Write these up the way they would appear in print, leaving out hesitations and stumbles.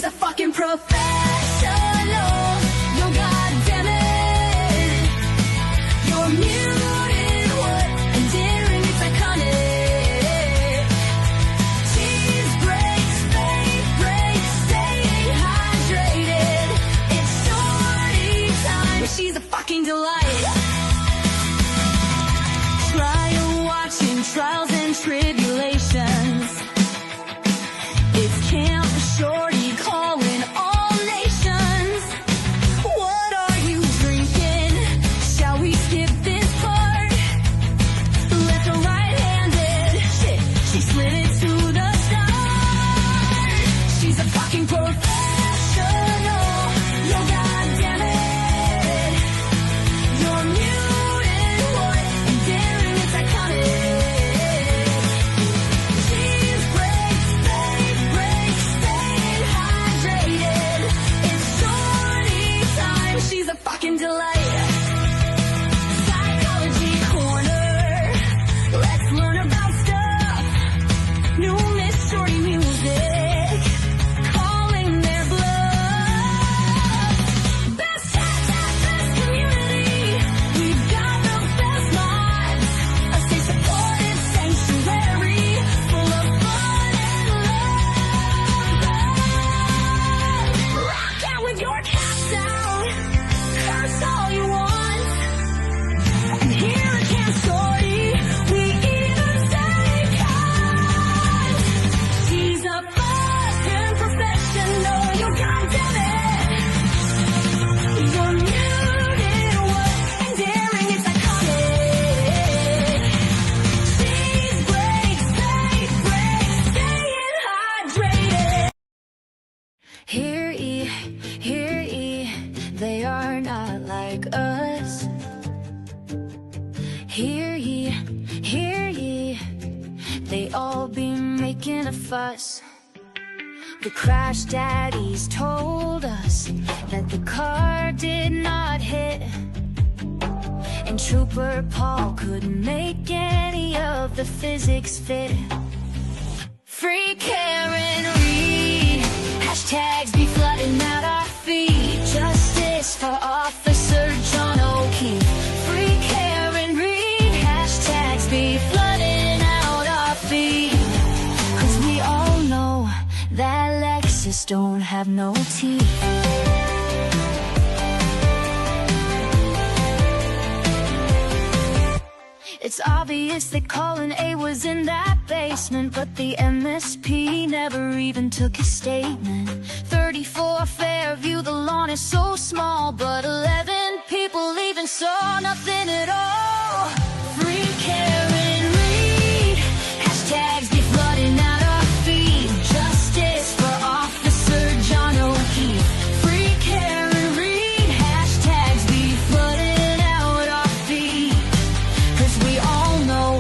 a fucking professional. Yo, goddamn it, you're muted, what? Endearing, it's iconic. Cheese breaks, fake breaks, staying hydrated. It's shorty time. She's a fucking delight. Trial watching, trials and tribulations. It's Camp Shorty calling all nations. What are you drinking? Shall we skip this part? Left or right-handed? Shit, she slid it to the start. She's a fucking professional. Yo, goddamn it, you're muted, what? Endearing, it's iconic. Cheese breaks, fake breaks, staying hydrated. It's shorty time. She's a fucking delight. Psychology corner. Let's learn about stuff. New Miss Shorty music. Calling their bluff. Best chat, best community. We've got the best mods. A safe, supportive sanctuary full of fun and love. Rock out with your cats out. Curse all you want. And here at Camp Shorty, we even say cause. She's a fucking professional. You goddamn it. You're muted, what? Endearing, it's iconic. Cheese breaks, fake breaks, staying hydrated. Hear ye, they are not like us. Hear ye, they all be making a fuss. The crash daddies told us that the car did not hit, and Trooper Paul couldn't make any of the physics fit. Free Karen Reed, hashtags be flooding out our feed. Justice for Officer John O'Keefe. Free Karen Reed, hashtags be flooding out our feed. Cause we all know that Lexus don't have no teeth. It's obvious that Colin A was in that basement, but the MSP never even took his statement. 34 Fairview, the lawn is so small, but 11 people even saw nothing at all. Free Karen Reed, hashtags be flooding out our feed. Justice for Officer John O'Keefe. Free Karen Reed, hashtags be flooding out our feed. Cause we all know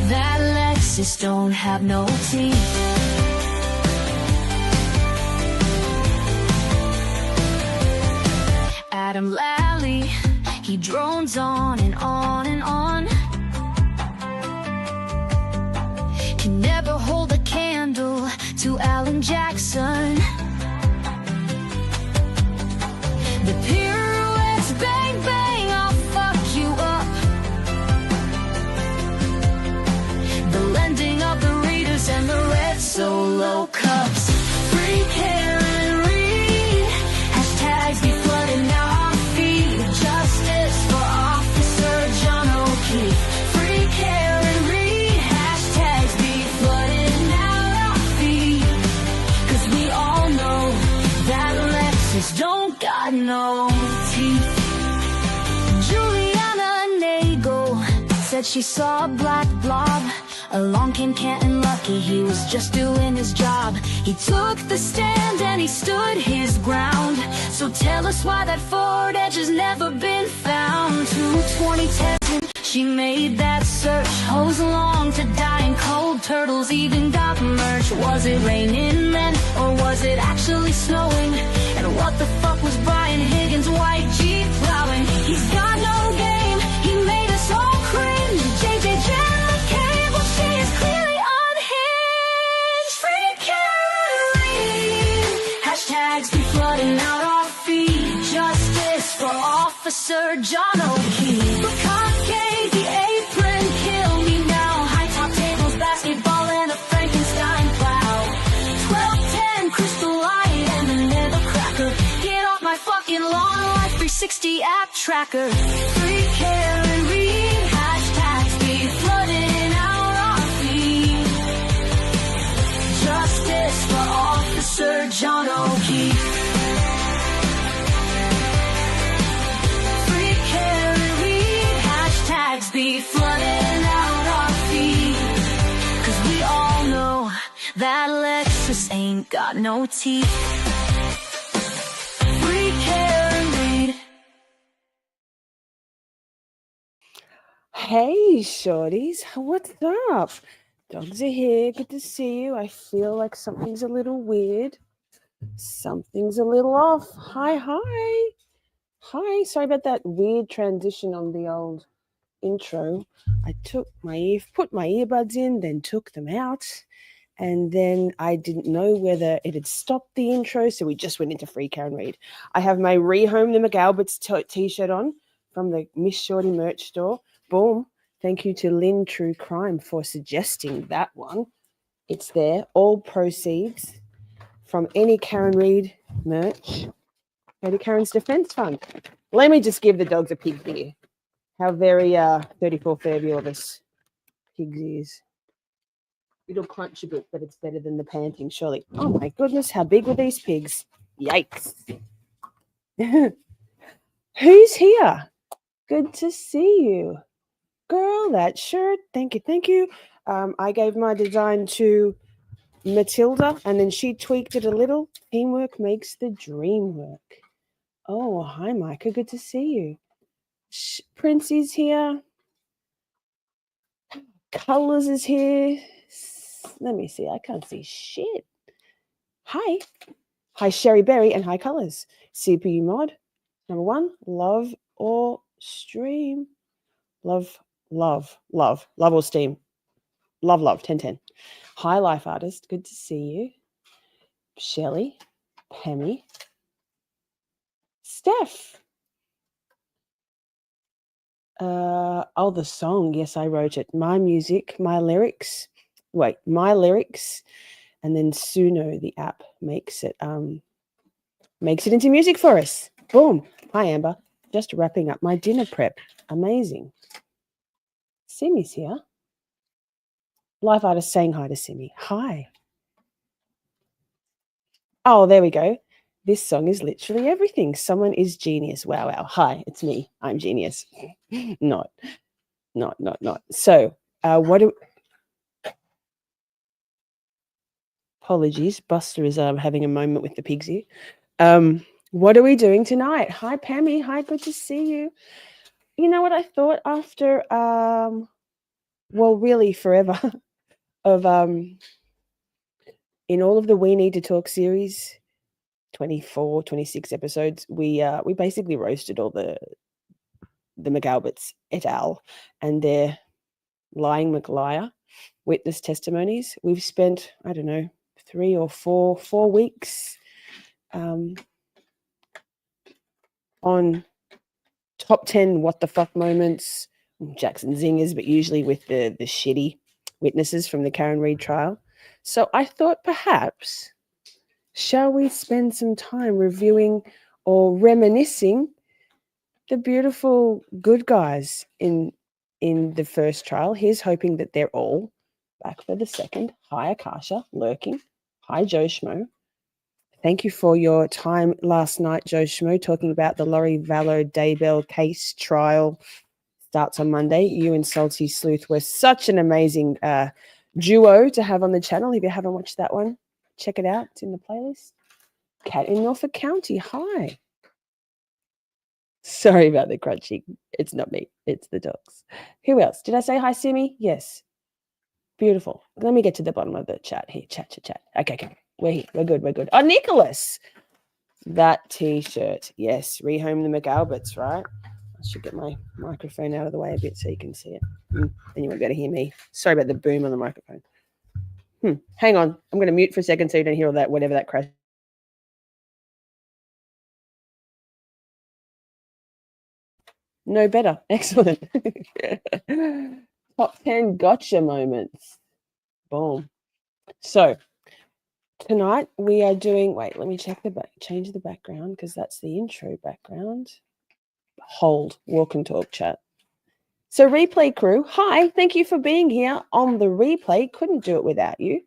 that Lexus don't have no teeth. Adam Lally, he drones on and on and on. Can never hold a candle to Alan Jackson. The pirouettes, bang bang, I'll fuck you up. The lending of the readers and the red solo cups. Free Karen Reed, hashtags be flooding out our feed. Justice for Officer John O'Keefe. Free Karen Reed, hashtags be flooding out our feed. Cause we all know that Lexus don't got no teeth. Juliana Nagel said she saw a black blob. Along came Canton Lucky, he was just doing his job. He took the stand and he stood his ground. So tell us why that Ford Edge has never been found. To 2010, she made that search. Hose along to die in cold, turtles even got merch. Was it raining then, or was it actually snowing? And what the fuck was Brian Higgins' white Jeep plowing? He's got no game, he made us all cringe. JJ Jen McCabe, well she is clearly unhinged. Free Karen Reed, hashtag Officer John O'Keefe. Bukkake, the apron, kill me now. High top tables, basketball, and a Frankenstein plow. 1210, crystal light, and a nether cracker. Get off my fucking lawn, Life 360 app tracker. Free care and read, hashtags be flooding out our feed. Justice for Officer John O'Keefe. Be flooding out our feet, 'cause we all know that Lexus ain't got no teeth. Free care and read. Hey, shorties, what's up? Dogs are here. Good to see you. I feel like something's a little weird. Something's a little off. Hi. Hi. Sorry about that weird transition on the old intro. I put my earbuds in, then took them out, and then I didn't know whether it had stopped the intro, so we just went into free care and read. I have my Rehome the McAlbert's t-shirt on from the Miss Shorty merch store. Boom. Thank you to Lynn True Crime for suggesting that one. It's there. All proceeds from any Karen Reid merch go to Karen's Defense Fund. Let me just give the dogs a pig here. How very 34 fabulous pigs is. It'll crunch a bit, but it's better than the panting, surely. Oh my goodness, how big were these pigs? Yikes. Who's here? Good to see you. Girl, that shirt. Thank you. I gave my design to Matilda, and then she tweaked it a little. Teamwork makes the dream work. Oh, hi, Micah. Good to see you. Prince is here. Colors is here. Let me see. I can't see shit. Hi, Sherry Berry, and hi, Colors. CPU mod. Number 1, love or stream. Love or steam. Love, 10. Hi, Life Artist. Good to see you. Shelley, Pemmy, Steph. The song. Yes, I wrote it. My music, my lyrics. Wait, my lyrics, and then Suno, the app, makes it into music for us. Boom. Hi, Amber. Just wrapping up my dinner prep. Amazing. Simi's here. Live artist saying hi to Simi. Hi. Oh, there we go. This song is literally everything. Someone is genius. Wow. Hi, it's me. I'm genius. Not. So, apologies. Buster is having a moment with the pigs here. What are we doing tonight? Hi, Pammy. Hi, good to see you. You know what I thought after, really forever of, in all of the We Need to Talk series, 24, 26 episodes, we basically roasted all the McAlberts et al. And their lying McLiar witness testimonies. We've spent, I don't know, 3 or 4 weeks on top 10 what the fuck moments, Jackson zingers, but usually with the shitty witnesses from the Karen Reid trial. So I thought perhaps, shall we spend some time reviewing or reminiscing the beautiful good guys in the first trial? Here's hoping that they're all back for the second. Hi, Akasha, lurking. Hi, Joe Schmo. Thank you for your time last night, Joe Schmo, talking about the Laurie Vallow Daybell case trial. Starts on Monday. You and Salty Sleuth were such an amazing duo to have on the channel. If you haven't watched that one, check it out. It's in the playlist. Cat in Norfolk County. Hi. Sorry about the crunchy. It's not me. It's the dogs. Who else? Did I say hi, Simi? Yes. Beautiful. Let me get to the bottom of the chat here. Chat. Okay. We're here. We're good. Oh, Nicholas. That T-shirt. Yes. Rehome the McAlberts, right? I should get my microphone out of the way a bit so you can see it. Then you won't be able to hear me. Sorry about the boom on the microphone. Hang on. I'm going to mute for a second so you don't hear all that, whatever that crash. No better. Excellent. Top 10 gotcha moments. Boom. So tonight we are doing, wait, let me change the background because that's the intro background. Hold, walk and talk chat. So replay crew, hi, thank you for being here on the replay. Couldn't do it without you.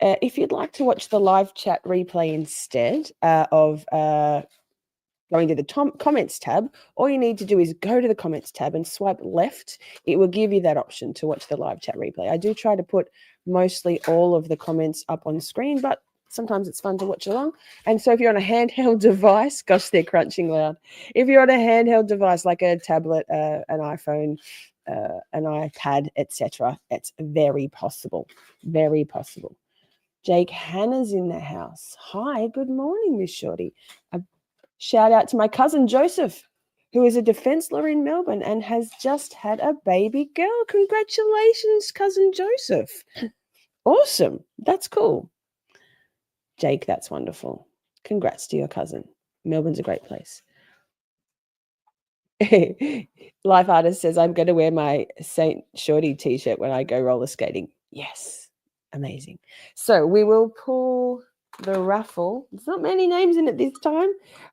If you'd like to watch the live chat replay instead of going to the comments tab, all you need to do is go to the comments tab and swipe left. It will give you that option to watch the live chat replay. I do try to put mostly all of the comments up on screen, but sometimes it's fun to watch along. And so if you're on a handheld device, gosh, they're crunching loud. If you're on a handheld device like a tablet, an iPhone, an iPad, etc., it's very possible. Very possible. Jake Hannah's in the house. Hi, good morning, Miss Shorty. A shout out to my cousin Joseph, who is a defence lawyer in Melbourne and has just had a baby girl. Congratulations, cousin Joseph. Awesome. That's cool. Jake, that's wonderful. Congrats to your cousin. Melbourne's a great place. Life Artist says, I'm going to wear my Saint Shorty t-shirt when I go roller skating. Yes. Amazing. So we will pull the raffle. There's not many names in it this time.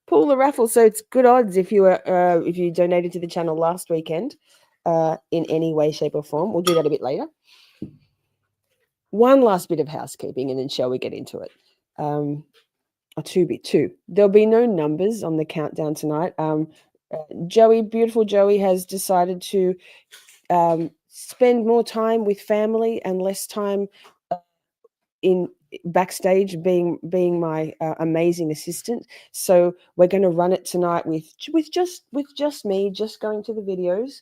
Pull the raffle. So it's good odds if you donated to the channel last weekend in any way, shape, or form. We'll do that a bit later. One last bit of housekeeping, and then shall we get into it? Two. There'll be no numbers on the countdown tonight. Joey, beautiful Joey, has decided to spend more time with family and less time in backstage being my amazing assistant. So we're going to run it tonight with just me, just going to the videos.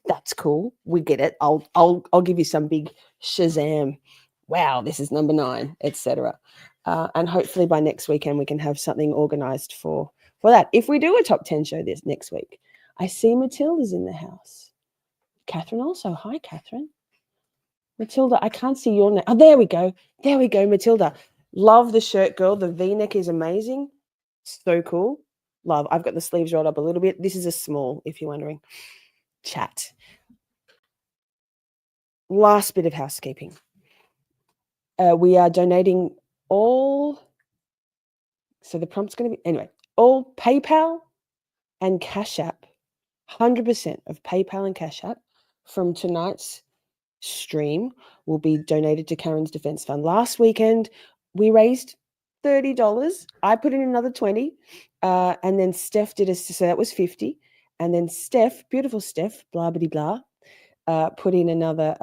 That's cool. We get it. I'll give you some big Shazam. Wow, this is number 9, etc. And hopefully by next weekend we can have something organized for that. If we do a top 10 show this next week. I see Matilda's in the house. Catherine also. Hi, Catherine. Matilda, I can't see your name. Oh, there we go. There we go, Matilda. Love the shirt, girl. The V-neck is amazing. So cool. Love. I've got the sleeves rolled up a little bit. This is a small, if you're wondering. Chat. Last bit of housekeeping. We are donating all, so the prompt's going to be, anyway, all PayPal and Cashapp, 100% of PayPal and Cashapp from tonight's stream will be donated to Karen's Defence Fund. Last weekend, we raised $30. I put in another 20, and then Steph did so that was 50. And then Steph, beautiful Steph, blah, blah, blah, put in another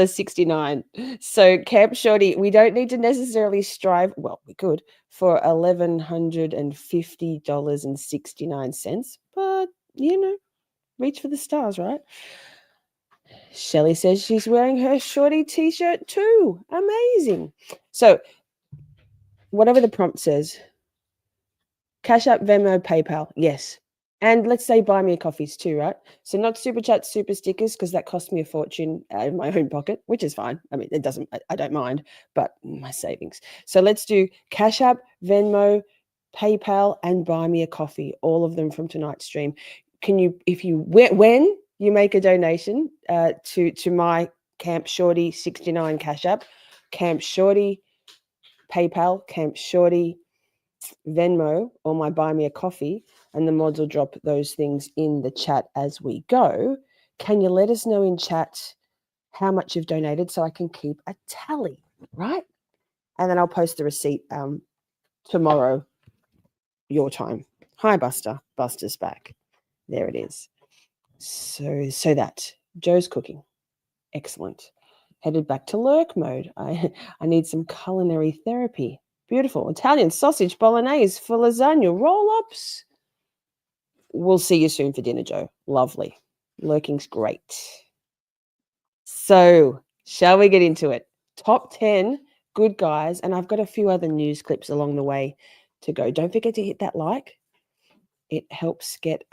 69. So Camp Shorty, we don't need to necessarily strive, well, we could, for $1,150.69, but, reach for the stars, right? Shelley says she's wearing her Shorty t-shirt too. Amazing. So whatever the prompt says, Cash App, Venmo, PayPal, yes. And let's say buy me a coffees too, right? So not super chat, super stickers, because that cost me a fortune out of my own pocket, which is fine. I mean, I don't mind, but my savings. So let's do Cash App, Venmo, PayPal, and buy me a coffee. All of them from tonight's stream. When you make a donation to my Camp Shorty 69 Cash App, Camp Shorty, PayPal, Camp Shorty, Venmo, or my buy me a coffee, and the mods will drop those things in the chat as we go. Can you let us know in chat how much you've donated so I can keep a tally, right? And then I'll post the receipt tomorrow, your time. Hi, Buster. Buster's back. There it is. So that Joe's cooking. Excellent. Headed back to lurk mode. I need some culinary therapy. Beautiful. Italian sausage bolognese for lasagna roll-ups. We'll see you soon for dinner, Joe. Lovely. Lurking's great. So, shall we get into it? Top 10 good guys, and I've got a few other news clips along the way to go. Don't forget to hit that like. It helps get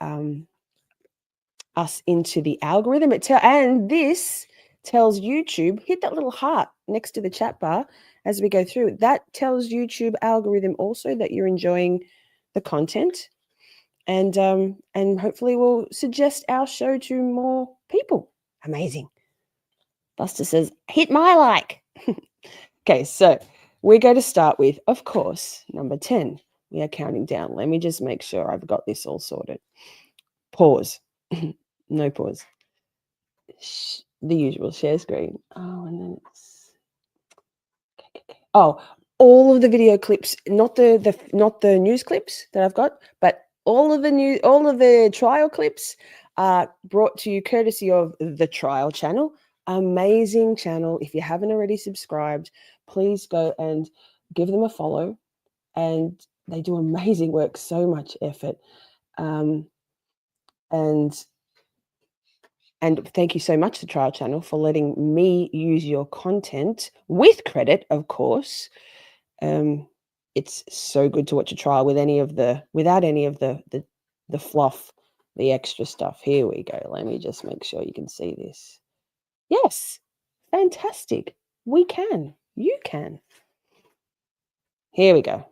us into the algorithm. And this tells YouTube, hit that little heart next to the chat bar as we go through. That tells YouTube algorithm also that you're enjoying the content. and hopefully we'll suggest our show to more people. Amazing. Buster says, hit my like. Okay, so we're going to start with, of course, number 10. We are counting down. Let me just make sure I've got this all sorted. Pause. No pause. The usual share screen. Oh, and then it's okay. Oh, all of the video clips, not the news clips that I've got, but all of the trial clips are brought to you courtesy of the Trial channel. Amazing channel. If you haven't already subscribed, please go and give them a follow. And they do amazing work, so much effort. And thank you so much, the Trial channel, for letting me use your content with credit, of course. It's so good to watch a trial without any of the fluff, the extra stuff. Here we go. Let me just make sure you can see this. Yes, fantastic. We can. You can. Here we go.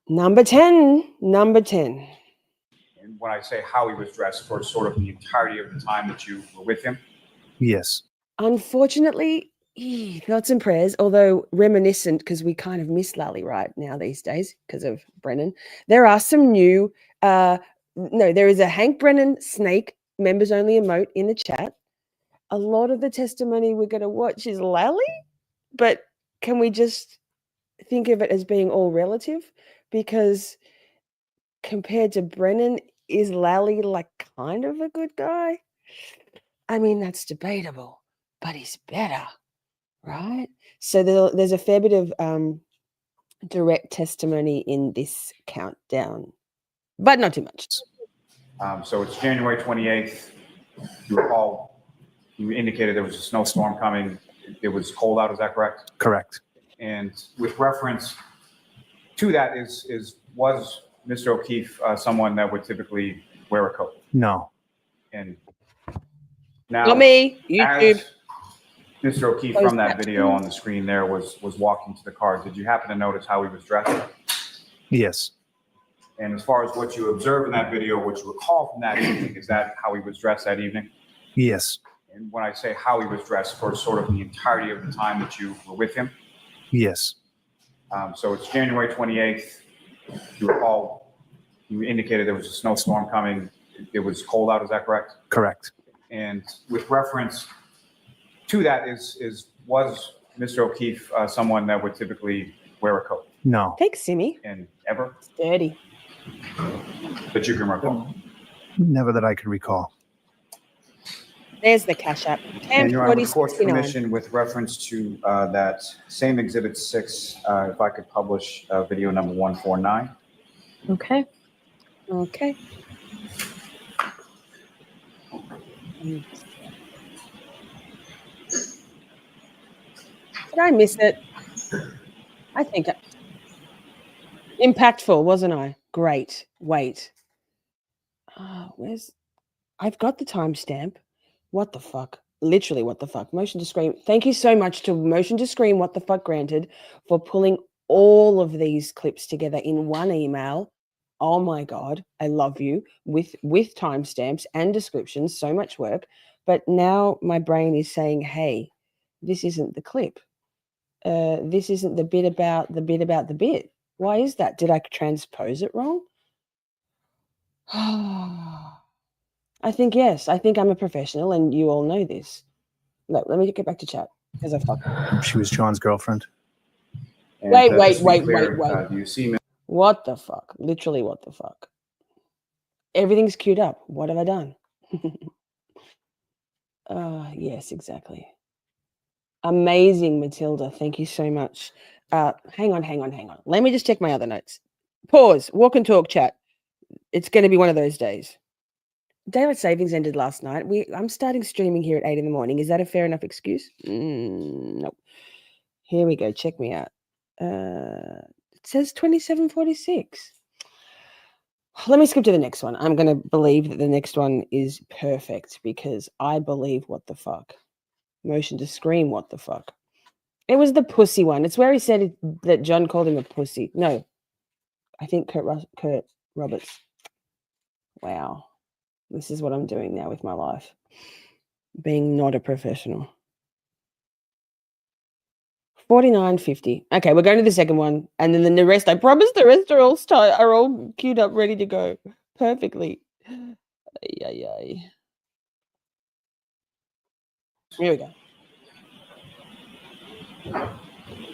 Number 10. And when I say how he was dressed for sort of the entirety of the time that you were with him? Yes. Unfortunately, thoughts and prayers, although reminiscent, because we kind of miss Lally right now these days because of Brennan. There are some new, there is a Hank Brennan Snake members only emote in the chat. A lot of the testimony we're going to watch is Lally, but can we just think of it as being all relative? Because compared to Brennan, is Lally like kind of a good guy? I mean, that's debatable, but he's better, right? So there's a fair bit of direct testimony in this countdown, but not too much. So it's January 28th. You recall, you indicated there was a snowstorm coming. It was cold out, is that correct? Correct. And with reference to that, was Mr. O'Keefe someone that would typically wear a coat? No. And now, Not me. YouTube. as Mr. O'Keefe from that video on the screen there was walking to the car, did you happen to notice how he was dressed? Yes. And as far as what you observed in that video, what you recall from that evening, is that how he was dressed that evening? Yes. And when I say how he was dressed for sort of the entirety of the time that you were with him? Yes. So it's January 28th. You recall, you indicated there was a snowstorm coming. It was cold out, is that correct? Correct. And with reference to that, was Mr. O'Keefe someone that would typically wear a coat? No. Thanks, Simi. And ever? Dirty. That you can recall? Never that I could recall. There's the Cashapp. And Your Honor, with court's permission, with reference to that same Exhibit 6, if I could publish video number 149. Okay. Did I miss it? I think impactful, wasn't I? Great. Wait. I've got the timestamp. What the fuck? Literally, what the fuck? Motion to Scream. Thank you so much to Motion to Scream, What the Fuck Granted, for pulling all of these clips together in one email. Oh my God, I love you, with timestamps and descriptions, so much work. But now my brain is saying, hey, this isn't the clip. This isn't the bit about the bit. Why is that? Did I transpose it wrong? I think yes. I think I'm a professional, and you all know this. Look, let me get back to chat because I fucked. She was John's girlfriend. And, Wait. Do you see me? What the fuck? Literally, what the fuck? Everything's queued up. What have I done? Yes, exactly. Amazing, Matilda. Thank you so much. Hang on. Let me just check my other notes. Pause. Walk and talk chat. It's going to be one of those days. Daylight savings ended last night. I'm starting streaming here at 8 in the morning. Is that a fair enough excuse? Nope. Here we go. Check me out. It says 27:46. Let me skip to the next one. I'm going to believe that the next one is perfect because I believe what the fuck. Motion to Scream, what the fuck. It was the pussy one. It's where he said that John called him a pussy. No, I think Kurt Roberts. Wow. This is what I'm doing now with my life. Being not a professional. 49.50. Okay, we're going to the second one. And then the rest, I promise the rest are all queued up, ready to go perfectly. Ay. Here we go.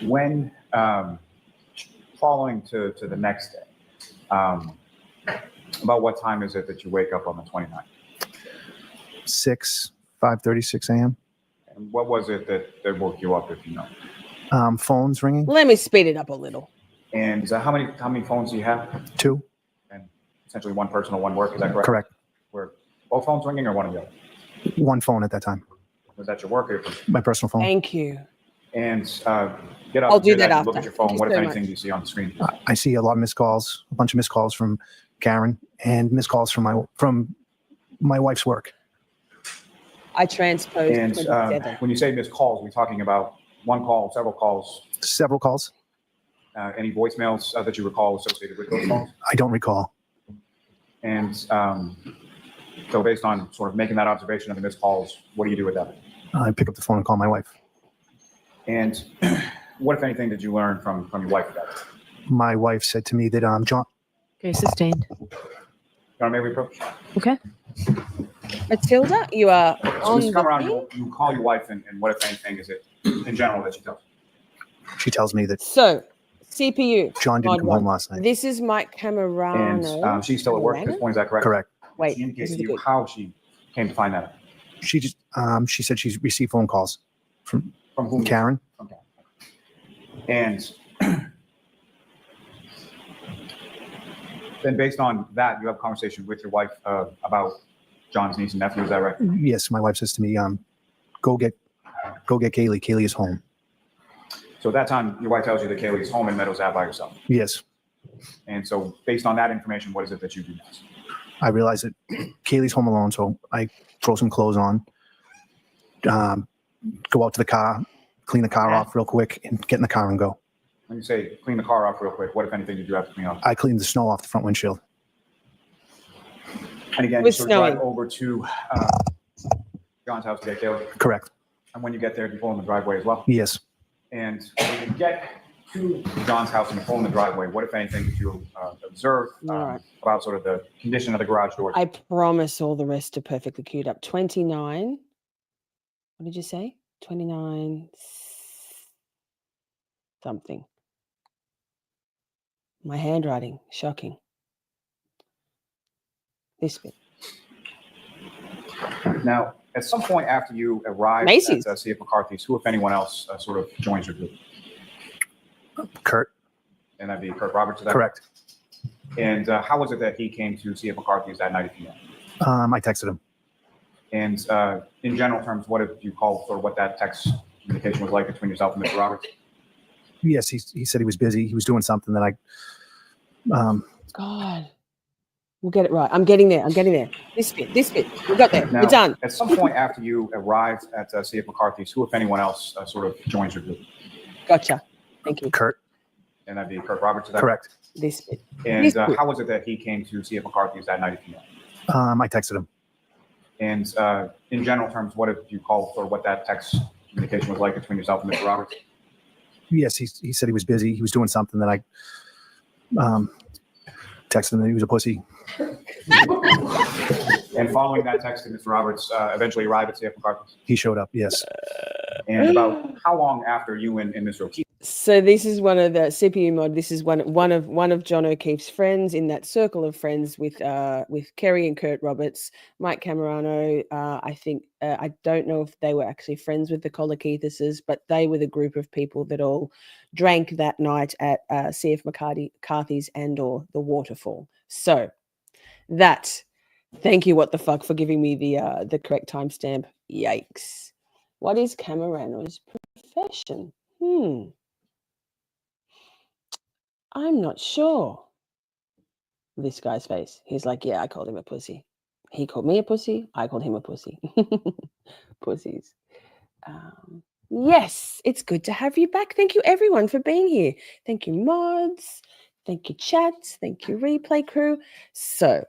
When following to the next day, about what time is it that you wake up on the 29th? 5:36 a.m. And what was it that woke you up, if you know? Phones ringing. Let me speed it up a little. And how many phones do you have? 2. And essentially one personal, one work. Is that correct? Correct. Were both phones ringing or one of the other? One phone at that time. Was that your work or your personal? My personal phone. Thank you. And get up. I'll do that that and look after. at your phone. Thank you What, if so anything, much. do you see on the screen? I see a lot of missed calls, a bunch of missed calls from Karen, and missed calls from my wife's work. I transposed And 27. when you say missed calls, we're talking about one call, several calls, Several calls. any voicemails that you recall associated with those calls? I don't recall. And so based on sort of making that observation of the missed calls, what do you do with that? I pick up the phone and call my wife. And what, if anything, did you learn from your wife about that? My wife said to me that John. Okay, sustained. John, may we approach? Okay. Matilda, you are So on Mr. the Camerano, you call your wife, and what, if anything, is it in general that she does? She tells me that So, CPU. John didn't mod come one. home last night. This is Mike Camerano. And she's still at work at this point, is that correct? Correct. Wait, She this indicated is to you good. how she came to find that out. She just she said she's received phone calls from From whom? Karen. Okay. And then based on that, you have a conversation with your wife about John's niece and nephew, is that right? Yes, my wife says to me, go get Kaylee. Kaylee is home. So at that time, your wife tells you that Kaylee's home in Meadows Ave by herself. Yes. And so based on that information, what is it that you do next? I realize that Kaylee's home alone, so I throw some clothes on, go out to the car, clean the car off real quick, and get in the car and go. When you say clean the car off real quick, what, if anything, did you have to clean off? I cleaned the snow off the front windshield. And again, you With sort of drive snowing. over to John's house to get Kaylee. Correct. And when you get there, you pull in the driveway as well. Yes. And when you get to John's house and you pull in the driveway, what, if anything, did you observe All right. about sort of the condition of the garage doors? I promise all the rest are perfectly queued up. 29. What did you say? 29 something. My handwriting, shocking. This bit. Now, at some point after you arrived Macy's. at C.F. McCarthy's, who, if anyone else, sort of joins your group? Kurt. And that'd be Kurt Roberts. Is that Correct. And how was it that he came to C.F. McCarthy's that night, if you know? I texted him. And in general terms, what did you call for what that text communication was like between yourself and Mr. Roberts? Yes, he said he was busy. He was doing something that God. We'll get it right. I'm getting there. This bit. We got there. Now, We're done. at some point after you arrived at C.F. McCarthy's, who, if anyone else, sort of joins your group? Gotcha. Thank you. Kurt. And that'd be Kurt Roberts. Is that Correct. This bit. And This bit. how was it that he came to C.F. McCarthy's that night, if you know? I texted him. And in general terms, what did you call for what that text communication was like between yourself and Mr. Roberts? Yes, he said he was busy. He was doing something that I texted him that he was a pussy. And following that text, did Mr. Roberts eventually arrive at C.F. McCarthy's? He showed up. Yes. And about how long after you and Mr. O'Keefe? So this is one of the CPU mod. This is one of John O'Keefe's friends in that circle of friends with Kerry and Kurt Roberts, Mike Camerano. I think I don't know if they were actually friends with the Kolokithases, but they were the group of people that all drank that night at C.F. McCarthy's and/or the Waterfall. So that. Thank you, what the fuck, for giving me the correct timestamp. Yikes! What is Camerano's profession? I'm not sure. This guy's face. He's like, yeah, I called him a pussy. He called me a pussy. I called him a pussy. Pussies. Yes, it's good to have you back. Thank you, everyone, for being here. Thank you, mods. Thank you, chat. Thank you, replay crew. So,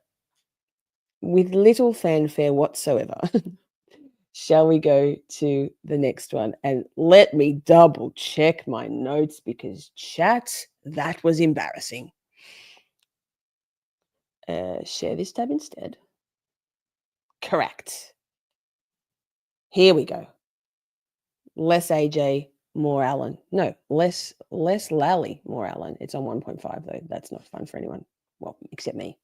with little fanfare whatsoever, shall we go to the next one? And let me double check my notes because chat, that was embarrassing. Share this tab instead. Correct. Here we go. Less AJ, more Alan. No, less Lally, more Alan. It's on 1.5 though. That's not fun for anyone. Well, except me.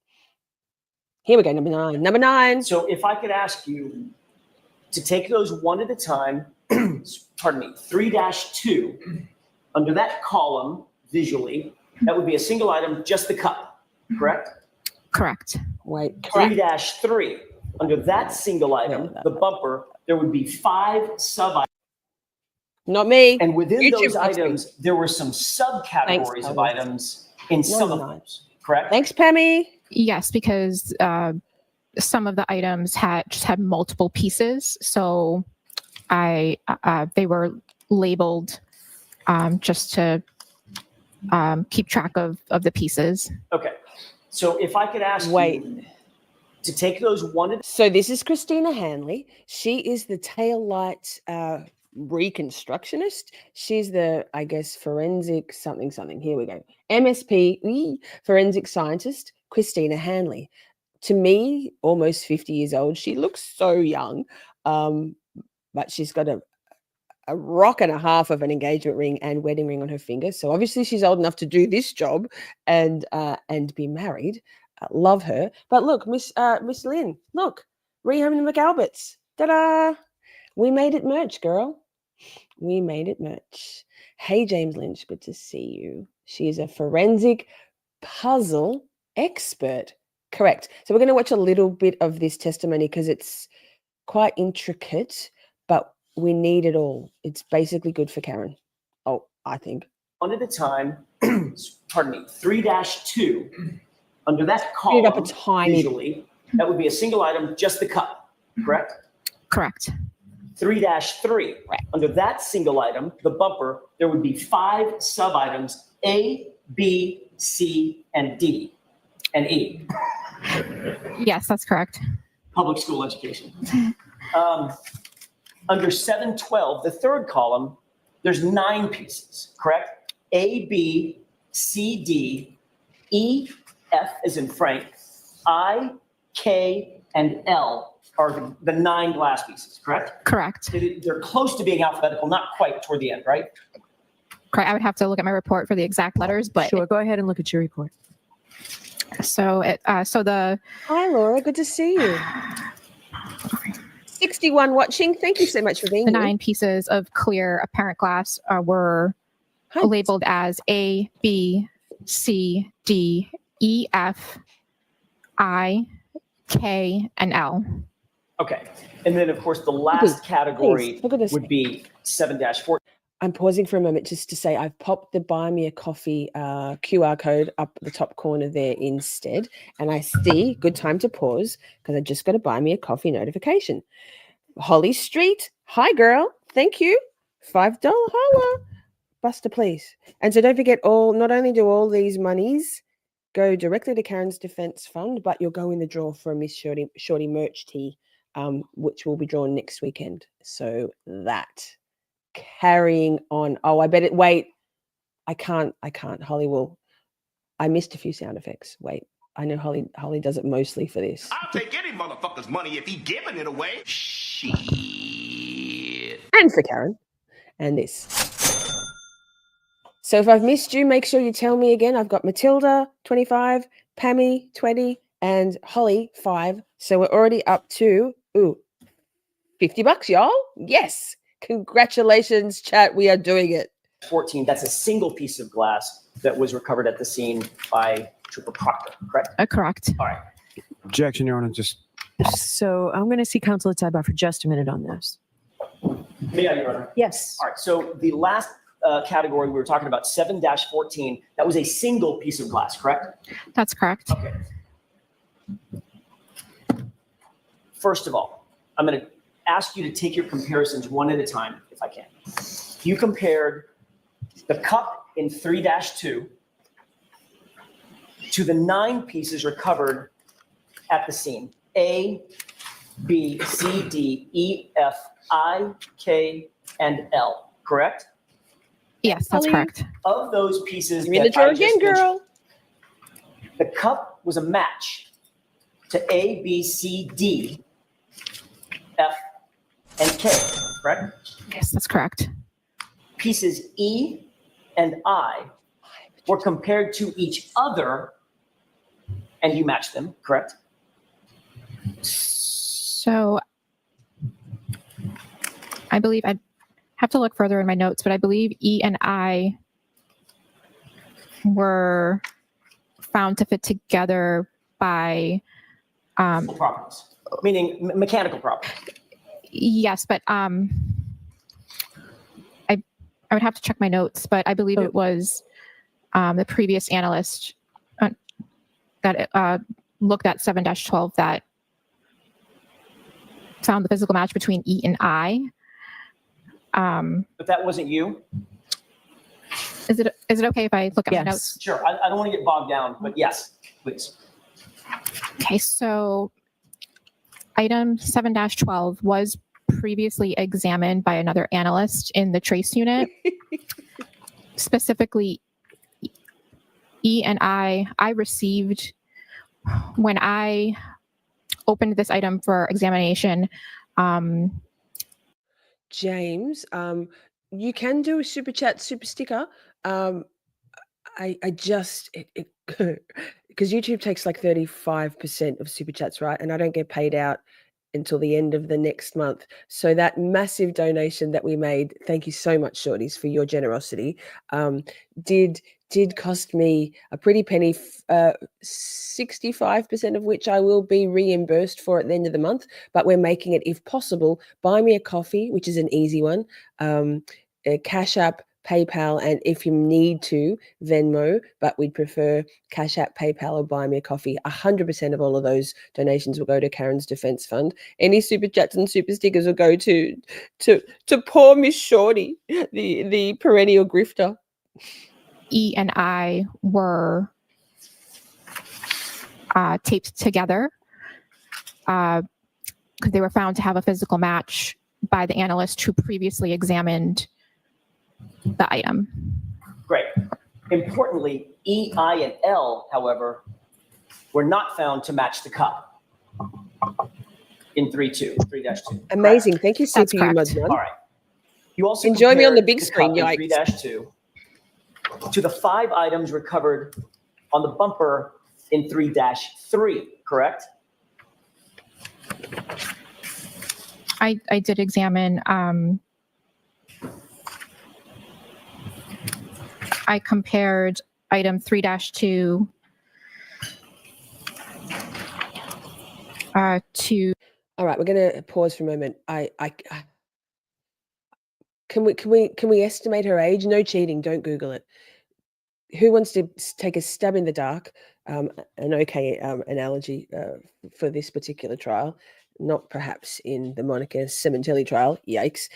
Here we go, number 9. Number 9. So if I could ask you to take those one at a time, pardon me, 3-2, under that column, visually, that would be a single item, just the cup, correct? Correct. Wait, correct. 3-3, under that single item, the bumper, there would be 5 sub-items. Not me. And within YouTube those wants me. items, there were some subcategories of Pammy. items in some of those, correct? Thanks, Pammy. Yes, because some of the items just had multiple pieces, so they were labeled just to keep track of the pieces. Okay. So if I could ask you to take those one at So this is Christina Hanley. She is the tail light reconstructionist. She's the, I guess, forensic something. Here we go. MSP, forensic scientist, Christina Hanley. To me, almost 50 years old. She looks so young, but she's got a rock and a half of an engagement ring and wedding ring on her finger. So obviously she's old enough to do this job and be married. Love her. But look, Miss Lynn, look, Rehome and McAlberts. Ta-da! We made it merch, girl. We made it merch. Hey, James Lynch, good to see you. She is a forensic puzzle expert. Correct. So we're going to watch a little bit of this testimony because it's quite intricate, but we need it all. It's basically good for Karen. Oh, I think. one at a time, pardon me, 3-2, under that column, up a tiny visually, that would be a single item, just the cup, correct? Correct. 3-3, under that single item, the bumper, there would be 5 sub-items, A, B, C, and D, and E. Yes, that's correct. Public school education. Under 7-12, the third column, there's 9 pieces, correct? A, B, C, D, E, F as in Frank, I, K, and L are the 9 glass pieces, correct? Correct. They're close to being alphabetical, not quite toward the end, right? Correct. I would have to look at my report for the exact letters, but Sure, go ahead and look at your report. so the Hi, Laura. Good to see you. 61 watching. Thank you so much for being the here. 9 pieces of clear apparent glass were Hi. labeled as A, B, C, D, E, F, I, K, and L. Okay. And then, of course, the last category Please, look at this. would be 7-14. I'm pausing for a moment just to say I've popped the Buy Me a Coffee QR code up the top corner there instead. And I see, good time to pause, because I just got a Buy Me a Coffee notification. Holly Street, hi girl, thank you. $5 holla. Buster, please. And so don't forget, not only do all these monies go directly to Karen's Defense Fund, but you'll go in the draw for a Miss Shorty merch tee, which will be drawn next weekend. So that. Carrying on. Oh, I bet it. Wait, I can't. Holly will. I missed a few sound effects. Wait, I know Holly does it mostly for this. I'll take any motherfucker's money if he giving it away. Shit. And for Karen. And this. So if I've missed you, make sure you tell me again. I've got Matilda, 25, Pammy, 20, and Holly, 5. So we're already up to, $50, y'all. Yes. Congratulations, chat. We are doing it. 14, that's a single piece of glass that was recovered at the scene by Trooper Proctor, correct? Correct. All right. Objection, Your Honor. Just So I'm going to see Counsel at sidebar for just a minute on this. May I, Your Honor? Yes. All right. So the last category we were talking about, 7-14, that was a single piece of glass, correct? That's correct. Okay. First of all, I'm going to ask you to take your comparisons one at a time, if I can. You compared the cup in 3-2 to the 9 pieces recovered at the scene. A, B, C, D, E, F, I, K, and L, correct? Yes, that's Lally, correct. Of those pieces You're in the that I drawer just again, mentioned, girl. the cup was a match to A, B, C, D, F, and K, correct? Yes, that's correct. Pieces E and I were compared to each other, and you matched them, correct? So I believe I'd have to look further in my notes, but I believe E and I were found to fit together by Properties, meaning mechanical properties. yes, but I would have to check my notes, but I believe it was the previous analyst that looked at 7-12 that found the physical match between E and I. But that wasn't you? Is it okay if I look at my Yes. notes? Sure, I don't want to get bogged down, but yes, please. Okay, so item 7-12 was previously examined by another analyst in the trace unit. Specifically, E and I received, when I opened this item for examination, James, you can do a super chat, super sticker. I just because YouTube takes like 35% of super chats, right? And I don't get paid out until the end of the next month. So that massive donation that we made, thank you so much, Shorties, for your generosity. Did cost me a pretty penny, 65% of which I will be reimbursed for at the end of the month. But we're making it, if possible, buy me a coffee, which is an easy one, a Cashapp, PayPal, and if you need to, Venmo, but we'd prefer Cashapp, PayPal, or buy me a coffee. 100% of all of those donations will go to Karen's Defense Fund. Any super chats and super stickers will go to poor Miss Shorty, the perennial grifter. E and I were taped together because they were found to have a physical match by the analyst who previously examined the item. Great. Importantly, E, I, and L, however, were not found to match the cup in 3-2. Amazing. Thank you, That's CPU correct. Mudman. All right. You also Enjoy me on the compared big screen, cup in yikes. 3-2 to the 5 items recovered on the bumper in 3-3, correct? I did examine, I compared item 3-2 to All right, we're going to pause for a moment. Can we estimate her age? No cheating. Don't Google it. Who wants to take a stab in the dark? An okay analogy for this particular trial, not perhaps in the Monica Cementelli trial. Yikes.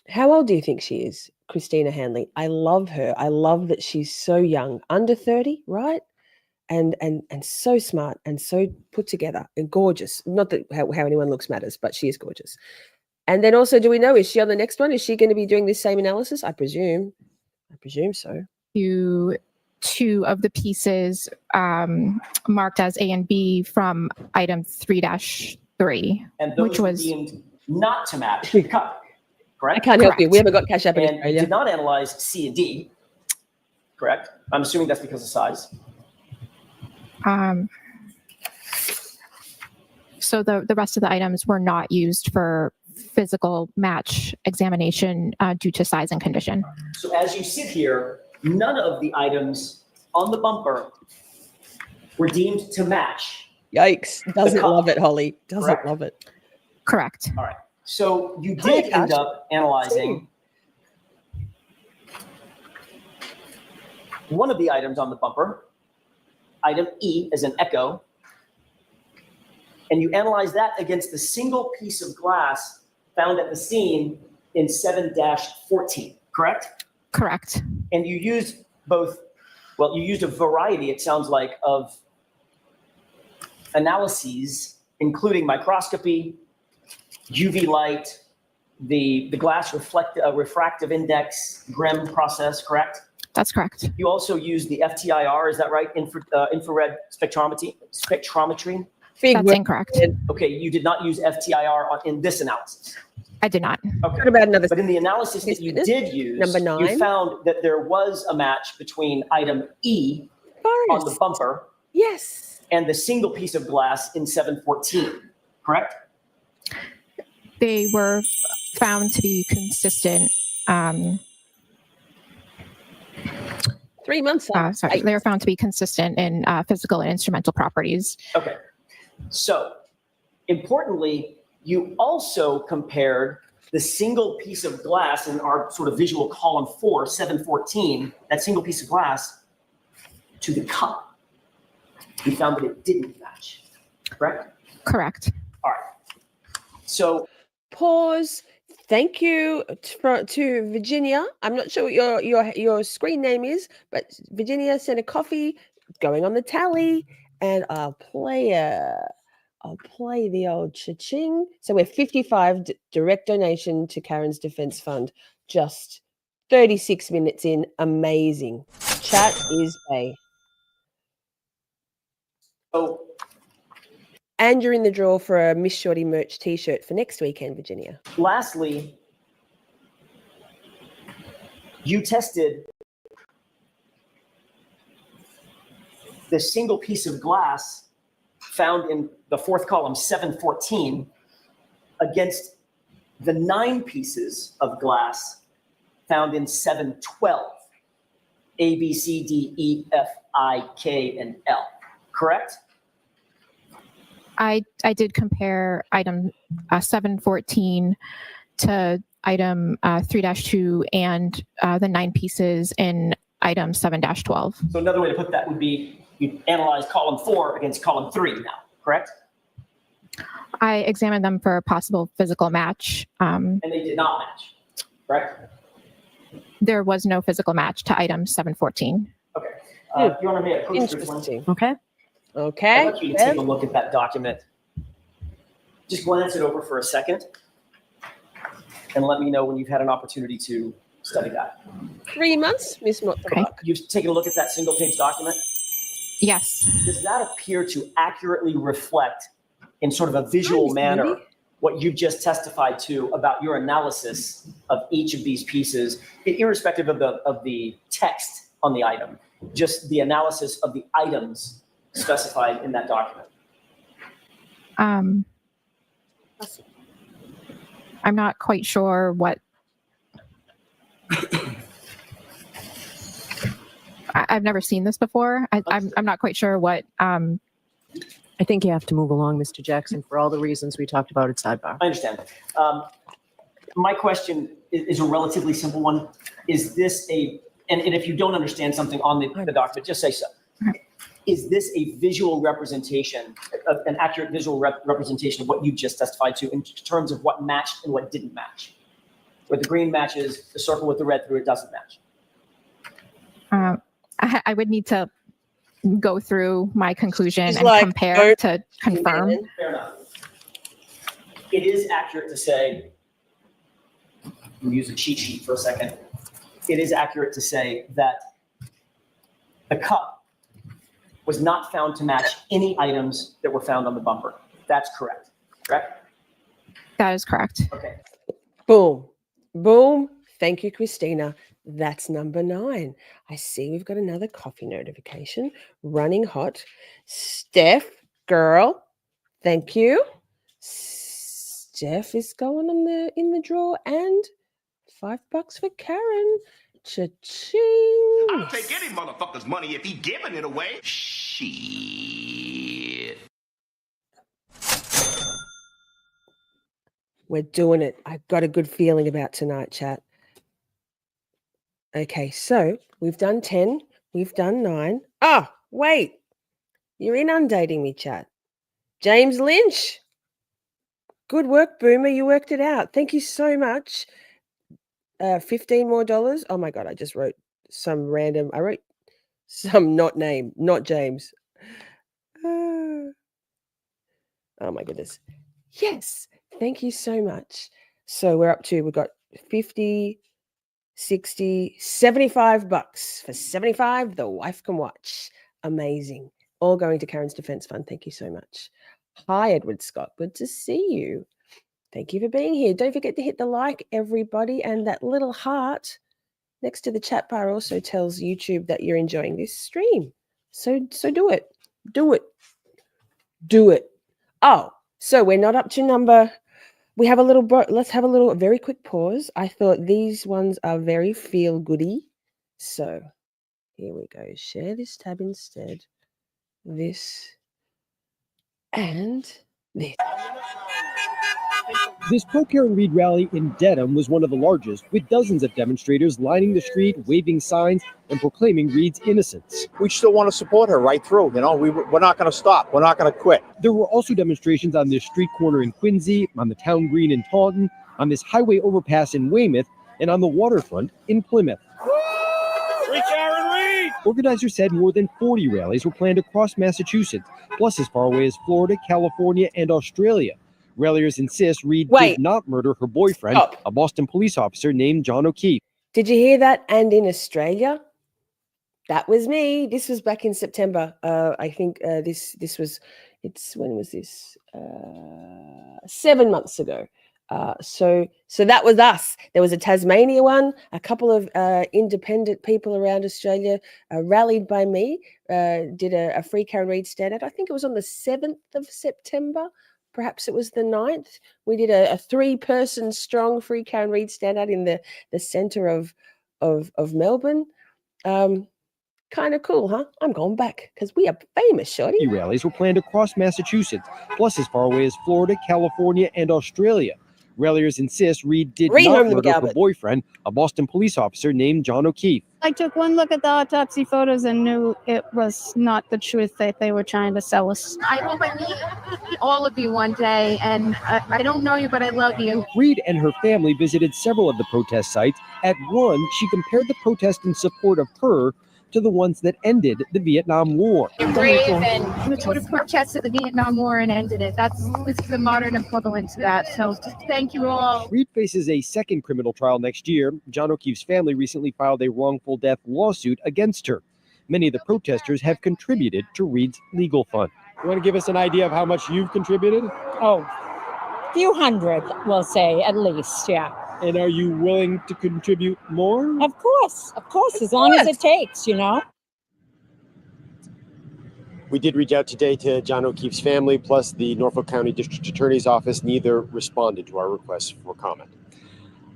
How old do you think she is, Christina Hanley? I love her. I love that she's so young, under 30, right? And so smart and so put together and gorgeous. Not that how anyone looks matters, but she is gorgeous. And then also, do we know, is she on the next one? Is she going to be doing this same analysis? I presume so. two of the pieces marked as A and B from item 3-3, And those which were was deemed not to match the cup, correct? I can't help you. Correct. We haven't got Cashapp in And you Australia. did not analyze C and D, correct? I'm assuming that's because of size. So the rest of the items were not used for physical match examination due to size and condition. So as you sit here, none of the items on the bumper were deemed to match. Yikes. Doesn't cup, love it, Holly. Doesn't correct? love it. Correct. All right. So you Hi, did end Cash. up analyzing one of the items on the bumper, item E as an echo, and you analyzed that against the single piece of glass found at the scene in 7-14, correct? Correct. And you used both Well, you used a variety, it sounds like, of analyses, including microscopy, UV light, the glass refractive index, GRIM process, correct? That's correct. You also used the FTIR, is that right? Infrared spectrometry? Big That's word. incorrect. Okay, you did not use FTIR in this analysis. I did not. Okay. What about another? But in the analysis that you did use, Number 9. you found that there was a match between item E on the bumper Yes. and the single piece of glass in 714, correct? They were found to be consistent. 3 months. Sorry, they were found to be consistent in physical and instrumental properties. Okay. So, importantly, you also compared the single piece of glass in our sort of visual column 4, 714, that single piece of glass, to the cup. You found that it didn't match, correct? Correct. All right. So, Pause. Thank you to Virginia. I'm not sure what your screen name is, but Virginia sent a coffee going on the tally, and I'll play the old cha-ching. So we're 55 direct donation to Karen's Defense Fund. Just 36 minutes in. Amazing. Chat is Bae. Oh. And you're in the draw for a Miss Shorty merch t-shirt for next weekend, Virginia. Lastly, you tested the single piece of glass found in the fourth column, 714, against the 9 pieces of glass found in 712, A, B, C, D, E, F, I, K, and L, correct? I did compare item 714 to item 3-2 and the 9 pieces in item 7-12. So another way to put that would be you analyze column 4 against column 3 now, correct? I examined them for a possible physical match. And they did not match, correct? There was no physical match to item 714. Okay. You want to make a proof this one? Interesting. Okay. Okay. I'd like you to take a look at that document. Just glance it over for a second and let me know when you've had an opportunity to study that. 3 months, Miss Not Okay. You've taken a look at that single page document. Yes. Does that appear to accurately reflect in sort of a visual Miss manner Mindy. what you've just testified to about your analysis of each of these pieces, irrespective of the text on the item, just the analysis of the items specified in that document? I'm not quite sure what. I've never seen this before. I'm not quite sure what. I think you have to move along, Mr. Jackson, for all the reasons we talked about at sidebar. I understand. My question is a relatively simple one. Is this and if you don't understand something on the document, just say so. Is this a visual representation, an accurate visual representation of what you just testified to in terms of what matched and what didn't match? Where the green matches, the circle with the red through it doesn't match. I would need to go through my conclusion She's and like, compare "Don't to confirm. Fair enough. It is accurate to say, we'll use a cheat sheet for a second. It is accurate to say that the cup was not found to match any items that were found on the bumper. That's correct, correct? That is correct. Okay. Boom. Boom. Thank you, Christina. That's number 9. I see we've got another coffee notification running hot. Steph, girl, thank you. Steph is going in the draw, and $5 for Karen. Cha-ching. I'll take any motherfucker's money if he giving it away. Shit. We're doing it. I've got a good feeling about tonight, chat. Okay, so we've done 10. We've done 9. Ah, wait. You're inundating me, chat. James Lynch. Good work, Boomer. You worked it out. Thank you so much. $15 more. Oh my God, I wrote Some not name, not James. Oh my goodness. Yes. Thank you so much. So we're up to, we've got 50, 60, $75 for 75. The wife can watch. Amazing. All going to Karen's Defense Fund. Thank you so much. Hi, Edward Scott. Good to see you. Thank you for being here. Don't forget to hit the like, everybody, and that little heart next to the chat bar also tells YouTube that you're enjoying this stream. So do it. Do it. Do it. Oh, so we're not up to number. We have a little, let's have a little, very quick pause. I thought these ones are very feel goody. So here we go. Share this tab instead. This and this. This Pro Karen Reed rally in Dedham was one of the largest, with dozens of demonstrators lining the street, waving signs, and proclaiming Reed's innocence. We still want to support her right through. You know, we're not going to stop. We're not going to quit. There were also demonstrations on this street corner in Quincy, on the town green in Taunton, on this highway overpass in Weymouth, and on the waterfront in Plymouth. Free Karen Reed! Organizers said more than 40 rallies were planned across Massachusetts, plus as far away as Florida, California, and Australia. Ralliers insist Reed did not murder her boyfriend, a Boston police officer named John O'Keefe. Did you hear that? And in Australia, that was me. This was back in September. I think this was, when was this? 7 months ago. So that was us. There was a Tasmania one. A couple of independent people around Australia rallied by me, did a Free Karen Reed standout. I think it was on the 7th of September. Perhaps it was the 9th. We did a 3-person strong Free Karen Reed standout in the centre of Melbourne. Kind of cool, huh? I'm going back because we are famous, Shorty. Rallies were planned across Massachusetts, plus as far away as Florida, California, and Australia. Ralliers insist Reed did not murder her boyfriend, a Boston police officer named John O'Keefe. I took one look at the autopsy photos and knew it was not the truth that they were trying to sell us. I hope I meet all of you one day, and I don't know you, but I love you. Reed and her family visited several of the protest sites. At one, she compared the protest in support of her to the ones that ended the Vietnam War. You're brave and you would have protested the Vietnam War and ended it. This is the modern equivalent to that. So thank you all. Reed faces a second criminal trial next year. John O'Keefe's family recently filed a wrongful death lawsuit against her. Many of the protesters have contributed to Reed's legal fund. You want to give us an idea of how much you've contributed? Oh, a few hundred, we'll say, at least, yeah. And are you willing to contribute more? Of course, as long as it takes, you know. We did reach out today to John O'Keefe's family, plus the Norfolk County District Attorney's Office. Neither responded to our requests for comment.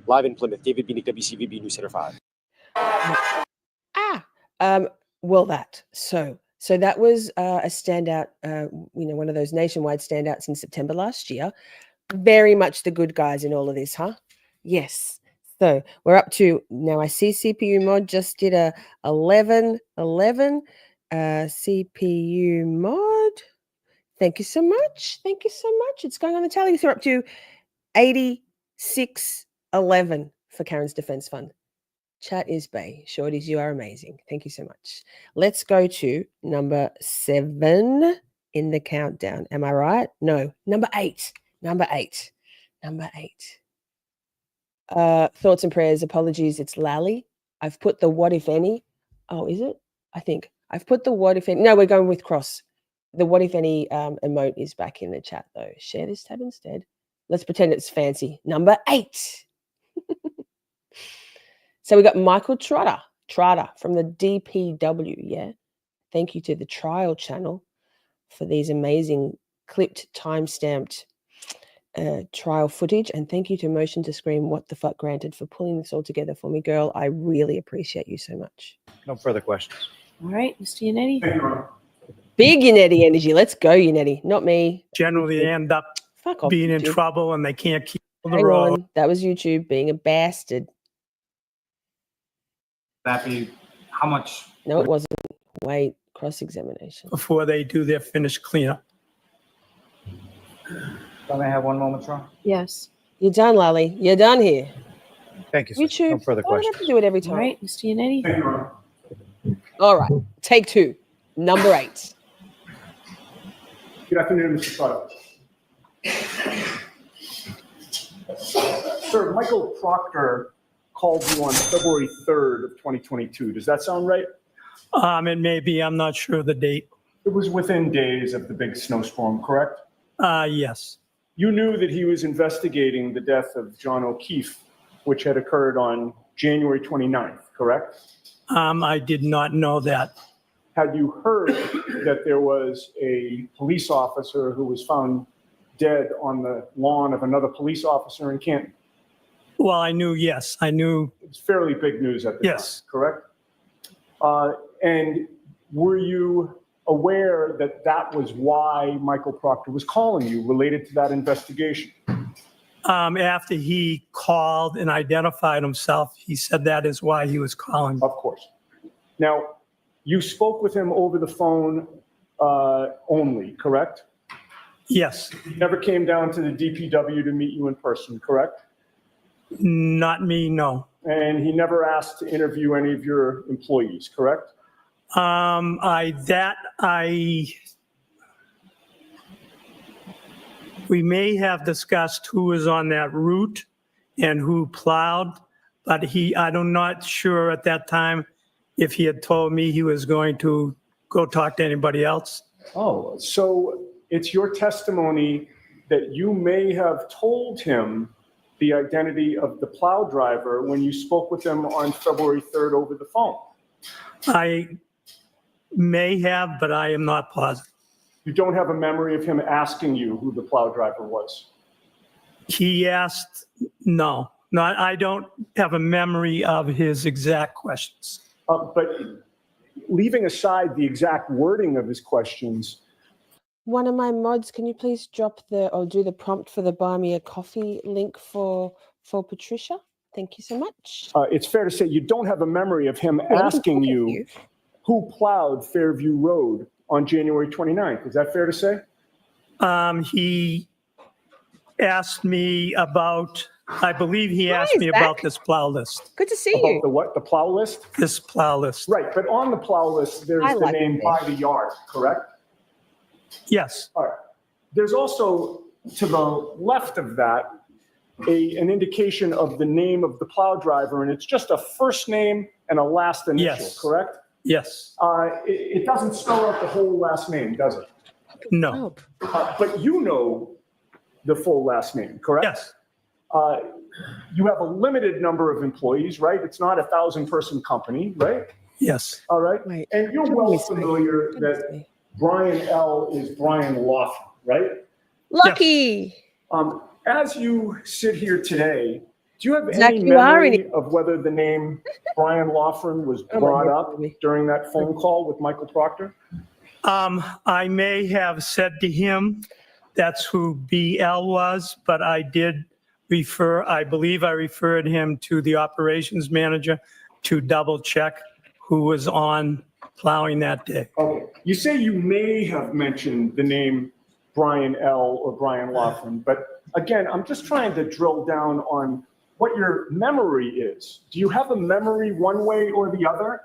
Live in Plymouth, David Beanick, WCVB News Center 5. So that was a standout, one of those nationwide standouts in September last year. Very much the good guys in all of this, huh? Yes. So we're up to, now I see CPU mod just did a 11 CPU mod. Thank you so much. Thank you so much. It's going on the tally. So we're up to 8611 for Karen's Defense Fund. Chat is Bae. Shorties, you are amazing. Thank you so much. Let's go to number 7 in the countdown. Am I right? No. Number 8. Thoughts and prayers, apologies. It's Lally. I've put the what if any. Oh, is it? I think I've put the what if any. No, we're going with cross. The what if any emote is back in the chat though. Share this tab instead. Let's pretend it's fancy. Number 8. So we got Michael Trotta from the DPW. Yeah. Thank you to the trial channel for these amazing clipped, time-stamped trial footage, and thank you to Motion to Scream What the Fuck Granted for pulling this all together for me, girl. I really appreciate you so much. No further questions. All right, Mr. Yannetti. Big Yannetti energy. Let's go, Yannetti. Not me. Generally, they end up being in trouble and they can't keep on the Hang road. on. That was YouTube being a bastard. That be how much? No, it wasn't. Wait, cross-examination. Before they do their finished cleanup. Can I have one moment, Trotta? Yes. You're done, Lally. You're done here. Thank you, sir. YouTube. No further Why do I questions. have to do it every time? All right, Mr. Yannetti. All right. Take two. Number 8. Good afternoon, Mr. Trotta. Sir, Michael Proctor called you on February 3rd of 2022. Does that sound right? It may be. I'm not sure of the date. It was within days of the big snowstorm, correct? Yes. You knew that he was investigating the death of John O'Keefe, which had occurred on January 29th, correct? I did not know that. Had you heard that there was a police officer who was found dead on the lawn of another police officer in Canton? Well, I knew, yes. I knew. It's fairly big news at the time, correct? And were you aware that that was why Michael Proctor was calling you related to that investigation? After he called and identified himself, he said that is why he was calling. Of course. Now, you spoke with him over the phone only, correct? Yes. He never came down to the DPW to meet you in person, correct? Not me, no. And he never asked to interview any of your employees, correct? We may have discussed who was on that route and who plowed, but I'm not sure at that time if he had told me he was going to go talk to anybody else. Oh, so it's your testimony that you may have told him the identity of the plow driver when you spoke with him on February 3rd over the phone? I may have, but I am not positive. You don't have a memory of him asking you who the plow driver was? He asked, no. I don't have a memory of his exact questions. But leaving aside the exact wording of his questions. One of my mods, can you please drop or do the prompt for the Buy Me a Coffee link for Patricia? Thank you so much. It's fair to say you don't have a memory of him asking you who plowed Fairview Road on January 29th. Is that fair to say? He asked me about, I believe he asked me about this plow list. Good to see About you. the what? The plow list? This plow list. Right, but on the plow list, there's the name By the Yard, correct? Yes. All right. There's also, to the left of that, an indication of the name of the plow driver, and it's just a first name and a last initial, correct? Yes. It doesn't spell out the whole last name, does it? No. But you know the full last name, correct? Yes. You have a limited number of employees, right? It's not a 1,000-person company, right? Yes. All right. And you're well familiar that Brian L. is Brian Laughlin, right? Lucky. As you sit here today, do you have Zach, any you are memory of whether the name Brian Laughlin was brought up during that phone call with Michael Proctor? I may have said to him that's who BL was, but I did I believe I referred him to the operations manager to double check who was on plowing that day. Okay. You say you may have mentioned the name Brian L. or Brian Laughlin, but again, I'm just trying to drill down on what your memory is. Do you have a memory one way or the other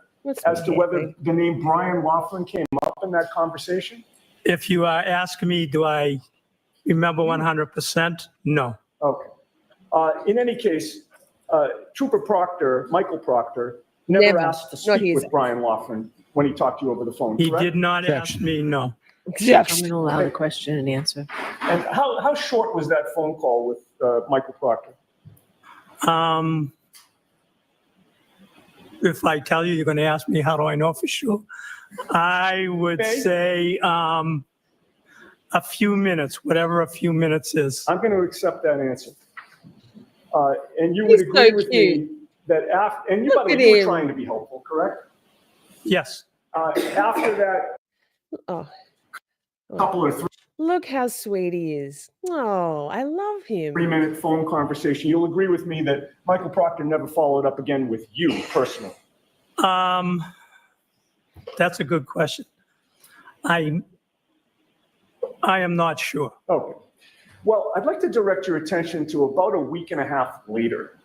as to whether the name Brian Laughlin came up in that conversation? If you are asking me, do I remember 100%? No. Okay. In any case, Trooper Proctor, Michael Proctor, never asked to speak with Brian Laughlin when he talked to you over the phone, He correct? did not ask me, no. I'm going to allow the question and answer. And how short was that phone call with Michael Proctor? If I tell you, you're going to ask me, how do I know for sure? I would say a few minutes, whatever a few minutes is. I'm going to accept that answer. And you would agree with me that after, and you, by the way, you were trying to be helpful, correct? Yes. After that, couple or Look how sweet he is. Oh, I love him. 3-minute phone conversation, you'll agree with me that Michael Proctor never followed up again with you personally. That's a good question. I am not sure. Okay. Well, I'd like to direct your attention to about a week and a half later,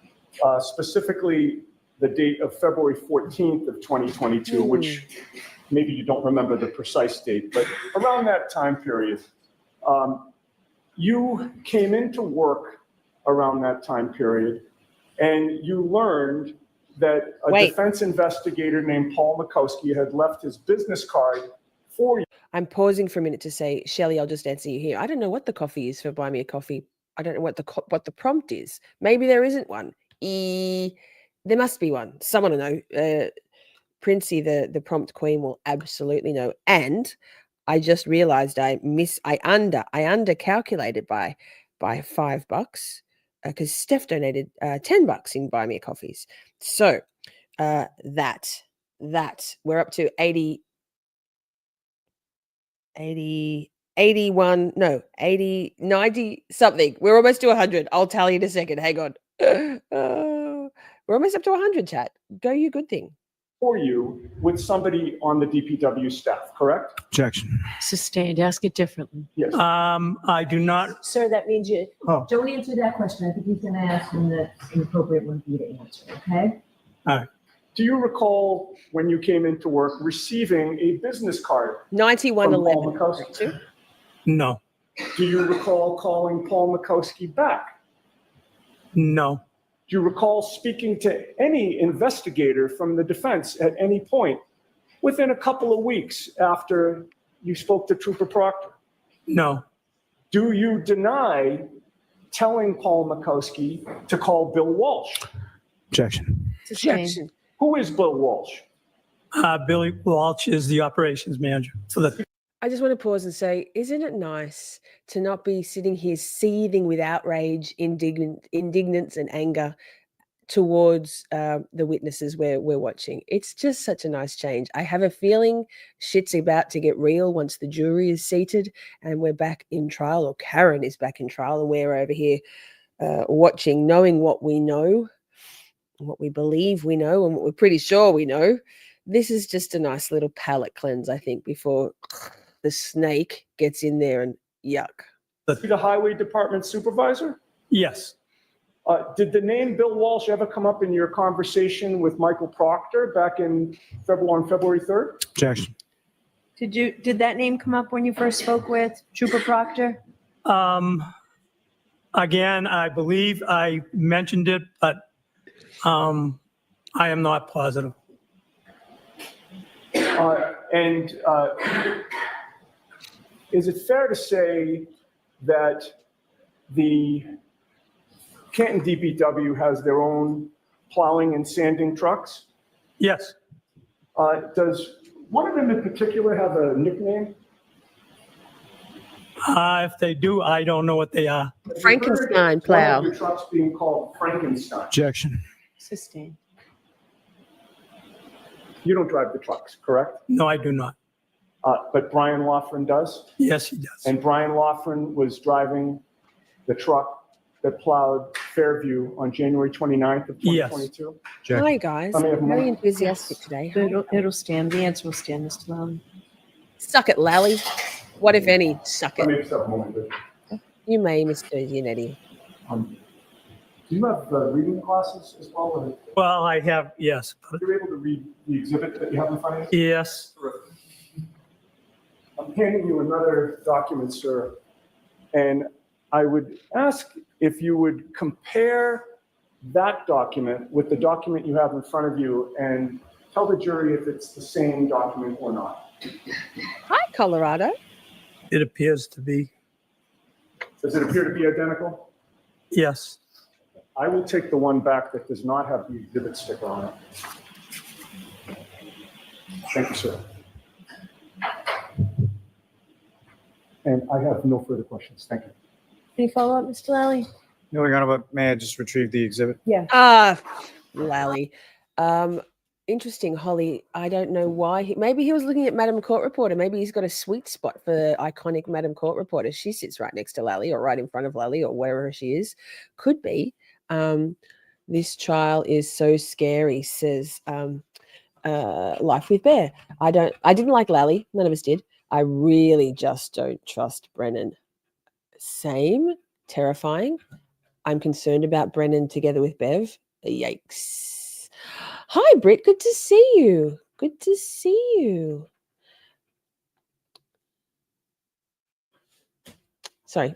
specifically the date of February 14th of 2022, which maybe you don't remember the precise date, but around that time period, you came into work around that time period, and you learned that a defense investigator named Paul Mikowski had left his business card for you. I'm pausing for a minute to say, Shelley, I'll just answer you here. I don't know what the coffee is for Buy Me a Coffee. I don't know what the prompt is. Maybe there isn't one. There must be one. Someone will know. Princey, the prompt queen, will absolutely know. And I just realized I under calculated by $5 because Steph donated $10 in Buy Me a Coffees. So that we're up to 80 81, no, 80, 90 something. We're almost to 100. I'll tell you in a second. Hang on. We're almost up to 100, chat. Go you good thing. For you with somebody on the DPW staff, correct? Objection. Sustained. Ask it differently. Yes. I do not. Sir, that means you Oh. don't answer that question. I think he's going to ask him the inappropriate one for you to answer, okay? All right. Do you recall when you came into work receiving a business card? 9111. No. Do you recall calling Paul Mikowski back? No. Do you recall speaking to any investigator from the defense at any point within a couple of weeks after you spoke to Trooper Proctor? No. Do you deny telling Paul Mikowski to call Bill Walsh? Objection. Objection. Who is Bill Walsh? Billy Walsh is the operations manager for the. I just want to pause and say, isn't it nice to not be sitting here seething with outrage, indignance and anger towards the witnesses we're watching? It's just such a nice change. I have a feeling shit's about to get real once the jury is seated and we're back in trial, or Karen is back in trial, and we're over here watching, knowing what we know, what we believe we know, and what we're pretty sure we know. This is just a nice little palate cleanse, I think, before the snake gets in there and yuck. The highway department supervisor? Yes. Did the name Bill Walsh ever come up in your conversation with Michael Proctor back in on February 3rd? Objection. Did that name come up when you first spoke with Trooper Proctor? Again, I believe I mentioned it, but I am not positive. Is it fair to say that the Canton DPW has their own plowing and sanding trucks? Yes. Does one of them in particular have a nickname? If they do, I don't know what they are. Frankenstein plow. One of your trucks being called Frankenstein. Objection. Sustained. You don't drive the trucks, correct? No, I do not. But Brian Loughran does? Yes, he does. And Brian Loughran was driving the truck that plowed Fairview on January 29th of 2022? Yes. Hi, guys. How many of them Very are? enthusiastic today. It'll stand. The answer will stand, Mr. Lally. Suck it, Lally. What, if any? Suck Let me it. just have a moment. You may, Mr. Giannetti. Do you have reading glasses as well? Or Well, I have, yes. you're able to read the exhibit that you have in front of you? Yes. I'm handing you another document, sir, and I would ask if you would compare that document with the document you have in front of you and tell the jury if it's the same document or not. Hi, Colorado. It appears to be. Does it appear to be identical? Yes. I will take the one back that does not have the exhibit sticker on it. Thank you, sir. And I have no further questions. Thank you. Any follow-up, Mr. Lally? No, Your Honor, but may I just retrieve the exhibit? Yeah. Lally. Interesting, Holly. I don't know why. Maybe he was looking at Madam Court Reporter. Maybe he's got a sweet spot for iconic Madam Court Reporter. She sits right next to Lally, or right in front of Lally, or wherever she is. Could be. This trial is so scary, says Life with Bear. I didn't like Lally. None of us did. I really just don't trust Brennan. Same. Terrifying. I'm concerned about Brennan together with Bev. Yikes. Hi, Britt. Good to see you. Good to see you. Sorry,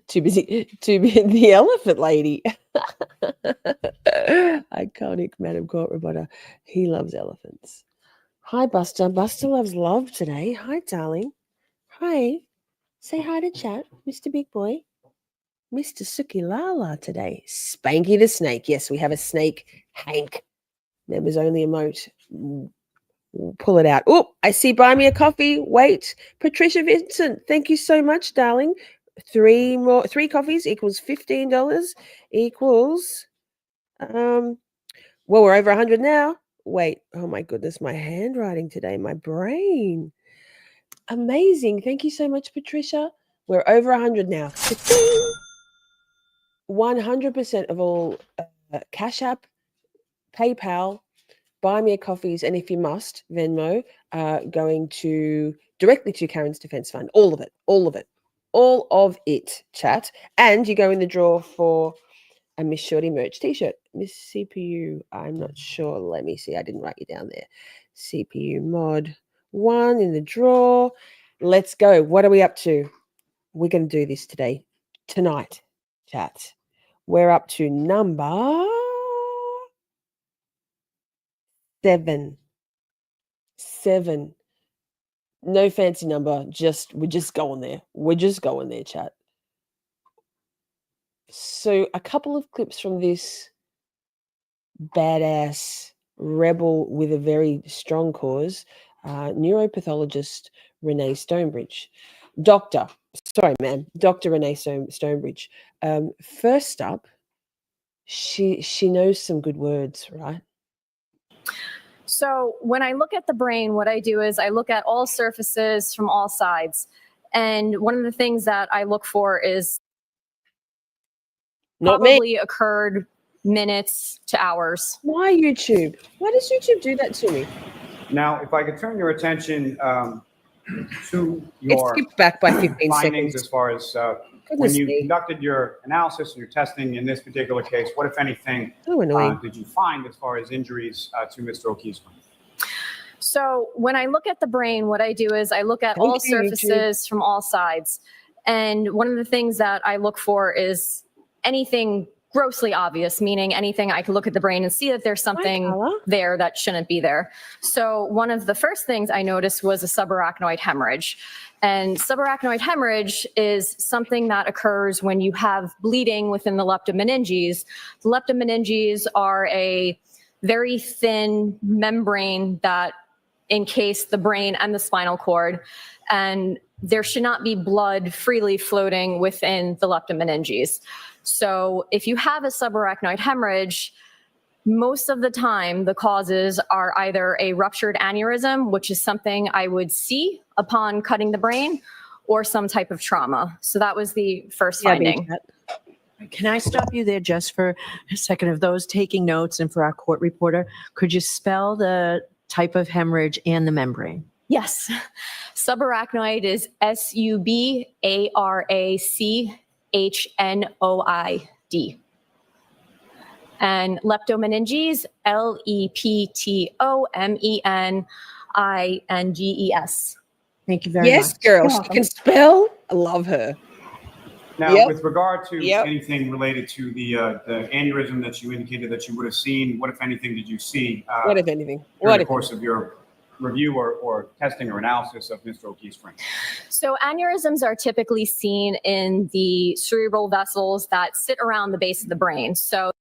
too busy. The elephant lady. Iconic Madam Court reporter. He loves elephants. Hi, Buster. Buster loves love today. Hi, darling. Hi. Say hi to chat, Mr. Big Boy. Mr. Suki Lala today. Spanky the snake. Yes, we have a snake. Hank. Members only emote. We'll pull it out. Oh, I see. Buy me a coffee. Wait. Patricia Vincent. Thank you so much, darling. 3 coffees equals $15 equals well, we're over 100 now. Wait. Oh my goodness, my handwriting today, my brain. Amazing. Thank you so much, Patricia. We're over 100 now. 100% of all Cashapp, PayPal, Buy Me a Coffees, and if you must, Venmo, going to directly to Karen's Defense Fund. All of it. All of it. All of it, chat. And you go in the draw for a Miss Shorty merch t-shirt. Miss CPU, I'm not sure. Let me see. I didn't write you down there. CPU mod 1 in the draw. Let's go. What are we up to? We're going to do this today. Tonight, chat. We're up to number 7. 7. No fancy number. We're just going there. We're just going there, chat. So a couple of clips from this badass rebel with a very strong cause, neuropathologist Renee Stonebridge. Dr. Renee Stonebridge. First up, she knows some good words, right? So when I look at the brain, what I do is I look at all surfaces from all sides. And one of the things that I look for is probably occurred minutes to hours. Why YouTube? Why does YouTube do that to me? Now, if I could turn your attention to It your skipped back by 15 findings seconds. as far as when you conducted your analysis and your testing in this particular case, what, if anything, did you find as far as injuries to Mr. O'Keefe's brain? So when I look at the brain, what I do is I look at all surfaces from all sides. And one of the things that I look for is anything grossly obvious, meaning anything I can look at the brain and see that there's something there that shouldn't be there. So one of the first things I noticed was a subarachnoid hemorrhage. And subarachnoid hemorrhage is something that occurs when you have bleeding within the leptomeninges. The leptomeninges are a very thin membrane that encase the brain and the spinal cord, and there should not be blood freely floating within the leptomeninges. So if you have a subarachnoid hemorrhage, most of the time the causes are either a ruptured aneurysm, which is something I would see upon cutting the brain, or some type of trauma. So that was the first finding. Can I stop you there just for a second? Of those taking notes and for our court reporter, could you spell the type of hemorrhage and the membrane? Yes. Subarachnoid is SUBARACHNOID. And leptomeninges, LEPTOMENINGES. Thank you very much. Yes, girl. She can spell. I love her. Now, with regard to anything related to the aneurysm that you indicated that you would have seen, what, if anything, did you see? What, if anything? During the course of your review or testing or analysis of Mr. O'Keefe's brain? So aneurysms are typically seen in the cerebral vessels that sit around the base of the brain. So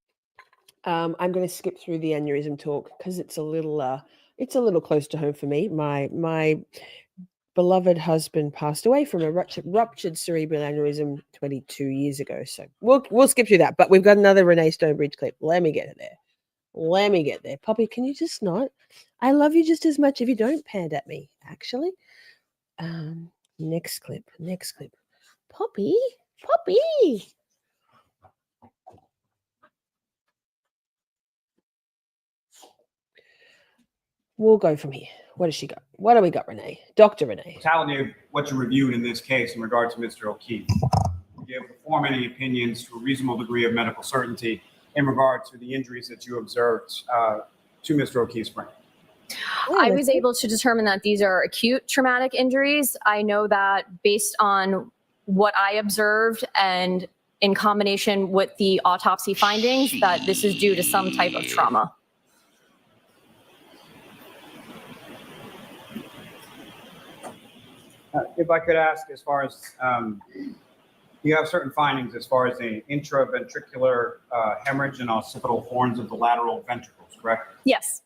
I'm going to skip through the aneurysm talk because it's a little close to home for me. My beloved husband passed away from a ruptured cerebral aneurysm 22 years ago. So we'll skip through that. But we've got another Renee Stonebridge clip. Let me get there. Poppy, can you just not? I love you just as much if you don't pand at me, actually. Next clip. Poppy. We'll go from here. What has she got? What do we got, Renee? Dr. Renee. Telling you what you reviewed in this case in regard to Mr. O'Keefe. Would you be able to form any opinions to a reasonable degree of medical certainty in regard to the injuries that you observed to Mr. O'Keefe's brain? I was able to determine that these are acute traumatic injuries. I know that based on what I observed and in combination with the autopsy findings that this is due to some type of trauma. If I could ask, as far as you have certain findings as far as the intraventricular hemorrhage and occipital horns of the lateral ventricles, correct? Yes.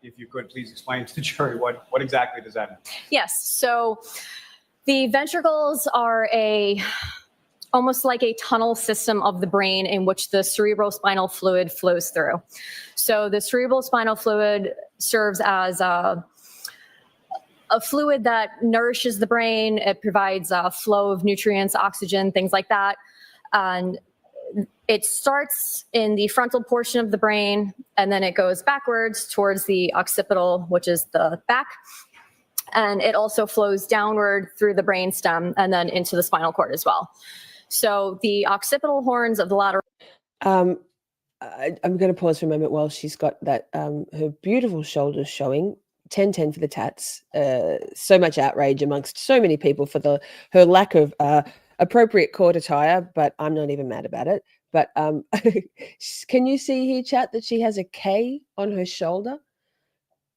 If you could please explain to the jury what exactly does that mean? Yes. So the ventricles are almost like a tunnel system of the brain in which the cerebrospinal fluid flows through. So the cerebrospinal fluid serves as a fluid that nourishes the brain. It provides a flow of nutrients, oxygen, things like that. And it starts in the frontal portion of the brain, and then it goes backwards towards the occipital, which is the back. And it also flows downward through the brainstem and then into the spinal cord as well. So the occipital horns of the lateral. I'm going to pause for a moment while she's got that her beautiful shoulders showing. 10-10 for the tats. So much outrage amongst so many people for her lack of appropriate court attire, but I'm not even mad about it. But can you see here, chat, that she has a K on her shoulder?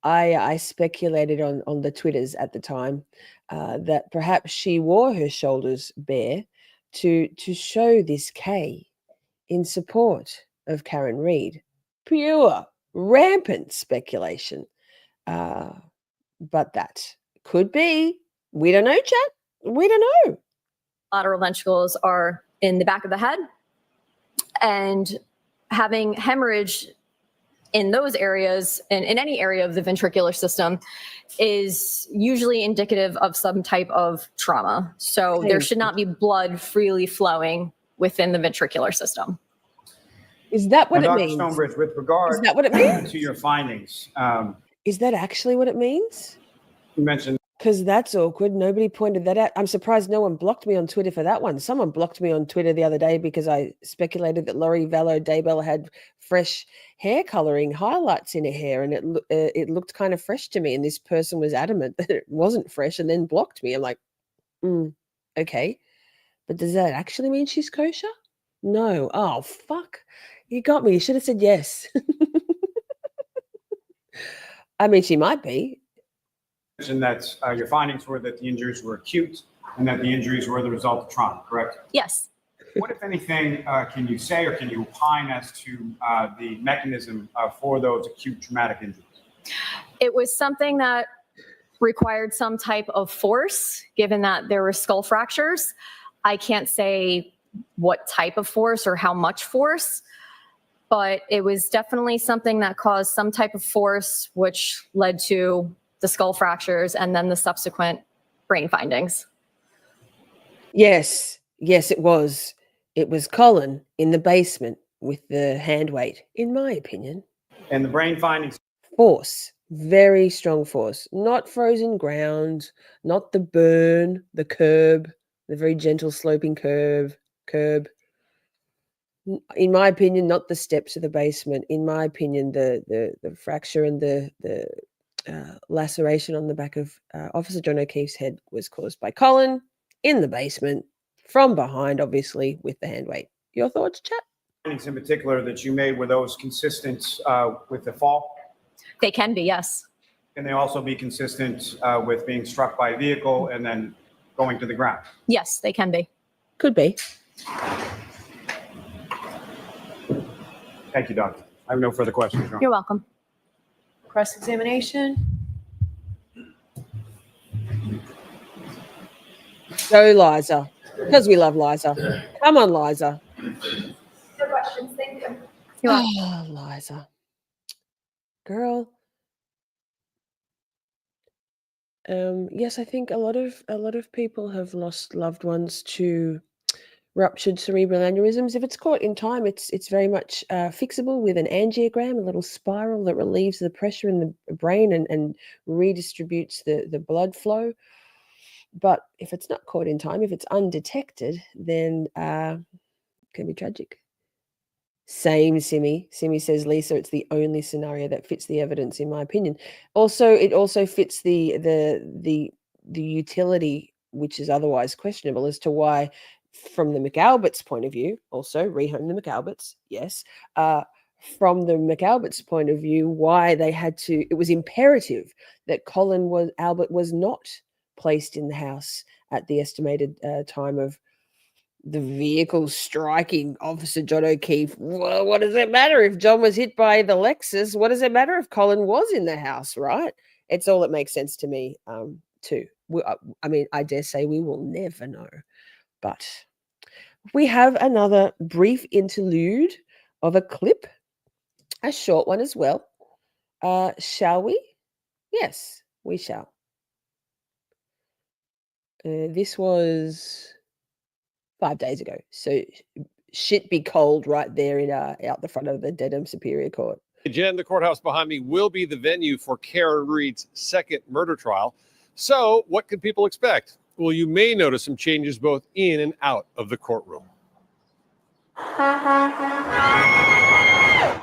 I speculated on the Twitters at the time that perhaps she wore her shoulders bare to show this K in support of Karen Reid. Pure, rampant speculation. But that could be. We don't know, chat. We don't know. Lateral ventricles are in the back of the head, and having hemorrhage in those areas, in any area of the ventricular system, is usually indicative of some type of trauma. So there should not be blood freely flowing within the ventricular system. Is that what it Dr. means? Stonebridge, with regard Is that what it means? to your findings, is that actually what it means? You mentioned. Because that's awkward. Nobody pointed that out. I'm surprised no one blocked me on Twitter for that one. Someone blocked me on Twitter the other day because I speculated that Laurie Vallow Daybell had fresh hair coloring highlights in her hair, and it looked kind of fresh to me. And this person was adamant that it wasn't fresh, and then blocked me. I'm like, okay, but does that actually mean she's kosher? No. Oh fuck, you got me. You should have said yes. I mean, she might be. That your findings were that the injuries were acute and that the injuries were the result of trauma, correct? Yes. What, if anything, can you say or can you opine as to the mechanism for those acute traumatic injuries? It was something that required some type of force, given that there were skull fractures. I can't say what type of force or how much force, but it was definitely something that caused some type of force, which led to the skull fractures and then the subsequent brain findings. Yes, it was. It was Colin in the basement with the hand weight, in my opinion. And the brain findings? Force, very strong force. Not frozen ground, not the burn, the curb, the very gentle sloping curb. In my opinion, not the steps of the basement. In my opinion, the fracture and the laceration on the back of Officer John O'Keefe's head was caused by Colin in the basement from behind, obviously, with the hand weight. Your thoughts, chat? Findings in particular that you made, were those consistent with the fall? They can be, yes. Can they also be consistent with being struck by a vehicle and then going to the ground? Yes, they can be. Could be. Thank you, Doctor. I have no further questions. You're welcome. Cross-examination. Go, Liza, because we love Liza. Come on, Liza. No questions, thank you. Oh, Liza. Girl. Yes, I think a lot of people have lost loved ones to ruptured cerebral aneurysms. If it's caught in time, it's very much fixable with an angiogram, a little spiral that relieves the pressure in the brain and redistributes the blood flow. But if it's not caught in time, if it's undetected, then it can be tragic. Same, Simi. Simi says, Lisa, it's the only scenario that fits the evidence, in my opinion. Also, it also fits the utility which is otherwise questionable as to why, from the McAlberts' point of view, also Rehome the McAlberts, yes, from the McAlberts' point of view, why they had to, it was imperative that Albert was not placed in the house at the estimated time of the vehicle striking Officer John O'Keefe. Well, what does it matter if John was hit by the Lexus? What does it matter if Colin was in the house, right? It's all that makes sense to me, too. I mean, I dare say we will never know. But we have another brief interlude of a clip, a short one as well. Shall we? Yes, we shall. This was 5 days ago. So shit be cold right there in out the front of the Dedham Superior Court. Jen, the courthouse behind me will be the venue for Karen Reed's second murder trial. So what can people expect? Well, you may notice some changes both in and out of the courtroom.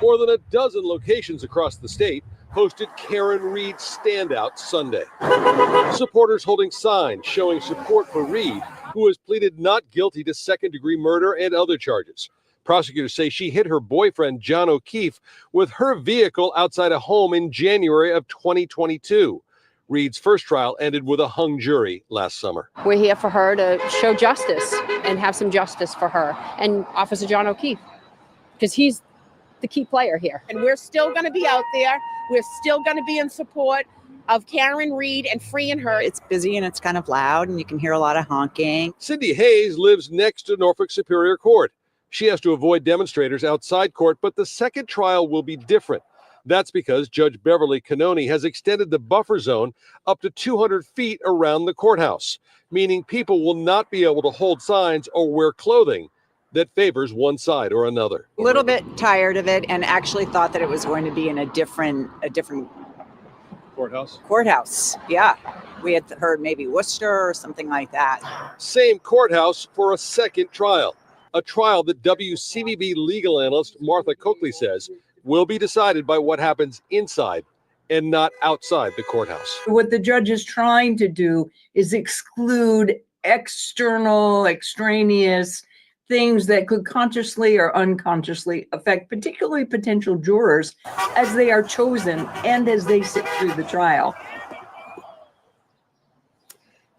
More than a dozen locations across the state hosted Karen Reed Standout Sunday. Supporters holding signs showing support for Reed, who has pleaded not guilty to second-degree murder and other charges. Prosecutors say she hit her boyfriend, John O'Keefe, with her vehicle outside a home in January of 2022. Reed's first trial ended with a hung jury last summer. We're here for her to show justice and have some justice for her and Officer John O'Keefe, because he's the key player here. And we're still going to be out there. We're still going to be in support of Karen Reed and freeing her. It's busy and it's kind of loud and you can hear a lot of honking. Cindy Hayes lives next to Norfolk Superior Court. She has to avoid demonstrators outside court, but the second trial will be different. That's because Judge Beverly Canoni has extended the buffer zone up to 200 feet around the courthouse, meaning people will not be able to hold signs or wear clothing that favors one side or another. A little bit tired of it and actually thought that it was going to be in a different courthouse. Yeah. We had heard maybe Worcester or something like that. Same courthouse for a second trial, a trial that WCVB legal analyst Martha Coakley says will be decided by what happens inside and not outside the courthouse. What the judge is trying to do is exclude external, extraneous things that could consciously or unconsciously affect particularly potential jurors as they are chosen and as they sit through the trial.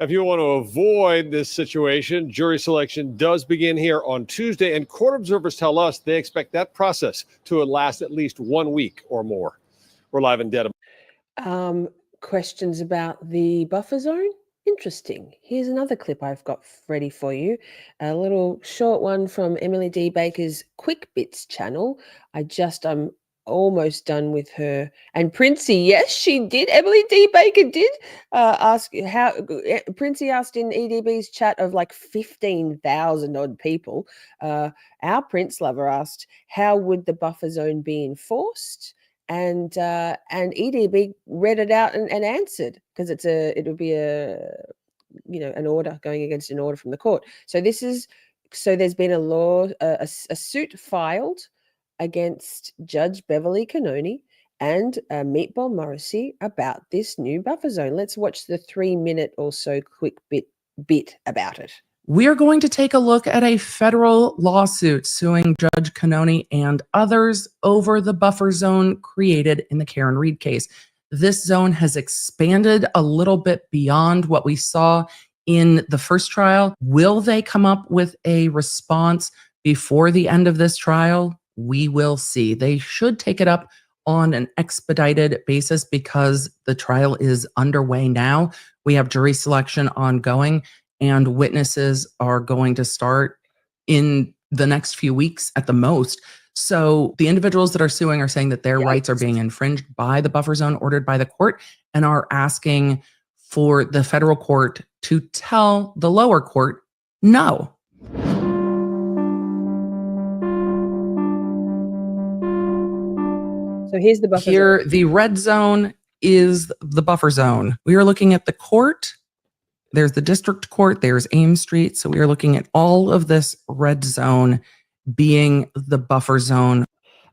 If you want to avoid this situation, jury selection does begin here on Tuesday, and court observers tell us they expect that process to last at least 1 week or more. We're live in Dedham. Questions about the buffer zone? Interesting. Here's another clip I've got ready for you. A little short one from Emily D. Baker's Quick Bits channel. I'm almost done with her. And Princey, yes, she did. Emily D. Baker did ask how. Princey asked in EDB's chat of like 15,000 odd people. Our Princelover asked, how would the buffer zone be enforced? And EDB read it out and answered, because it would be an order going against an order from the court. So there's been a suit filed against Judge Beverly Canoni and Meatball Morrissey about this new buffer zone. Let's watch the 3-minute or so quick bit about it. We are going to take a look at a federal lawsuit suing Judge Canoni and others over the buffer zone created in the Karen Reed case. This zone has expanded a little bit beyond what we saw in the first trial. Will they come up with a response before the end of this trial? We will see. They should take it up on an expedited basis because the trial is underway now. We have jury selection ongoing, and witnesses are going to start in the next few weeks at the most. So the individuals that are suing are saying that their rights are being infringed by the buffer zone ordered by the court and are asking for the federal court to tell the lower court no. So here's the buffer zone. The red zone is the buffer zone. We are looking at the court. There's the district court, there's Ames Street. So we are looking at all of this red zone being the buffer zone.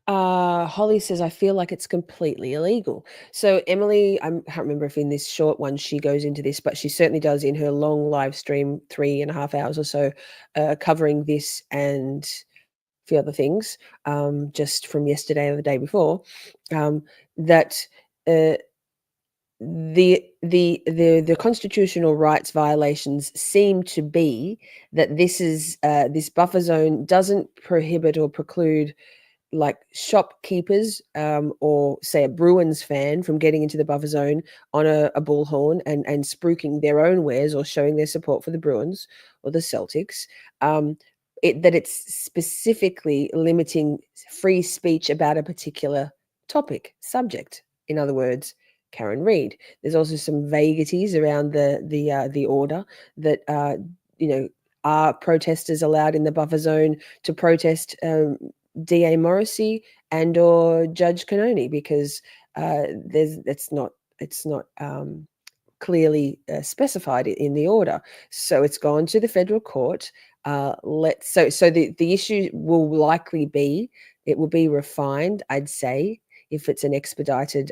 Holly says, I feel like it's completely illegal. So Emily, I can't remember if in this short one she goes into this, but she certainly does in her long live stream, 3.5 hours or so, covering this and a few other things, just from yesterday or the day before, that the constitutional rights violations seem to be that this buffer zone doesn't prohibit or preclude like shopkeepers or say a Bruins fan from getting into the buffer zone on a bullhorn and spruiking their own wares or showing their support for the Bruins or the Celtics. That it's specifically limiting free speech about a particular topic, subject. In other words, Karen Reed. There's also some vagaries around the order that are protesters allowed in the buffer zone to protest DA Morrissey and or Judge Cannoni, because it's not clearly specified in the order. So it's gone to the federal court. So the issue will likely be, it will be refined, I'd say, if it's an expedited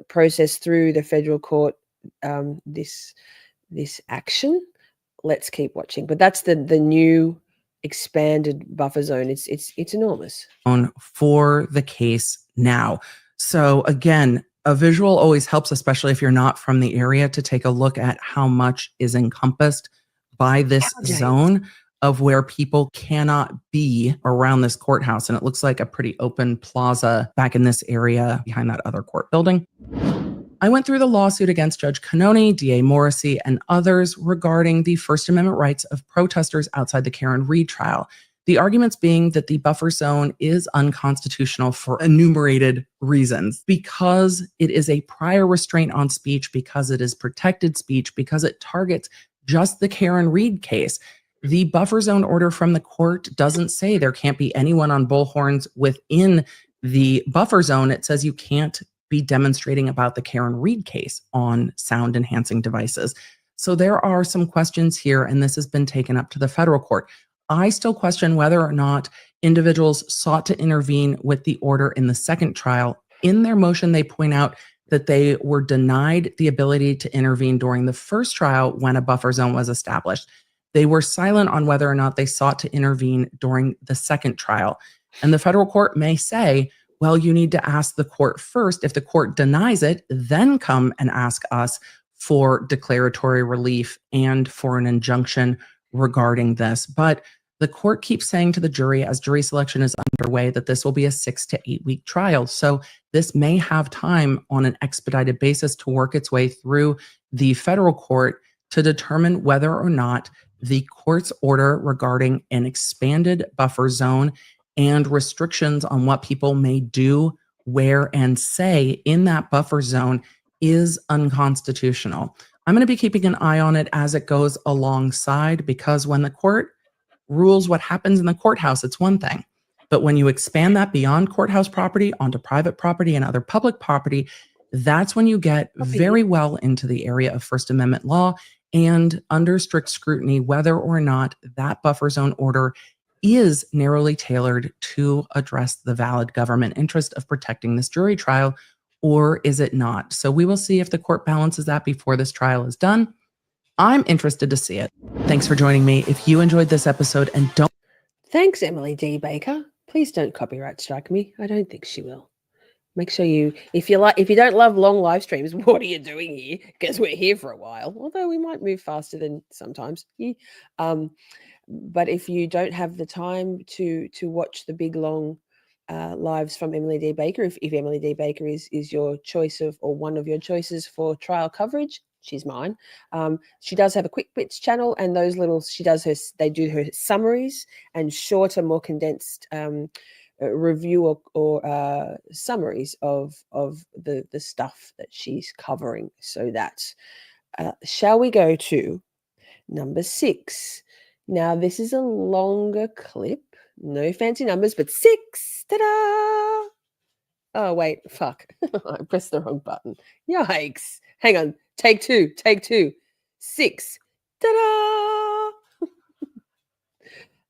process through the federal court, this action. Let's keep watching. But that's the new expanded buffer zone. It's enormous. For the case now. So again, a visual always helps, especially if you're not from the area, to take a look at how much is encompassed by this zone of where people cannot be around this courthouse. And it looks like a pretty open plaza back in this area behind that other court building. I went through the lawsuit against Judge Cannoni, DA Morrissey, and others regarding the First Amendment rights of protesters outside the Karen Reed trial. The arguments being that the buffer zone is unconstitutional for enumerated reasons, because it is a prior restraint on speech, because it is protected speech, because it targets just the Karen Reed case. The buffer zone order from the court doesn't say there can't be anyone on bullhorns within the buffer zone. It says you can't be demonstrating about the Karen Reed case on sound enhancing devices. So there are some questions here, and this has been taken up to the federal court. I still question whether or not individuals sought to intervene with the order in the second trial. In their motion, they point out that they were denied the ability to intervene during the first trial when a buffer zone was established. They were silent on whether or not they sought to intervene during the second trial. And the federal court may say, well, you need to ask the court first. If the court denies it, then come and ask us for declaratory relief and for an injunction regarding this. But the court keeps saying to the jury, as jury selection is underway, that this will be a 6 to 8 week trial. So this may have time on an expedited basis to work its way through the federal court to determine whether or not the court's order regarding an expanded buffer zone and restrictions on what people may do, wear, and say in that buffer zone is unconstitutional. I'm going to be keeping an eye on it as it goes alongside, because when the court rules what happens in the courthouse, it's one thing. But when you expand that beyond courthouse property onto private property and other public property, that's when you get very well into the area of First Amendment law and under strict scrutiny whether or not that buffer zone order is narrowly tailored to address the valid government interest of protecting this jury trial, or is it not? So we will see if the court balances that before this trial is done. I'm interested to see it. Thanks for joining me. If you enjoyed this episode and don't... Thanks, Emily D. Baker. Please don't copyright strike me. I don't think she will. Make sure if you don't love long live streams, what are you doing here? Because we're here for a while, although we might move faster than sometimes. But if you don't have the time to watch the big long lives from Emily D. Baker, if Emily D. Baker is your choice of, or one of your choices for trial coverage, she's mine. She does have a quick bits channel, and those little, they do her summaries and shorter, more condensed review or summaries of the stuff that she's covering. So that shall we go to number 6? Now this is a longer clip, no fancy numbers, but 6. Ta-da! Oh wait, fuck! I pressed the wrong button. Yikes! Hang on. Take two. 6. Ta-da!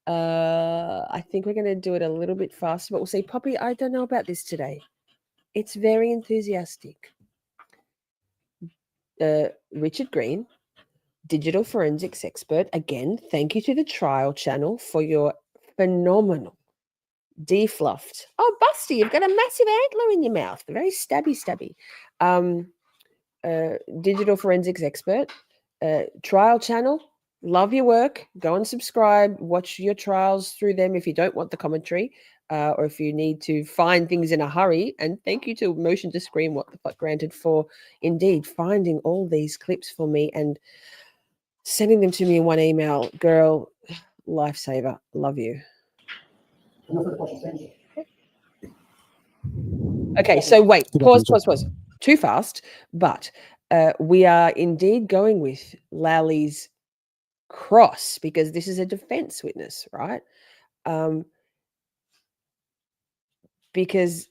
I think we're going to do it a little bit faster, but we'll see. Poppy, I don't know about this today. It's very enthusiastic. Richard Green, digital forensics expert. Again, thank you to the trial channel for your phenomenal defluffed. Oh, Busty, you've got a massive antler in your mouth. Very stabby stabby. Digital forensics expert. Trial channel. Love your work. Go and subscribe. Watch your trials through them if you don't want the commentary, or if you need to find things in a hurry. And thank you to Motion to Scream What the Fuck Granted for indeed finding all these clips for me and sending them to me in one email. Girl, lifesaver. Love you. Okay, so wait, pause. Too fast, but we are indeed going with Lally's cross because this is a defense witness, right? Because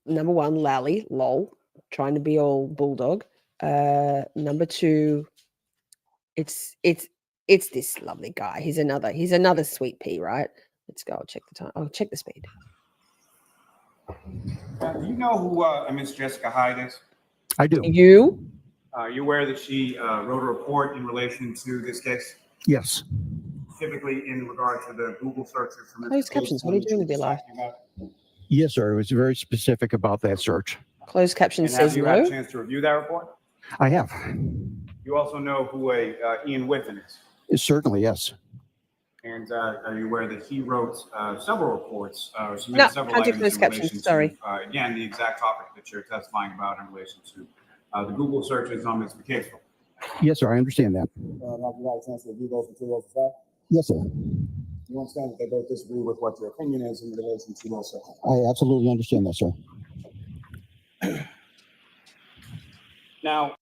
number one, Lally, lol, trying to be all bulldog. Number two, it's this lovely guy. He's another sweet pea, right? Let's go. I'll check the time. I'll check the speed. Do you know who Miss Jessica Hyde is? I do. You? Are you aware that she wrote a report in relation to this case? Yes. Specifically in regard to the Google searches for Mr. Closed captions. What are you doing with your life? Yes, sir. It was very specific about that search. Closed captions says have you no. had a chance to review that report? I have. You also know who Ian Whiffen is? Certainly, yes. And are you aware that he wrote several reports, or submitted No, several can't do items closed in captions, relation sorry. to, again, the exact topic that you're testifying about in relation to the Google searches on Ms. McCabe's phone? Yes, sir. I understand that. Have you had a chance to review those materials as well? Yes, sir. You understand that they both disagree with what your opinion is in relation to those searches? I absolutely understand that, sir. Now,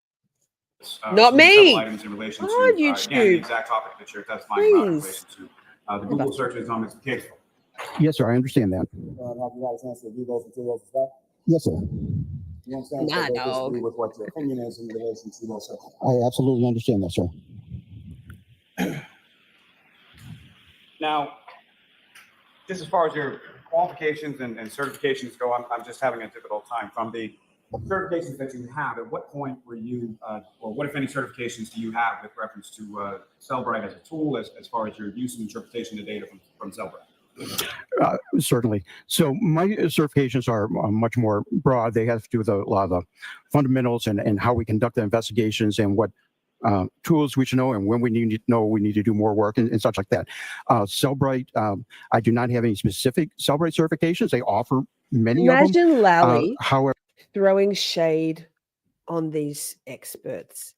Not some me. several items in relation to, On again, the YouTube. exact topic that you're testifying about in Please. relation to the Google searches on Ms. McCabe's phone. Yes, sir. I understand that. Have you had a chance to review those materials as well? Yes, sir. You understand Nah, that they both dog. disagree with what your opinion is in relation to those searches? I absolutely understand that, sir. Now, just as far as your qualifications and certifications go, I'm just having a difficult time. From the certifications that you have, at what point were you, or what, if any, certifications do you have with reference to Cellbrite as a tool, as far as your use and interpretation of data from Cellbrite? Certainly. So my certifications are much more broad. They have to do with a lot of the fundamentals and how we conduct the investigations and what tools we should know and when we need to know we need to do more work and such like that. Cellbrite, I do not have any specific Cellbrite certifications. They offer many of them. Imagine Lally However, throwing shade on these experts.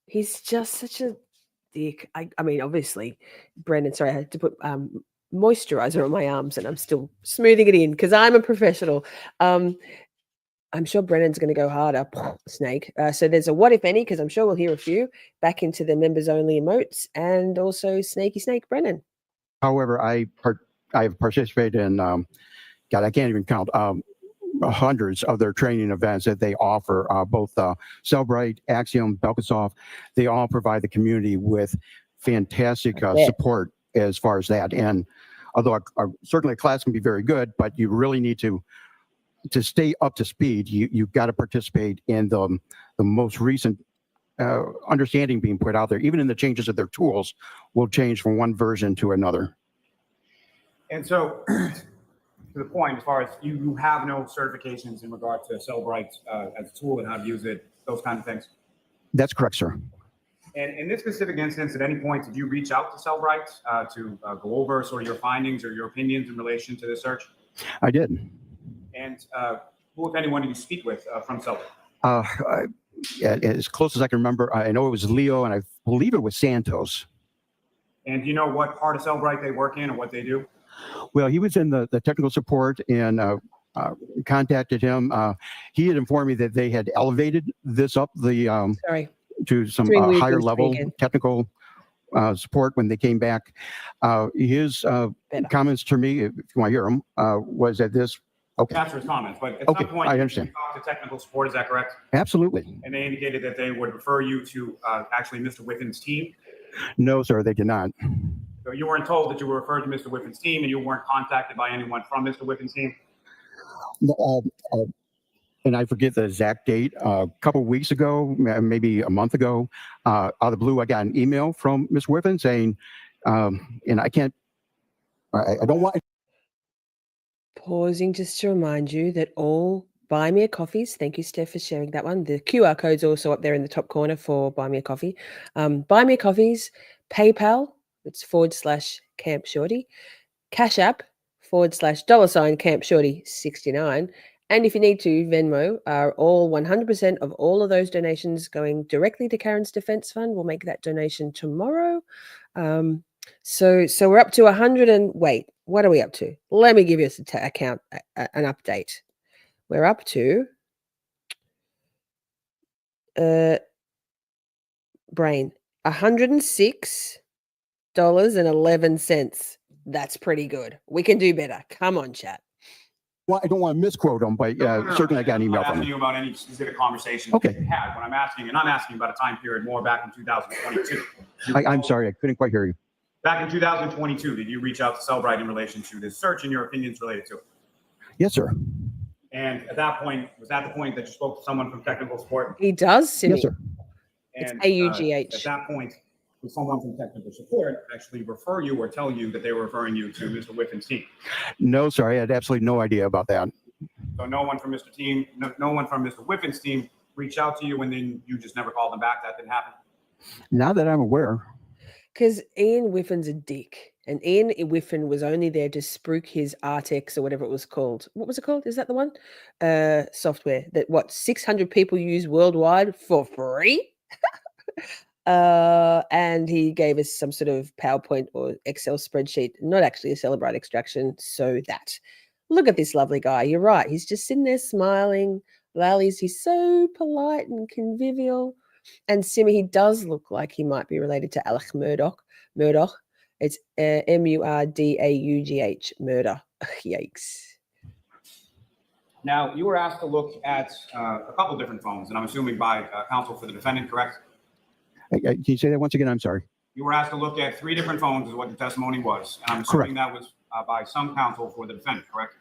He's just such a dick. I mean, obviously, Brendan, sorry, I had to put moisturizer on my arms and I'm still smoothing it in because I'm a professional. I'm sure Brennan's going to go harder, snake. So there's a what if any, because I'm sure we'll hear a few back into the members only emotes and also Snaky Snake Brennan. however, I have participated in, God, I can't even count, hundreds of their training events that they offer, both Cellbrite, Axiom, Belkasoft. They all provide the community with fantastic support as far as that. And although certainly a class can be very good, but you really need to stay up to speed. You've got to participate in the most recent understanding being put out there. Even in the changes of their tools will change from one version to another. And so, to the point, as far as you have no certifications in regard to Cellbrite as a tool and how to use it, those kind of things. That's correct, sir. And in this specific instance, at any point, did you reach out to Cellbrite to go over sort of your findings or your opinions in relation to the search? I did. And who, if anyone, did you speak with from Cellbrite? As close as I can remember, I know it was Leo, and I believe it was Santos. And do you know what part of Cellbrite they work in or what they do? Well, he was in the technical support and contacted him. He had informed me that they had elevated this up to some higher level technical support when they came back. His comments to me, if you want to hear them, was that this. Okay. After his comments, but at Okay, some point, I you understand. talked to technical support. Is that correct? Absolutely. And they indicated that they would refer you to actually Mr. Whitten's team. No, sir, they did not. So you weren't told that you were referred to Mr. Whiffen's team, and you weren't contacted by anyone from Mr. Whiffen's team? And I forget the exact date. A couple weeks ago, maybe a month ago, out of the blue, I got an email from Ms. Whiffen saying, and I don't want. Pausing just to remind you that all Buy Me a Coffees, thank you, Steph, for sharing that one. The QR code's also up there in the top corner for Buy Me a Coffee. Buy Me a Coffees, PayPal, it's /Camp Shorty, Cashapp, / Camp Shorty 69. And if you need to, Venmo, are all 100% of all of those donations going directly to Karen's Defense Fund. We'll make that donation tomorrow. So we're up to 100 and wait, what are we up to? Let me give you an update. We're up to brain $106.11. That's pretty good. We can do better. Come on, chat. Well, I don't want to misquote them, but certainly I got an email I'm not from asking him. you about any specific conversation Okay. that you had. What I'm asking, and I'm asking about a time period more back in 2022. I'm sorry, I couldn't quite hear you. Back in 2022, did you reach out to Cellbrite in relation to this search and your opinions related to it? Yes, sir. And at that point, was that the point that you spoke to someone from technical support? He does, Simi. Yes, sir. It's And AUGH. at that point, would someone from technical support actually refer you or tell you that they were referring you to Mr. Whiffen's team? No, sorry, I had absolutely no idea about that. So no one from no one from Mr. Whiffen's team reached out to you, and then you just never called them back. That didn't happen. Now that I'm aware. Because Ian Whiffen's a dick. And Ian Whiffen was only there to spruik his Artex or whatever it was called. What was it called? Is that the one? Software that 600 people use worldwide for free? And he gave us some sort of PowerPoint or Excel spreadsheet, not actually a Cellbrite extraction. So that. Look at this lovely guy. You're right. He's just sitting there smiling. He's so polite and convivial. And Simi, he does look like he might be related to Alec Murdoch. It's Murdaughh, murder. Yikes. Now, you were asked to look at a couple different phones, and I'm assuming by counsel for the defendant, correct? Can you say that once again? I'm sorry. You were asked to look at 3 different phones is what the testimony was. And I'm assuming that was by some counsel for the defendant, correct?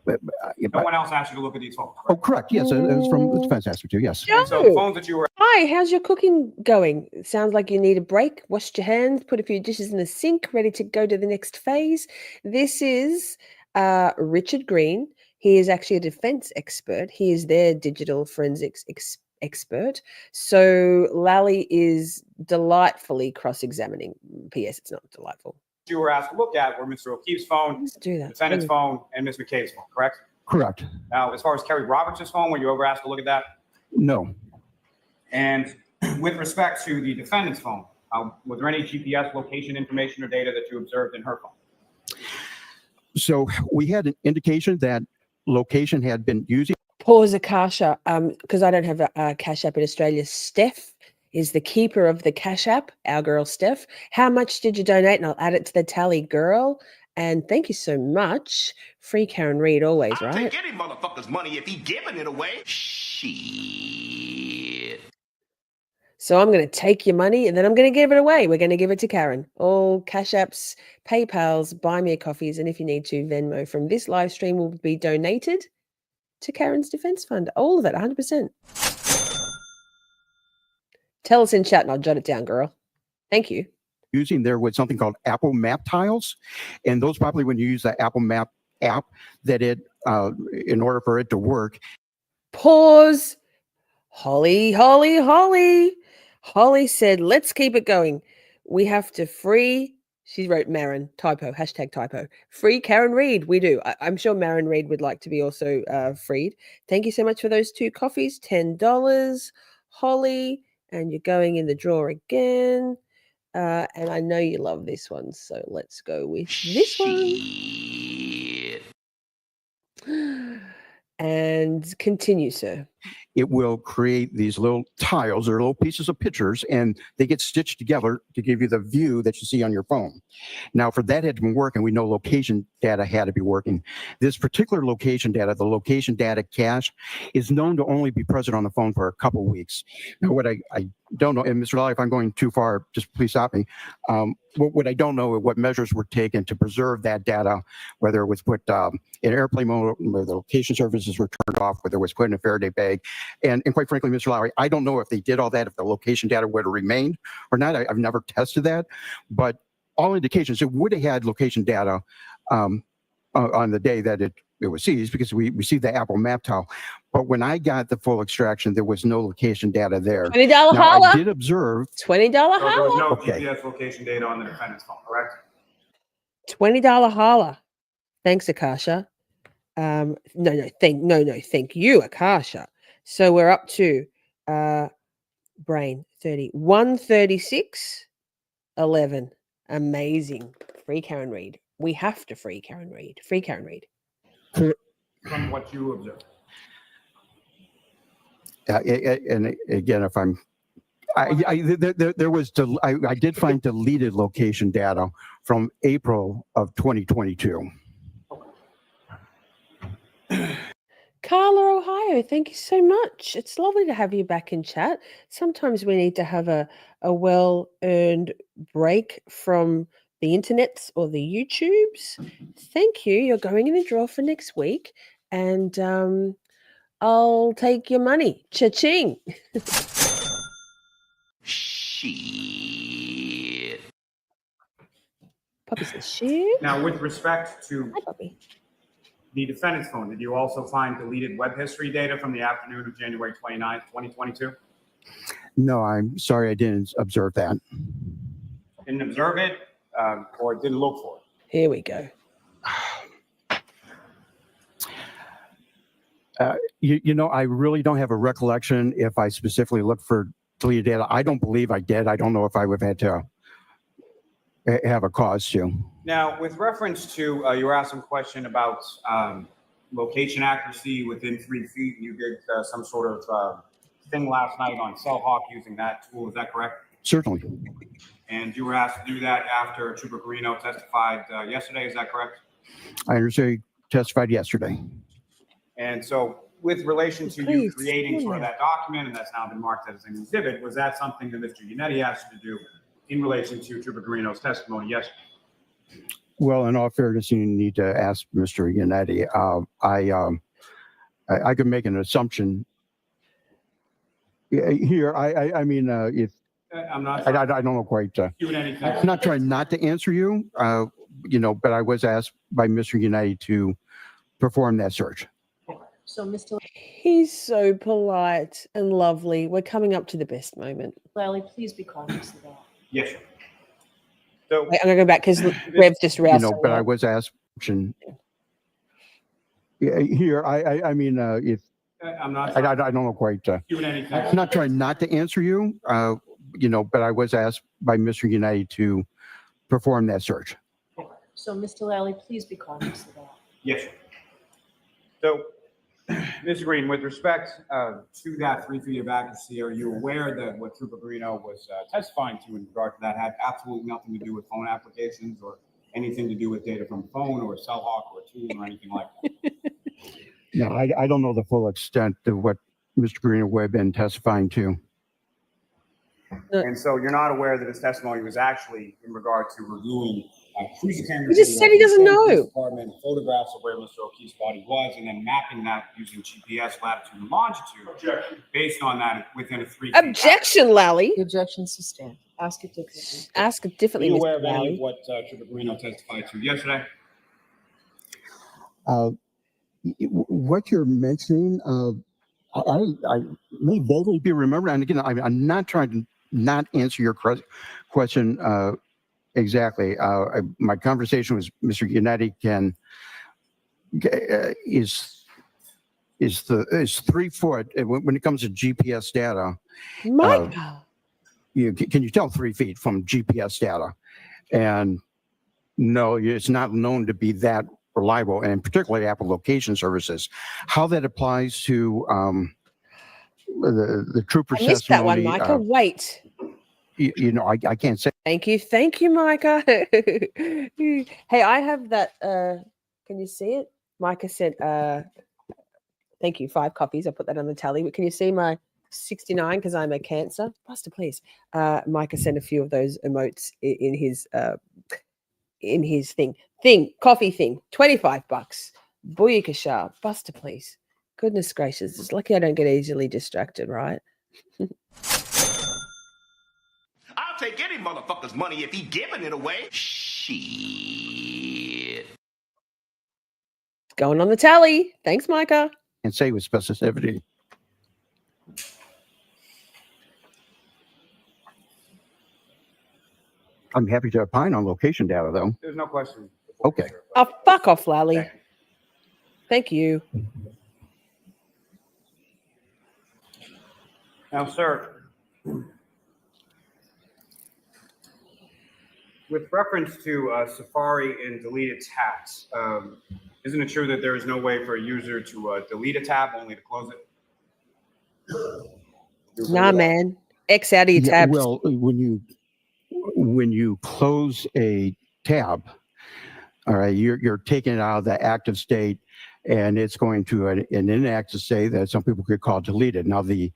No one else asked you to look at these phones. Oh, correct. Yes, it was from the defense answer too. Yes. And so the phones that you were Hi, how's your cooking going? It sounds like you need a break. Washed your hands, put a few dishes in the sink, ready to go to the next phase. This is Richard Green. He is actually a defense expert. He is their digital forensics expert. So Lally is delightfully cross-examining. P.S. It's not delightful. you were asked to look at were Mr. O'Keefe's phone, the defendant's phone, and Ms. McKay's phone, correct? Correct. Now, as far as Kerry Roberts' phone, were you ever asked to look at that? No. And with respect to the defendant's phone, was there any GPS location information or data that you observed in her phone? So we had an indication that location had been using. Pause Akasha, because I don't have a Cash App in Australia. Steph is the keeper of the Cash App, our girl Steph. How much did you donate? And I'll add it to the tally, girl. And thank you so much. Free Karen Reed always, I'll right? take any motherfucker's money if he giving it away. Shit. So I'm going to take your money and then I'm going to give it away. We're going to give it to Karen. All Cash Apps, PayPals, Buy Me a Coffees, and if you need to, Venmo from this live stream will be donated to Karen's Defense Fund. All of it, 100%. Tell us in chat and I'll jot it down, girl. Thank you. Using there with something called Apple Map tiles. And those probably when you use the Apple Map app that it, in order for it to work. Pause. Holly said, let's keep it going. We have to free, she wrote Maren, typo, hashtag typo, free Karen Reed. We do. I'm sure Maren Reed would like to be also freed. Thank you so much for those 2 coffees, $10. Holly, and you're going in the drawer again. And I know you love this one, so let's go with this one. And continue, sir. It will create these little tiles or little pieces of pictures, and they get stitched together to give you the view that you see on your phone. Now, for that had to be working, we know location data had to be working. This particular location data, the location data cache, is known to only be present on the phone for a couple weeks. Now, what I don't know, and Mr. Lally, if I'm going too far, just please stop me. What I don't know is what measures were taken to preserve that data, whether it was put in airplane mode, whether the location services were turned off, whether it was put in a Faraday bag. And quite frankly, Mr. Lally, I don't know if they did all that, if the location data would have remained or not. I've never tested that, but all indications, it would have had location data on the day that it was seized, because we received the Apple map tile. But when I got the full extraction, there was no location data there. $20 Now, holla. I did observe. $20 So there was holla. no Okay. GPS location data on the defendant's phone, correct? $20 holla. Thanks, Akasha. Thank you, Akasha. So we're up to brain 30, 136, 11. Amazing. Free Karen Reed. We have to free Karen Reed. Free Karen Reed. From what you observed. And again, if I'm, there was, I did find deleted location data from April of 2022. Carla, Ohio, thank you so much. It's lovely to have you back in chat. Sometimes we need to have a well-earned break from the internets or the YouTubes. Thank you. You're going in a draw for next week, and I'll take your money. Cha-ching. Shit. Puppy says shit. Now, with respect to Hi, puppy. the defendant's phone, did you also find deleted web history data from the afternoon of January 29th, 2022? No, I'm sorry, I didn't observe that. Didn't observe it, or didn't look for it? Here we go. You know, I really don't have a recollection if I specifically looked for deleted data. I don't believe I did. I don't know if I would have had to have a cause to. Now, with reference to, you were asked some question about location accuracy within 3 feet. You did some sort of thing last night on Cellhawk using that tool. Is that correct? Certainly. And you were asked to do that after Trooper Carino testified yesterday. Is that correct? I understand you testified yesterday. And so with relation to you creating sort of that document, and that's now been marked as an exhibit, was that something that Mr. Yannetti asked you to do in relation to Trooper Carino's testimony yesterday? Well, in all fairness, you need to ask Mr. Yannetti. I could make an assumption here. I mean, if I'm not. I don't know quite. I'm not trying not to answer you. You know, but I was asked by Mr. Yannetti to perform that search. So, Mr. He's so polite and lovely. We're coming up to the best moment. Lally, please be conscious of that. Yes, sir. So Wait, I'm going to go back because Rev just roused. You know, but I was asked here. I mean, if I'm not. I don't know quite. I'm not trying not to answer you. You know, but I was asked by Mr. Yannetti to perform that search. So, Mr. Lally, please be conscious of that. Yes, sir. So, Ms. Green, with respect to that 3 feet of accuracy, are you aware that what Trooper Carino was testifying to in regard to that had absolutely nothing to do with phone applications or anything to do with data from phone or Cellhawk or Tool or anything like that? No, I don't know the full extent of what Mr. Carino would have been testifying to. And so you're not aware that his testimony was actually in regard to reviewing cruise camera. He just said he doesn't know. Department photographs of where Mr. O'Keefe's body was, and then mapping that using GPS latitude and longitude. Objection. Based on that, within a 3 feet. Objection, Lally. The objection sustained. Ask it differently. Ask it differently. Are you aware Mr. of any Lally. of what Trooper Carino testified to yesterday? What you're mentioning, I may vaguely be remembering. And again, I'm not trying to not answer your question exactly. My conversation with Mr. Yannetti is 3 foot when it comes to GPS data. Can you tell 3 feet from GPS data? And no, it's not known to be that reliable, and particularly Apple location services. How that applies to the trooper's I missed that one, testimony, Micah. Wait. you know, I can't say. Thank you, Micah. Hey, I have that. Can you see it? Micah said, thank you, 5 copies. I put that on the tally. But can you see my 69 because I'm a Cancer. Buster, please. Micah sent a few of those emotes in his coffee thing. $25. Booyah Cashapp. Buster, please. Goodness gracious. It's lucky I don't get easily distracted, right? I'll take any motherfucker's money if he giving it away. Shit. Going on the tally. Thanks, Micah. And say with specificity. I'm happy to opine on location data, though. There's no question. Okay. Oh, fuck off, Lally. Thank you. Now, sir, with reference to Safari and deleted tabs, isn't it true that there is no way for a user to delete a tab, only to close it? Nah, man. X out of your tabs. Well, when you close a tab, all right, you're taking it out of the active state, and it's going to an inactive state that some people could call deleted. Now, the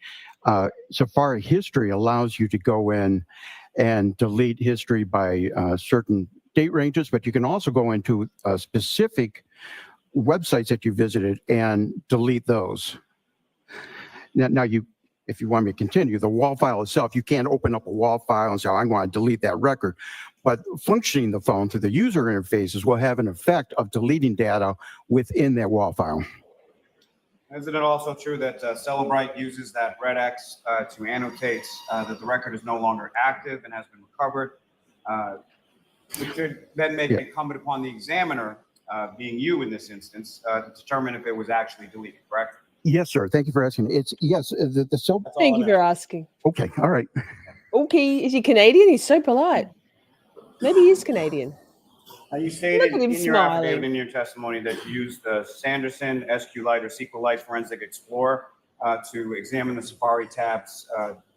Safari history allows you to go in and delete history by certain date ranges, but you can also go into specific websites that you visited and delete those. Now if you want me to continue, the WAL file itself, you can't open up a WAL file and say, oh, I want to delete that record. But functioning the phone through the user interfaces will have an effect of deleting data within that WAL file. Isn't it also true that Celebrite uses that red X to annotate that the record is no longer active and has been recovered, which should then make it incumbent upon the examiner, being you in this instance, to determine if it was actually deleted, correct? Yes, sir. Thank you for asking. Yes. Thank you for asking. Okay. All right. Okay. Is he Canadian? He's so polite. Maybe he is Canadian. You stated Look at him in your smiling. affidavit, in your testimony, that you used the Sanderson, SQLite, or SQLite Forensic Explorer to examine the Safari tabs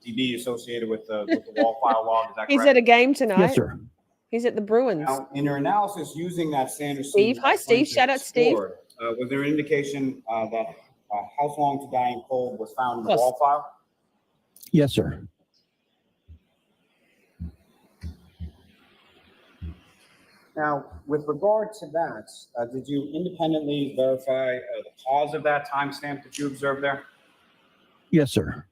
DB associated with the WAL file log. Is that correct? He's at a game tonight. Yes, sir. He's at the Bruins. Now, in your analysis using that Sanderson, Steve. Hi, Steve. Shout out, Steve. Explorer, was there an indication that How Long to Die in Cold was found in the Yes. WAL file? Yes, sir. Now, with regard to that, did you independently verify the cause of that timestamp that you observed there? Yes, sir.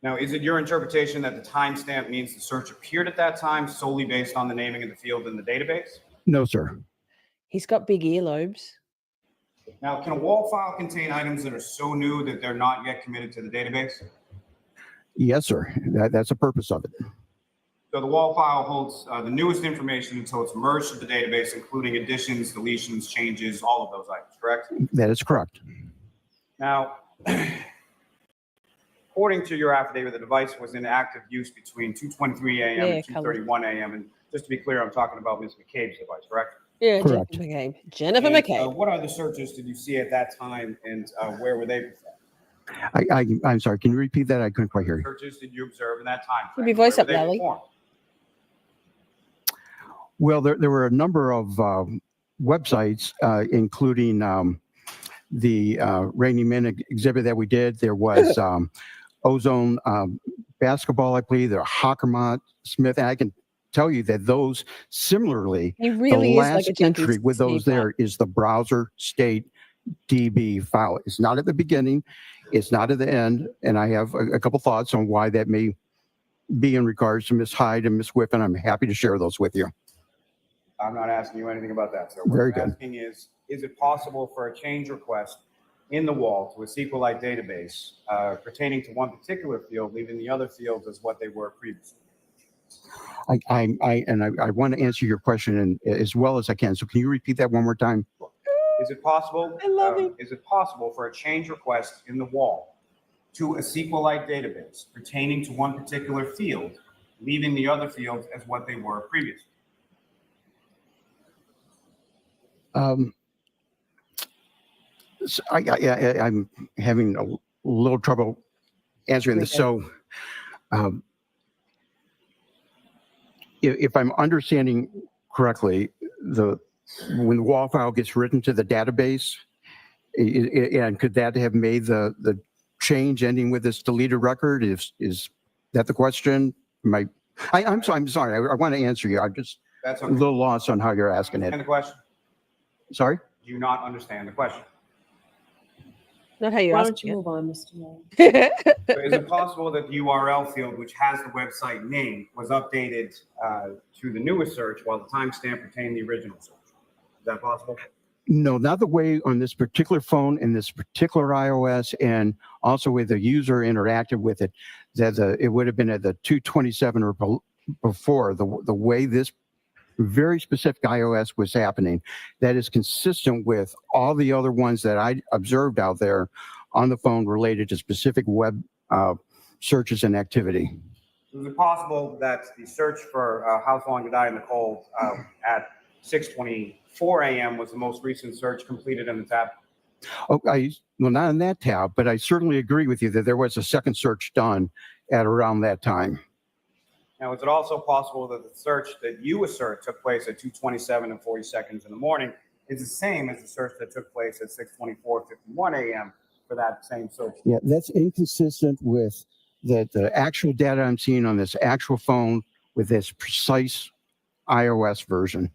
Now, is it your interpretation that the timestamp means the search appeared at that time solely based on the naming of the field in the database? No, sir. He's got big earlobes. Now, can a WAL file contain items that are so new that they're not yet committed to the database? Yes, sir. That's the purpose of it. So the WAL file holds the newest information until it's merged to the database, including additions, deletions, changes, all of those items, correct? That is correct. Now, according to your affidavit, the device was in active use between 2:23 a.m. and 2:31 a.m. And just to be clear, I'm talking about Ms. McCabe's device, correct? Yeah, Correct. Jennifer McCabe. Jennifer And, McCabe. what other searches did you see at that time, and where were they performed? I'm sorry. Can you repeat that? I couldn't quite hear you. Searches did you observe in that time? Keep your voice Where up, were they Lally. performed? Well, there were a number of websites, including the Rainy Men exhibit that we did. There was Ozone Basketball, I believe. There, Hockermont, Smith, and I can tell you that those similarly, He really the is like last a junkie, entry with those Steve. there is the browser state DB file. It's not at the beginning, it's not at the end, and I have a couple thoughts on why that may be in regards to Ms. Hyde and Ms. Whiffen. I'm happy to share those with you. I'm not asking you anything about that, sir. Very What I'm good. asking is it possible for a change request in the WAL to a SQLite database pertaining to one particular field, leaving the other fields as what they were previously? I want to answer your question as well as I can. So can you repeat that one more time? Is it possible? I love it. Is it possible for a change request in the WAL to a SQLite database pertaining to one particular field, leaving the other fields as what they were previously? So I'm having a little trouble answering this. So, if I'm understanding correctly, when the WAL file gets written to the database, and could that have made the change ending with this deleted record? Is that the question? I'm sorry. I want to answer you. I'm just That's a okay. little lost on how you're asking And it. the question? Sorry? Do you not understand the question? Not how you Why ask don't you it. move on, Mr. Maren? So is it possible that the URL field, which has the website name, was updated to the newest search while the timestamp retained the original search? Is that possible? No, not the way on this particular phone and this particular iOS, and also with the user interacted with it, that it would have been at the 227 or before. The way this very specific iOS was happening, that is consistent with all the other ones that I observed out there on the phone related to specific web searches and activity. Is it possible that the search for How Long to Die in the Cold at 6:24 a.m. was the most recent search completed in the tab? Oh, well, not in that tab, but I certainly agree with you that there was a second search done at around that time. Now, is it also possible that the search that you assert took place at 2:27 and 40 seconds in the morning is the same as the search that took place at 6:24:51 a.m. for that same search? Yeah, that's inconsistent with the actual data I'm seeing on this actual phone with this precise iOS version.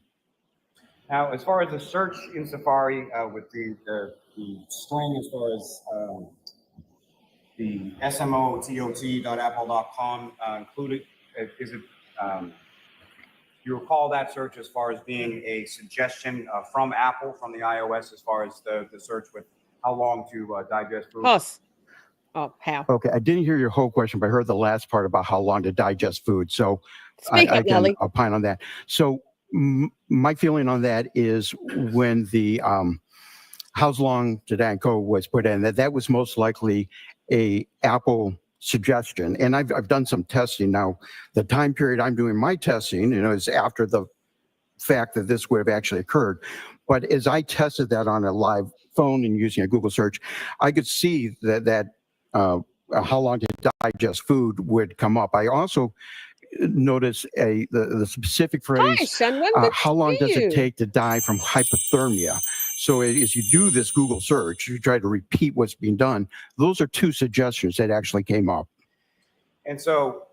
Now, as far as the search in Safari with the string, as far as the smotot.apple.com included, is it, you recall that search as far as being a suggestion from Apple, from the iOS, as far as the search with how long to digest food? Pause. Oh, how? Okay, I didn't hear your whole question, but I heard the last part about how long to digest food. So Speak I up, can Lally. opine on that. So my feeling on that is when the How Long to Die was put in, that was most likely a Apple suggestion. And I've done some testing now. The time period I'm doing my testing, is after the fact that this would have actually occurred. But as I tested that on a live phone and using a Google search, I could see that how long to digest food would come up. I also noticed the specific phrase, Hi, son. When good how to long see does you. it take to die from hypothermia? So as you do this Google search, you try to repeat what's being done. Those are two suggestions that actually came up. And so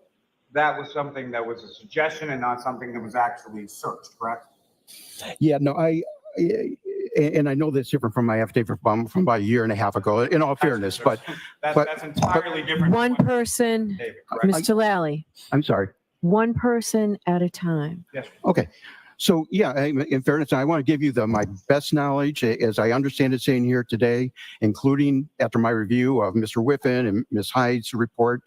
that was something that was a suggestion and not something that was actually searched, correct? Yeah, no, and I know that's different from my affidavit from about a year and a half ago, in all fairness, but That's entirely different. One person, correct? Mr. Lally, I'm sorry. one person at a time. Yes. Okay. So, yeah, in fairness, I want to give you my best knowledge as I understand it saying here today, including after my review of Mr. Whiffen and Ms. Hyde's report.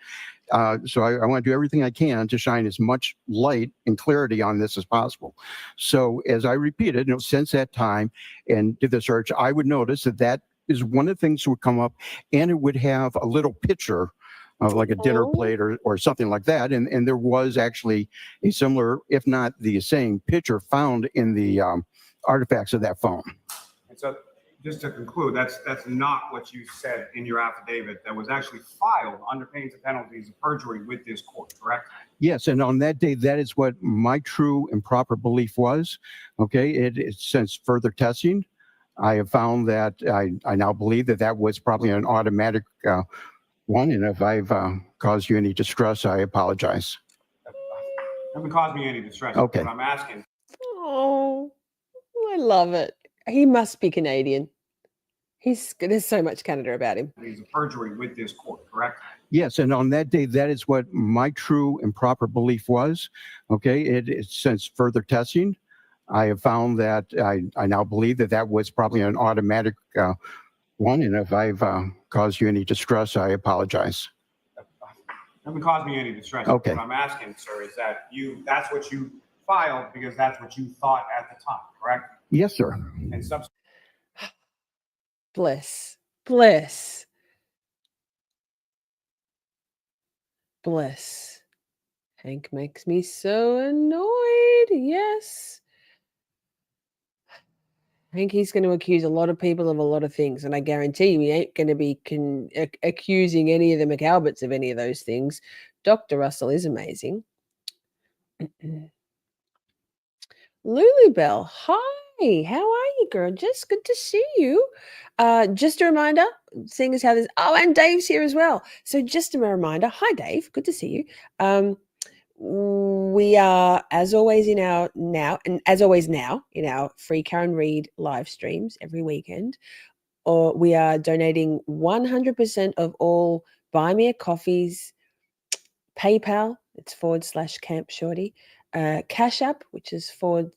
So I want to do everything I can to shine as much light and clarity on this as possible. So as I repeated, since that time and did the search, I would notice that is one of the things that would come up, and it would have a little picture like a dinner plate or something like that. And there was actually a similar, if not the same picture found in the artifacts of that phone. And so just to conclude, that's not what you said in your affidavit that was actually filed under pains and penalties of perjury with this court, correct? Yes, and on that day, that is what my true and proper belief was. Okay, it's since further testing, I have found that I now believe that was probably an automatic one, and if I've caused you any distress, I apologize. It doesn't cause me any distress. Okay. What I'm asking. Oh, I love it. He must be Canadian. There's so much Canada about him. He's a perjury with this court, correct? Yes, and on that day, that is what my true and proper belief was. Okay, it's since further testing, I have found that I now believe that was probably an automatic one, and if I've caused you any distress, I apologize. It doesn't cause me any distress. Okay. What I'm asking, sir, is that that's what you filed because that's what you thought at the time, correct? Yes, sir. And Bliss. Bliss. Bliss. Hank makes me so annoyed. Yes. I think he's going to accuse a lot of people of a lot of things, and I guarantee you he ain't going to be accusing any of the McAlberts of any of those things. Dr. Russell is amazing. Lulu Bell, hi. Hey, how are you, girl? Just good to see you. Just a reminder, seeing as how there's and Dave's here as well. So just a reminder. Hi, Dave. Good to see you. We are, as always, in our free Karen Read live streams every weekend. Or we are donating 100% of all Buy Me a Coffees, PayPal. It's /Camp Shorty, Cashapp, which is $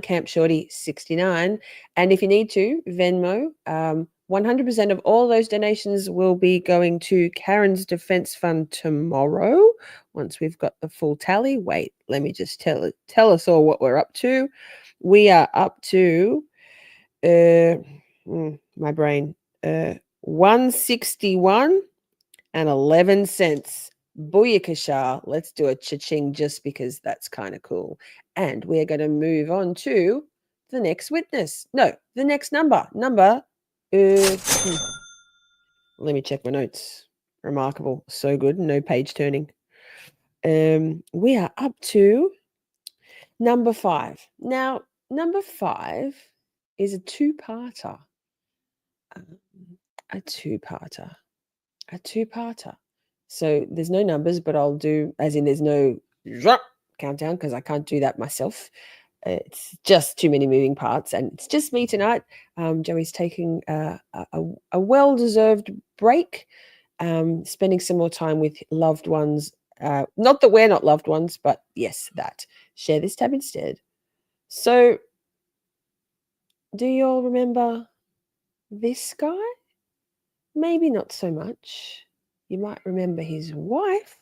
Camp Shorty 69. And if you need to, Venmo, 100% of all those donations will be going to Karen's Defense Fund tomorrow once we've got the full tally. Wait, let me just tell us all what we're up to. We are up to, my brain, 161 and 11 cents. Booyakasha. Let's do a cha-ching just because that's kind of cool. And we're going to move on to the next witness. No, the next number. Let me check my notes. Remarkable. So good. No page turning. We are up to number 5. Now, number 5 is a two-parter. A two-parter. So there's no numbers, but I'll do, as in there's no countdown because I can't do that myself. It's just too many moving parts, and it's just me tonight. Joey's taking a well-deserved break, spending some more time with loved ones. Not that we're not loved ones, but yes, that. Share this tab instead. So, do you all remember this guy? Maybe not so much. You might remember his wife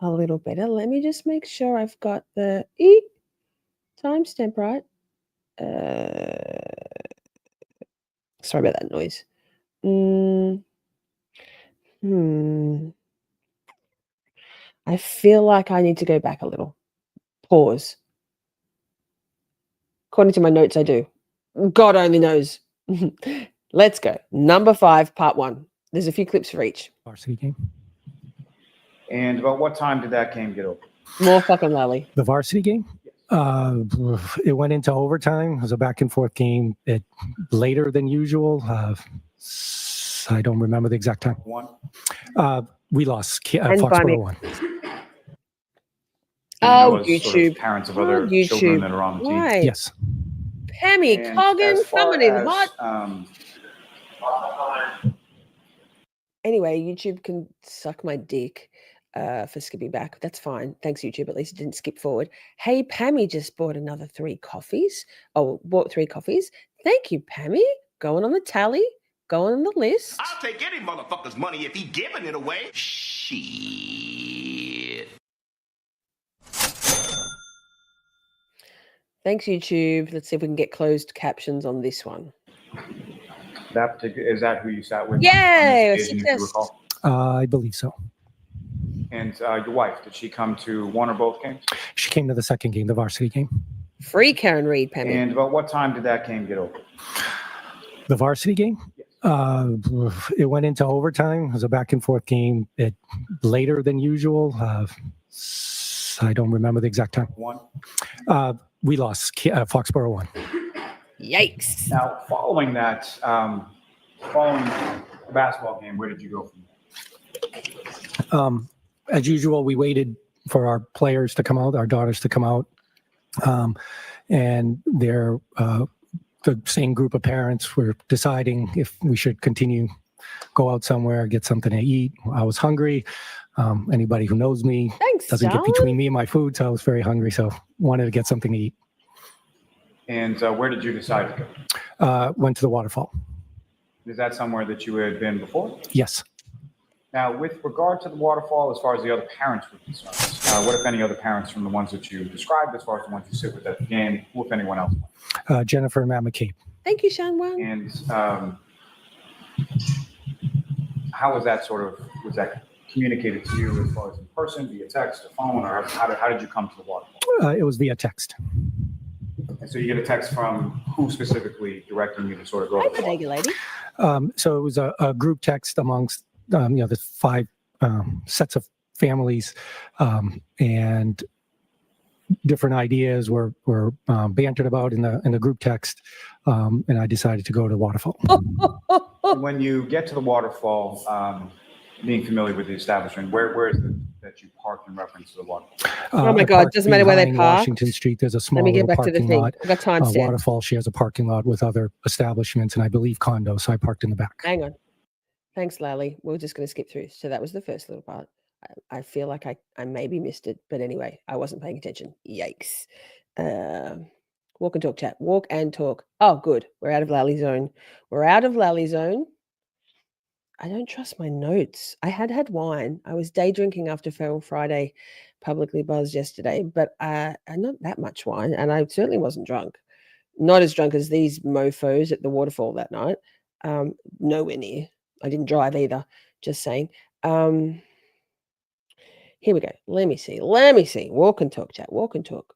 a little better. Let me just make sure I've got the timestamp right. Sorry about that noise. I feel like I need to go back a little. Pause. According to my notes, I do. God only knows. Let's go. Number 5, part 1. There's a few clips for each. Varsity game. And about what time did that game get over? More fucking Lally. The varsity game? It went into overtime. It was a back and forth game. It later than usual. I don't remember the exact time. 1. We lost. And Foxborough won. Oh, YouTube. Sort of parents of other children that are on the team. Right. Yes. Pammy And Coggin as far coming in as, hot. Anyway, YouTube can suck my dick for skipping back. That's fine. Thanks, YouTube. At least it didn't skip forward. Hey, Pammy just bought another 3 coffees. Bought 3 coffees. Thank you, Pammy. Going on the tally. Going on the list. I'll take any motherfucker's money if he giving it away. Shit. Thanks, YouTube. Let's see if we can get closed captions on this one. Is that who you sat with? Yay! on this occasion, if you recall? I believe so. And your wife, did she come to one or both games? She came to the second game, the varsity game. Free Karen Read, Pammy. And about what time did that game get over? The varsity game? It went into overtime. It was a back and forth game. It later than usual. I don't remember the exact time. 1. We lost. Foxborough won. Yikes. Now, following that, following the basketball game, where did you go from there? As usual, we waited for our players to come out, our daughters to come out. And they're the same group of parents were deciding if we should continue, go out somewhere, get something to eat. I was hungry. Anybody who knows me doesn't get between me and my food, so I was very hungry, so wanted to get something to eat. And where did you decide to go? Went to the waterfall. Is that somewhere that you had been before? Yes. Now, with regard to the waterfall, as far as the other parents were concerned, what, if any, other parents from the ones that you described, as far as the ones you sit with at the game, who, if anyone else? Jennifer and Matt McCabe. Thank you, Sean Wang. And how was that was that communicated to you as far as in person, via text, or phone, or how did you come to the waterfall? It was via text. And so you get a text from who specifically directing you to sort of go to the waterfall? Lady. So it was a group text amongst the 5 sets of families, and different ideas were bantered about in the group text, and I decided to go to Waterfall. When you get to the waterfall, being familiar with the establishment, where is it that you parked in reference to the waterfall? Oh my I God, parked doesn't matter where they behind parked. Washington Street, there's a small Let me get little back to the parking thing. lot. I've got time stamp. Waterfall shares a parking lot with other establishments and I believe condos, so I parked in the back. Hang on. Thanks, Lally. We're just going to skip through. So that was the first little part. I feel like I maybe missed it, but anyway, I wasn't paying attention. Yikes. Walk and talk chat. Walk and talk. Oh, good. We're out of Lally zone. We're out of Lally zone. I don't trust my notes. I had wine. I was day drinking after Feral Friday, publicly buzzed yesterday, but not that much wine, and I certainly wasn't drunk. Not as drunk as these mofos at the waterfall that night. Nowhere near. I didn't drive either. Just saying. Here we go. Let me see. Walk and talk, chat. Walk and talk.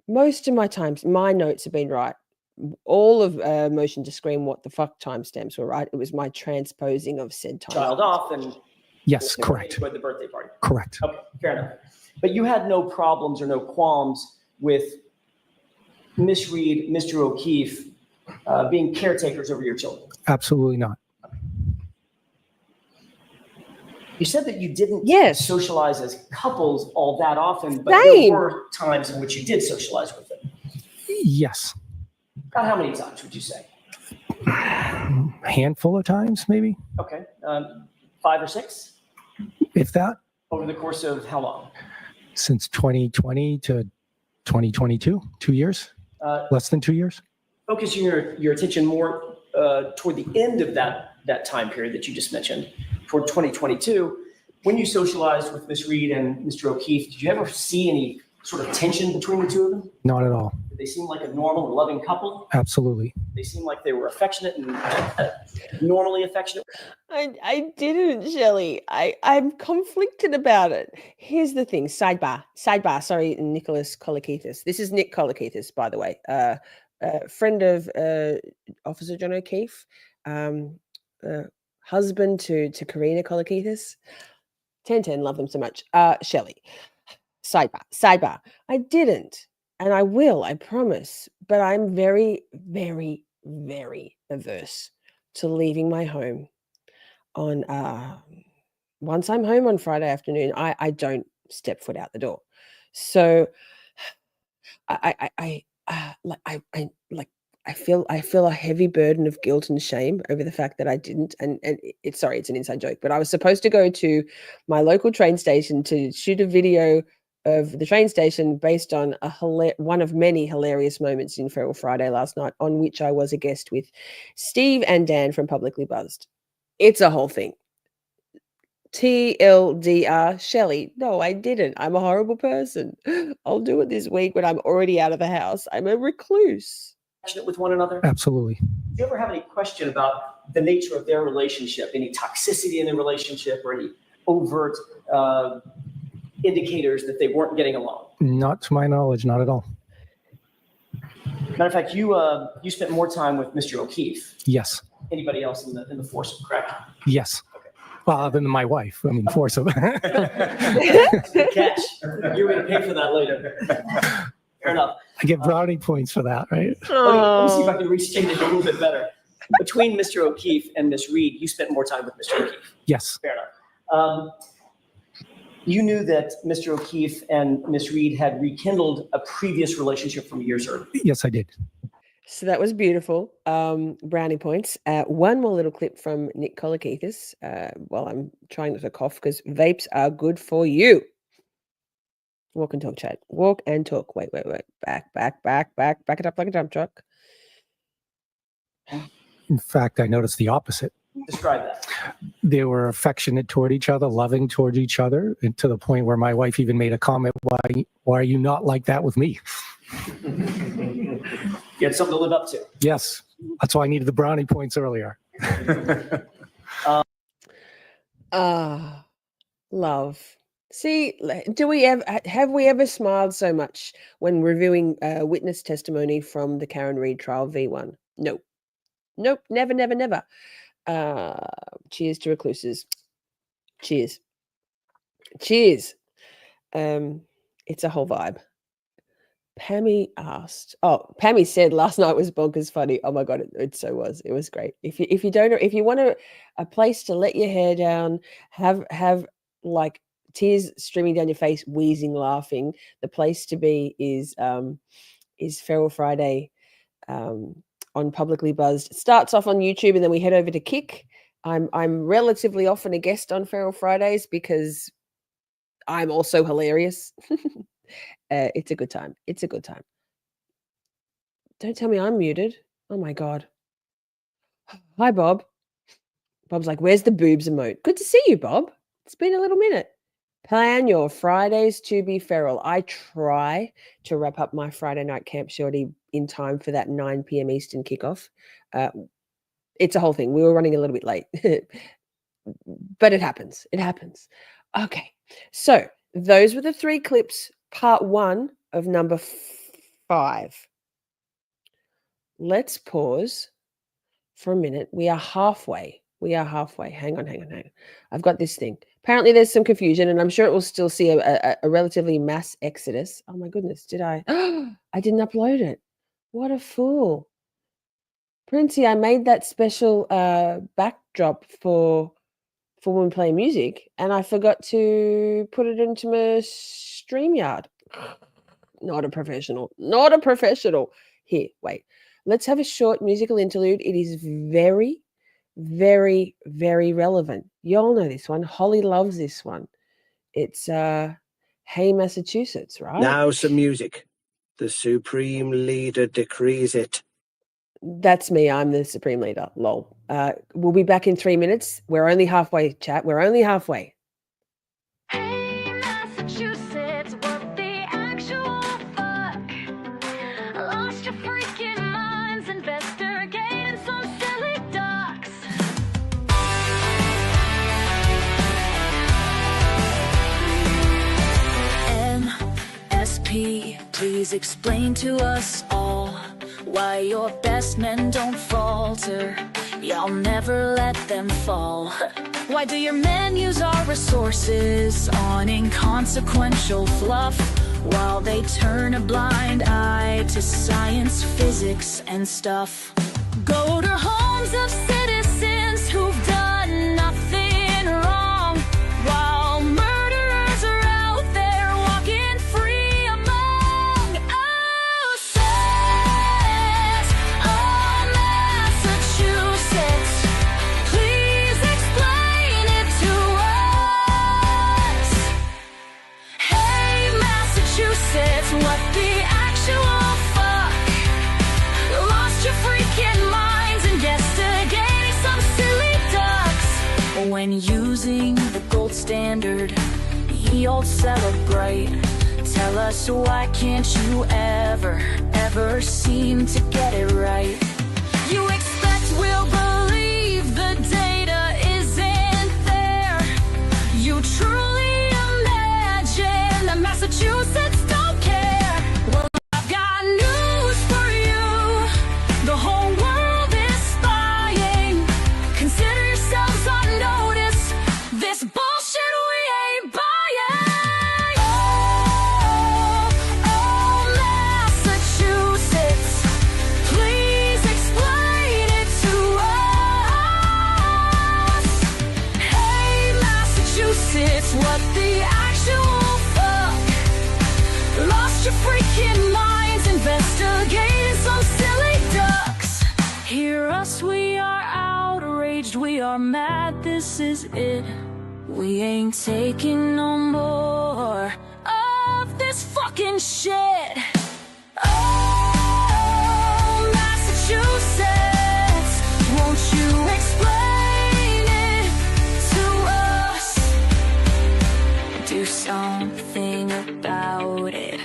Most of my notes have been right. All of motion to scream what the fuck timestamps were right. It was my transposing of said time. Child off and yes, correct. enjoyed the birthday party. Correct. Okay, fair enough. But you had no problems or no qualms with Miss Reed, Mr. O'Keefe being caretakers over your children. Absolutely not. You said that you didn't socialize as couples all that often, but Same. there were times in which you did socialize with them. Yes. About how many times would you say? A handful of times, maybe. Okay, 5 or 6? If that. Over the course of how long? Since 2020 to 2022, 2 years, less than 2 years. Focusing your attention more toward the end of that time period that you just mentioned, toward 2022, when you socialized with Miss Reed and Mr. O'Keefe, did you ever see any sort of tension between the two of them? Not at all. Did they seem like a normal and loving couple? Absolutely. They seemed like they were affectionate and normally affectionate? I didn't, Shelley. I'm conflicted about it. Here's the thing. Sidebar. Sorry, Nicholas Kolokithas. This is Nick Kolokithas, by the way. Friend of Officer John O'Keefe. Husband to Karina Kolokithas. 10-10, love them so much. Shelley. Sidebar. I didn't. And I will, I promise. But I'm very, very, very averse to leaving my home on once I'm home on Friday afternoon, I don't step foot out the door. So I feel a heavy burden of guilt and shame over the fact that I didn't. And it's an inside joke, but I was supposed to go to my local train station to shoot a video of the train station based on one of many hilarious moments in Feral Friday last night, on which I was a guest with Steve and Dan from Publicly Buzzed. It's a whole thing. TLDR, Shelley. No, I didn't. I'm a horrible person. I'll do it this week when I'm already out of the house. I'm a recluse. Affectionate with one another? Absolutely. Do you ever have any question about the nature of their relationship, any toxicity in their relationship, or any overt indicators that they weren't getting along? Not to my knowledge, not at all. Matter of fact, you spent more time with Mr. O'Keefe. Yes. Anybody else in the foursome, correct? Yes. Okay. Well, other than my wife. I mean, foursome. Good catch. You're going to pay for that later. Fair enough. I get brownie points for that, right? Let me see if I can restate it a little bit better. Between Mr. O'Keefe and Miss Reed, you spent more time with Mr. O'Keefe. Yes. Fair enough. You knew that Mr. O'Keefe and Miss Reed had rekindled a previous relationship from years earlier. Yes, I did. So that was beautiful. Brownie points. One more little clip from Nick Kolokithas while I'm trying not to cough, because vapes are good for you. Walk and talk, chat. Walk and talk. Wait. Back it up like a dump truck. In fact, I noticed the opposite. Describe that. They were affectionate toward each other, loving toward each other, and to the point where my wife even made a comment, why are you not like that with me? You had something to live up to. Yes. That's why I needed the brownie points earlier. Love. See, have we ever smiled so much when reviewing witness testimony from the Karen Reed trial V1? Nope, never. Cheers to recluses. Cheers. It's a whole vibe. Pammy said last night was bonkers funny. Oh my God, it so was. It was great. If you want a place to let your hair down, have like tears streaming down your face, wheezing, laughing, the place to be is Feral Friday on Publicly Buzzed. It starts off on YouTube and then we head over to Kick. I'm relatively often a guest on Feral Fridays because I'm also hilarious. It's a good time. It's a good time. Don't tell me I'm muted. Oh my God. Hi, Bob. Bob's like, where's the boobs emote? Good to see you, Bob. It's been a little minute. Plan your Fridays to be feral. I try to wrap up my Friday night camp shorty in time for that 9 p.m. Eastern kickoff. It's a whole thing. We were running a little bit late, but it happens. It happens. Okay. So those were the 3 clips, part 1 of number 5. Let's pause for a minute. We are halfway. Hang on. I've got this thing. Apparently there's some confusion and I'm sure it will still see a relatively mass exodus. Oh my goodness, did I? I didn't upload it. What a fool. Princey, I made that special backdrop for when we play music and I forgot to put it into my StreamYard. Not a professional. Here, wait. Let's have a short musical interlude. It is very, very, very relevant. You all know this one. Holly loves this one. It's Hey Massachusetts, right? Now some music. The Supreme Leader decrees it. That's me. I'm the Supreme Leader. Lol. We'll be back in 3 minutes. We're only halfway, chat. We're only halfway. Please explain to us all why your best men don't falter. Y'all never let them fall. Why do your men use our resources on inconsequential fluff while they turn a blind eye to science, physics, and stuff? Go to homes of citizens who've done nothing wrong while murderers are out there walking free among us. Oh, Massachusetts, please explain it to us. Hey, Massachusetts, what the actual fuck? Lost your freaking minds investigating some silly ducks. When using the gold standard, y'all celebrate. Tell us, why can't you ever seem to get it right? You expect we'll believe the data isn't there. You truly imagine that Massachusetts don't care. Well, I've got news for you. The whole world is spying. Consider yourselves on notice. This bullshit we ain't buying. Oh, Massachusetts, please explain it to us. Hey, Massachusetts, what the actual fuck? Lost your freaking minds investigating some silly ducks. Hear us, we are outraged, we are mad, this is it. We ain't taking no more of this fucking shit. Oh, Massachusetts, won't you explain it to us? Do something about it.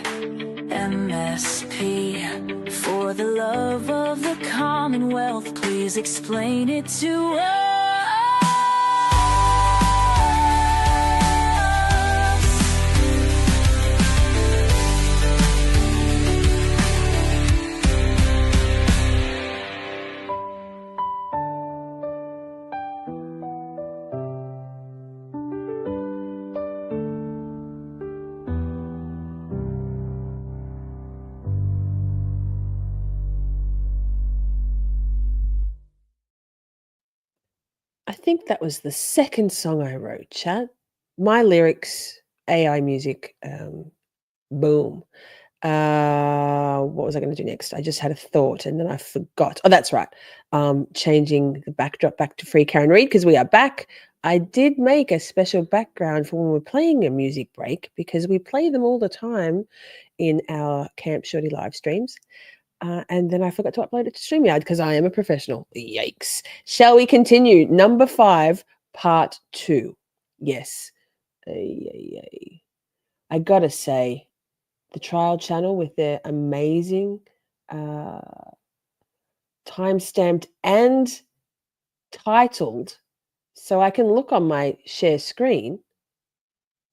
MSP, for the love of the Commonwealth, please explain it to us. I think that was the second song I wrote, chat. My lyrics, AI music, boom. What was I going to do next? I just had a thought and then I forgot. Oh, that's right. Changing the backdrop back to Free Karen Reid because we are back. I did make a special background for when we're playing a music break because we play them all the time in our Camp Shorty live streams. And then I forgot to upload it to StreamYard because I am a professional. Yikes. Shall we continue? Number 5, part 2. Yes. I gotta say, the Trial Channel with their amazing time-stamped and titled, so I can look on my share screen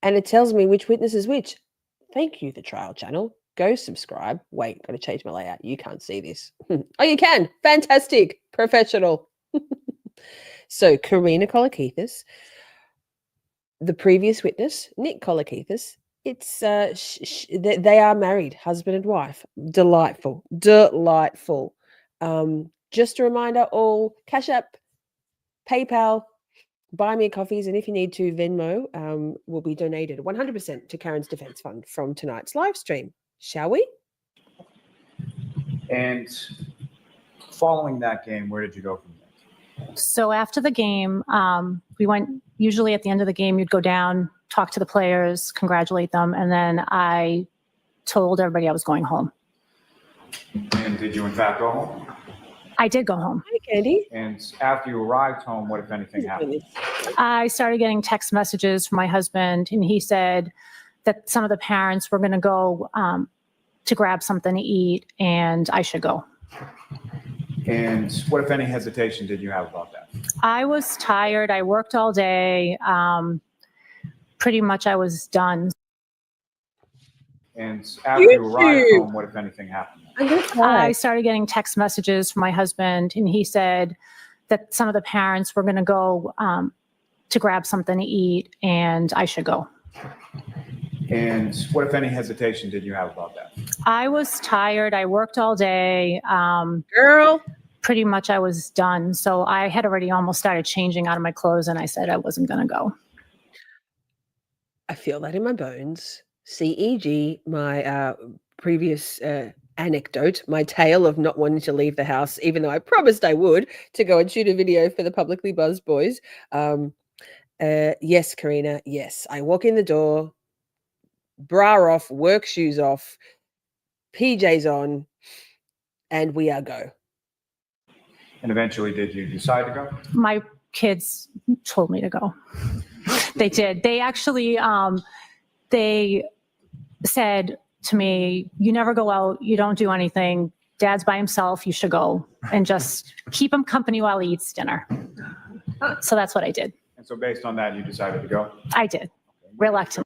and it tells me which witness is which. Thank you, the Trial Channel. Go subscribe. Wait, got to change my layout. You can't see this. Oh, you can. Fantastic. Professional. So, Karina Kolokithas, the previous witness, Nick Kolokithas, it's they are married, husband and wife. Delightful. Just a reminder, all Cashapp, PayPal, buy me coffees, and if you need to, Venmo will be donated 100% to Karen's Defense Fund from tonight's live stream. Shall we? And following that game, where did you go from there? So after the game, we went, usually at the end of the game, you'd go down, talk to the players, congratulate them, and then I told everybody I was going home. And did you in fact go home? I did go home. Hi, Candy. And after you arrived home, what, if anything, happened? I started getting text messages from my husband, and he said that some of the parents were going to go to grab something to eat, and I should go. And what, if any, hesitation did you have about that? I was tired. I worked all day. Pretty much I was done. And after you arrived home, what, if anything, happened? I started getting text messages from my husband, and he said that some of the parents were going to go to grab something to eat, and I should go. And what, if any, hesitation did you have about that? I was tired. I worked all day. Girl. Pretty much I was done. So I had already almost started changing out of my clothes, and I said I wasn't going to go. I feel that in my bones. CEG, my previous anecdote, my tale of not wanting to leave the house, even though I promised I would, to go and shoot a video for the Publicly Buzzed Boys. Yes, Karina, yes. I walk in the door, bra off, work shoes off, PJs on, and we are go. And eventually, did you decide to go? My kids told me to go. They did. They actually, they said to me, you never go out, you don't do anything. Dad's by himself, you should go and just keep him company while he eats dinner. So that's what I did. And so based on that, you decided to go? I did, reluctantly.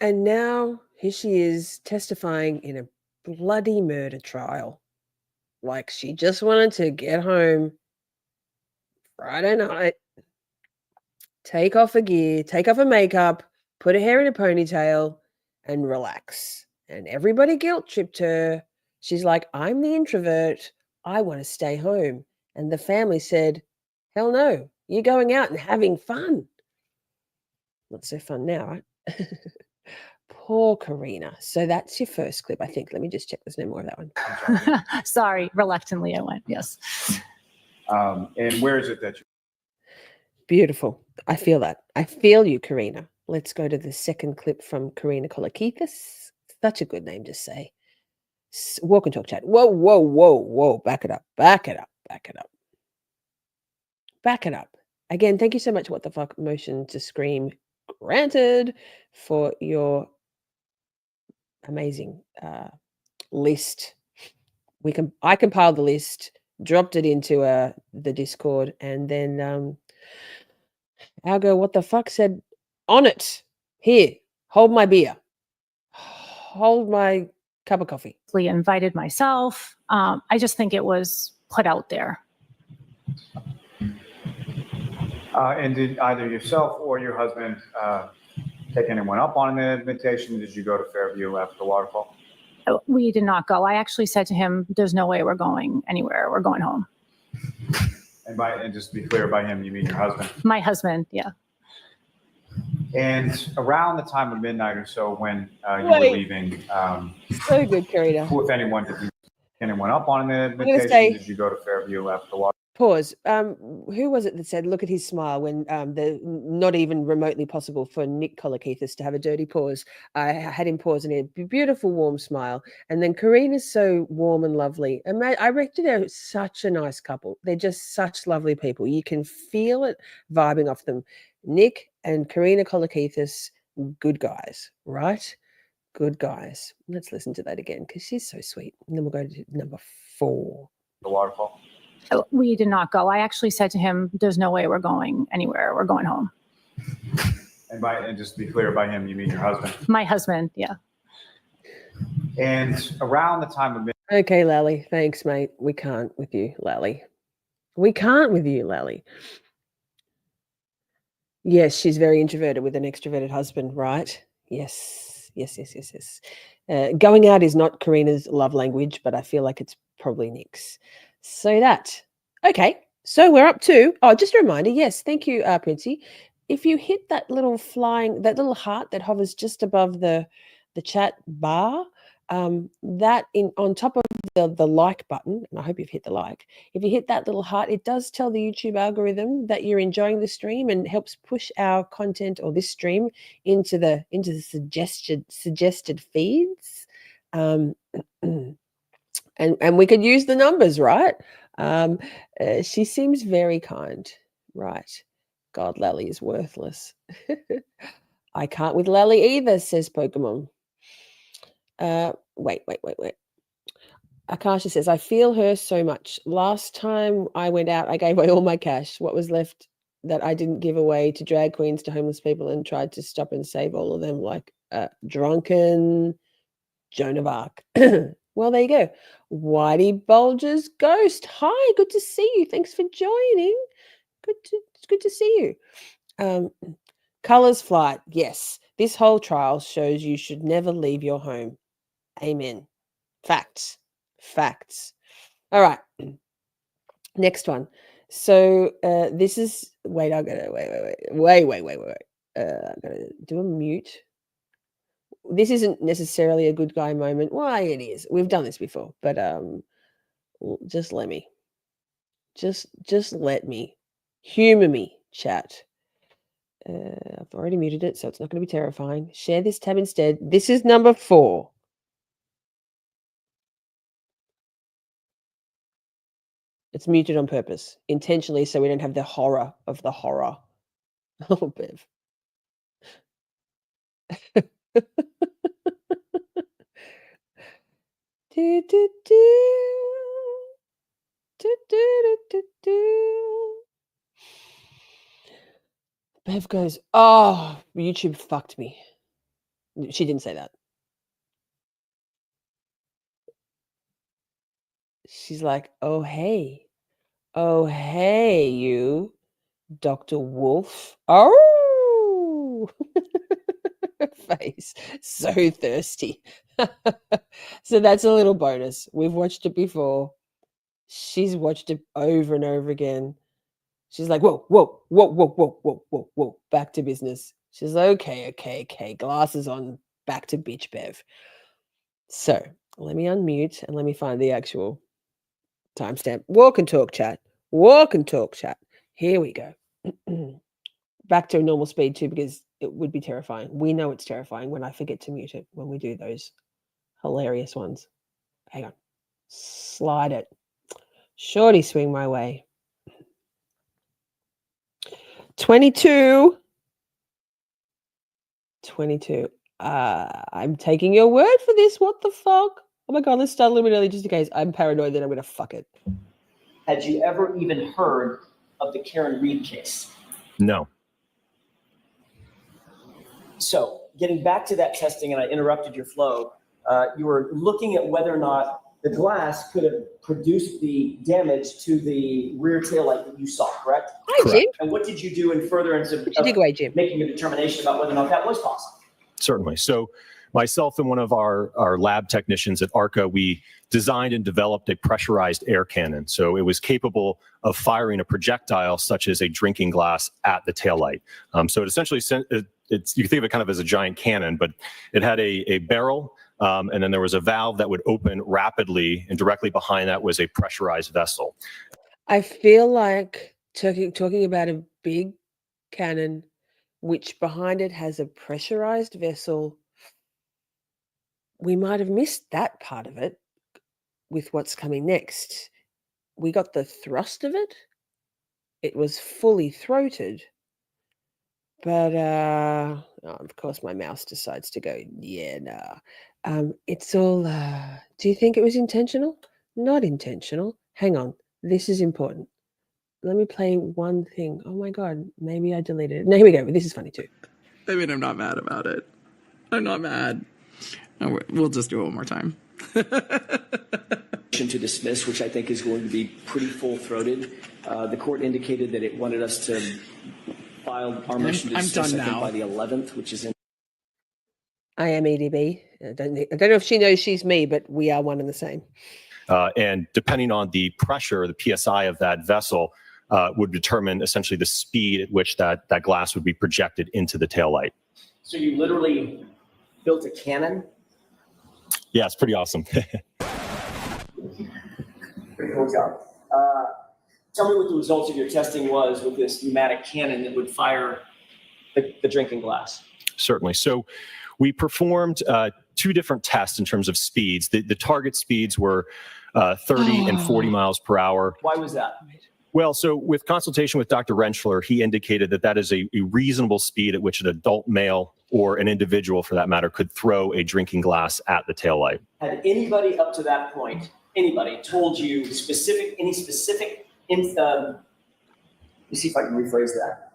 And now here she is testifying in a bloody murder trial. Like she just wanted to get home Friday night, take off her gear, take off her makeup, put her hair in a ponytail, and relax. And everybody guilt tripped her. She's like, I'm the introvert. I want to stay home. And the family said, hell no, you're going out and having fun. Not so fun now, right? Poor Karina. So that's your first clip, I think. Let me just check there's no more of that one. Sorry, reluctantly I went, yes. And where is it that you... Beautiful. I feel that. I feel you, Karina. Let's go to the second clip from Karina Kolokithas. Such a good name to say. Walk and talk chat. Whoa, whoa, whoa, whoa. Back it up. Back it up. Back it up. Back it up. Again, thank you so much, What the Fuck Motion to Scream granted, for your amazing list. I compiled the list, dropped it into the Discord, and then our girl What the Fuck said, on it. Here, hold my beer. Hold my cup of coffee. Invited myself. I just think it was put out there. And did either yourself or your husband take anyone up on an invitation? Did you go to Fairview after the waterfall? We did not go. I actually said to him, there's no way we're going anywhere. We're going home. And just to be clear, by him, you mean your husband. My husband, yeah. And around the time of midnight or so when you were Wait. leaving, So good, Karina. who, if anyone, did you pick anyone up on the gonna invitation? say- Did you go to Fairview after the water? Pause. Who was it that said, "Look at his smile"? When the not even remotely possible for Nick Kolokithas to have a dirty pause. I had him pause and he had a beautiful, warm smile. And then Karina's so warm and lovely. I reckon they're such a nice couple. They're just such lovely people. You can feel it vibing off them. Nick and Karina Kolokithas, good guys, right? Good guys. Let's listen to that again because she's so sweet. And then we'll go to number 4. The waterfall. We did not go. I actually said to him, there's no way we're going anywhere. We're going home. And just to be clear, by him, you mean your husband. My husband, yeah. And around the time of midnight. Okay, Lally. Thanks, mate. We can't with you, Lally. We can't with you, Lally. Yes, she's very introverted with an extroverted husband, right? Yes. Going out is not Karina's love language, but I feel like it's probably Nick's. So that. Okay. So we're up to, just a reminder. Yes. Thank you, Princey. If you hit that little heart that hovers just above the chat bar, that on top of the like button, and I hope you've hit the like. If you hit that little heart, it does tell the YouTube algorithm that you're enjoying the stream and helps push our content or this stream into the suggested feeds. And we could use the numbers, right? She seems very kind, right? God, Lally is worthless. I can't with Lally either, says Pokemon. Wait. Akasha says, I feel her so much. Last time I went out, I gave away all my cash. What was left that I didn't give away to drag queens, to homeless people, and tried to stop and save all of them like drunken Joan of Arc. Well, there you go. Whitey Bulger's Ghost. Hi, good to see you. Thanks for joining. Good to see you. Colors Flight. Yes, this whole trial shows you should never leave your home. Amen. Facts. All right. Next one. So this is. Wait. I gotta wait. I gotta do a mute. This isn't necessarily a good guy moment. Why, it is. We've done this before, but just let me. Just let me. Humor me, chat. I've already muted it, so it's not going to be terrifying. Share this tab instead. This is number 4. It's muted on purpose, intentionally, so we don't have the horror of the horror. Oh, Bev. Do, do, do. Do, do, do, do. Bev goes, oh, YouTube fucked me. She didn't say that. She's like, oh, hey, you, Dr. Wolf. Oh, face, so thirsty. So that's a little bonus. We've watched it before. She's watched it over and over again. She's like, whoa, back to business. She's like, okay, glasses on, back to bitch Bev. So let me unmute and let me find the actual timestamp. Walk and talk chat. Here we go. Back to normal speed too, because it would be terrifying. We know it's terrifying when I forget to mute it when we do those hilarious ones. Hang on. Slide it. Shorty, swing my way. 22. I'm taking your word for this. What the fuck? Oh my God, let's start a little bit early just in case. I'm paranoid that I'm going to fuck it. Had you ever even heard of the Karen Reed case? No. So getting back to that testing, and I interrupted your flow, you were looking at whether or not the glass could have produced the damage to the rear tail light that you saw, correct? Hi, Jim. And what did you do in furtherance of Jim? making a determination about whether or not that was possible? Certainly. So myself and one of our lab technicians at ARCA, we designed and developed a pressurized air cannon. So it was capable of firing a projectile such as a drinking glass at the taillight. So it essentially you can think of it kind of as a giant cannon, but it had a barrel, and then there was a valve that would open rapidly, and directly behind that was a pressurized vessel. I feel like talking about a big cannon, which behind it has a pressurized vessel. We might have missed that part of it with what's coming next. We got the thrust of it. It was fully throated. But of course my mouse decides to go, yeah, nah. It's all do you think it was intentional? Not intentional. Hang on. This is important. Let me play one thing. Oh my god, maybe I deleted it. No, here we go. This is funny too. I mean, I'm not mad about it. I'm not mad. No, we'll just do it one more time. To dismiss, which I think is going to be pretty full-throated. The court indicated that it wanted us to file our motion to dismiss, I think, by the 11th, which is in. I am EDB. I don't know if she knows she's me, but we are one and the same. And depending on the pressure, the PSI of that vessel would determine essentially the speed at which that glass would be projected into the taillight. So you literally built a cannon? Yeah, it's pretty awesome. Pretty cool job. Tell me what the results of your testing was with this pneumatic cannon that would fire the drinking glass. Certainly. So we performed 2 different tests in terms of speeds. The target speeds were 30 and 40 miles per hour. Why was that? Well, so with consultation with Dr. Rentschler, he indicated that is a reasonable speed at which an adult male or an individual, for that matter, could throw a drinking glass at the taillight. Had anybody up to that point, told you any specific, let me see if I can rephrase that.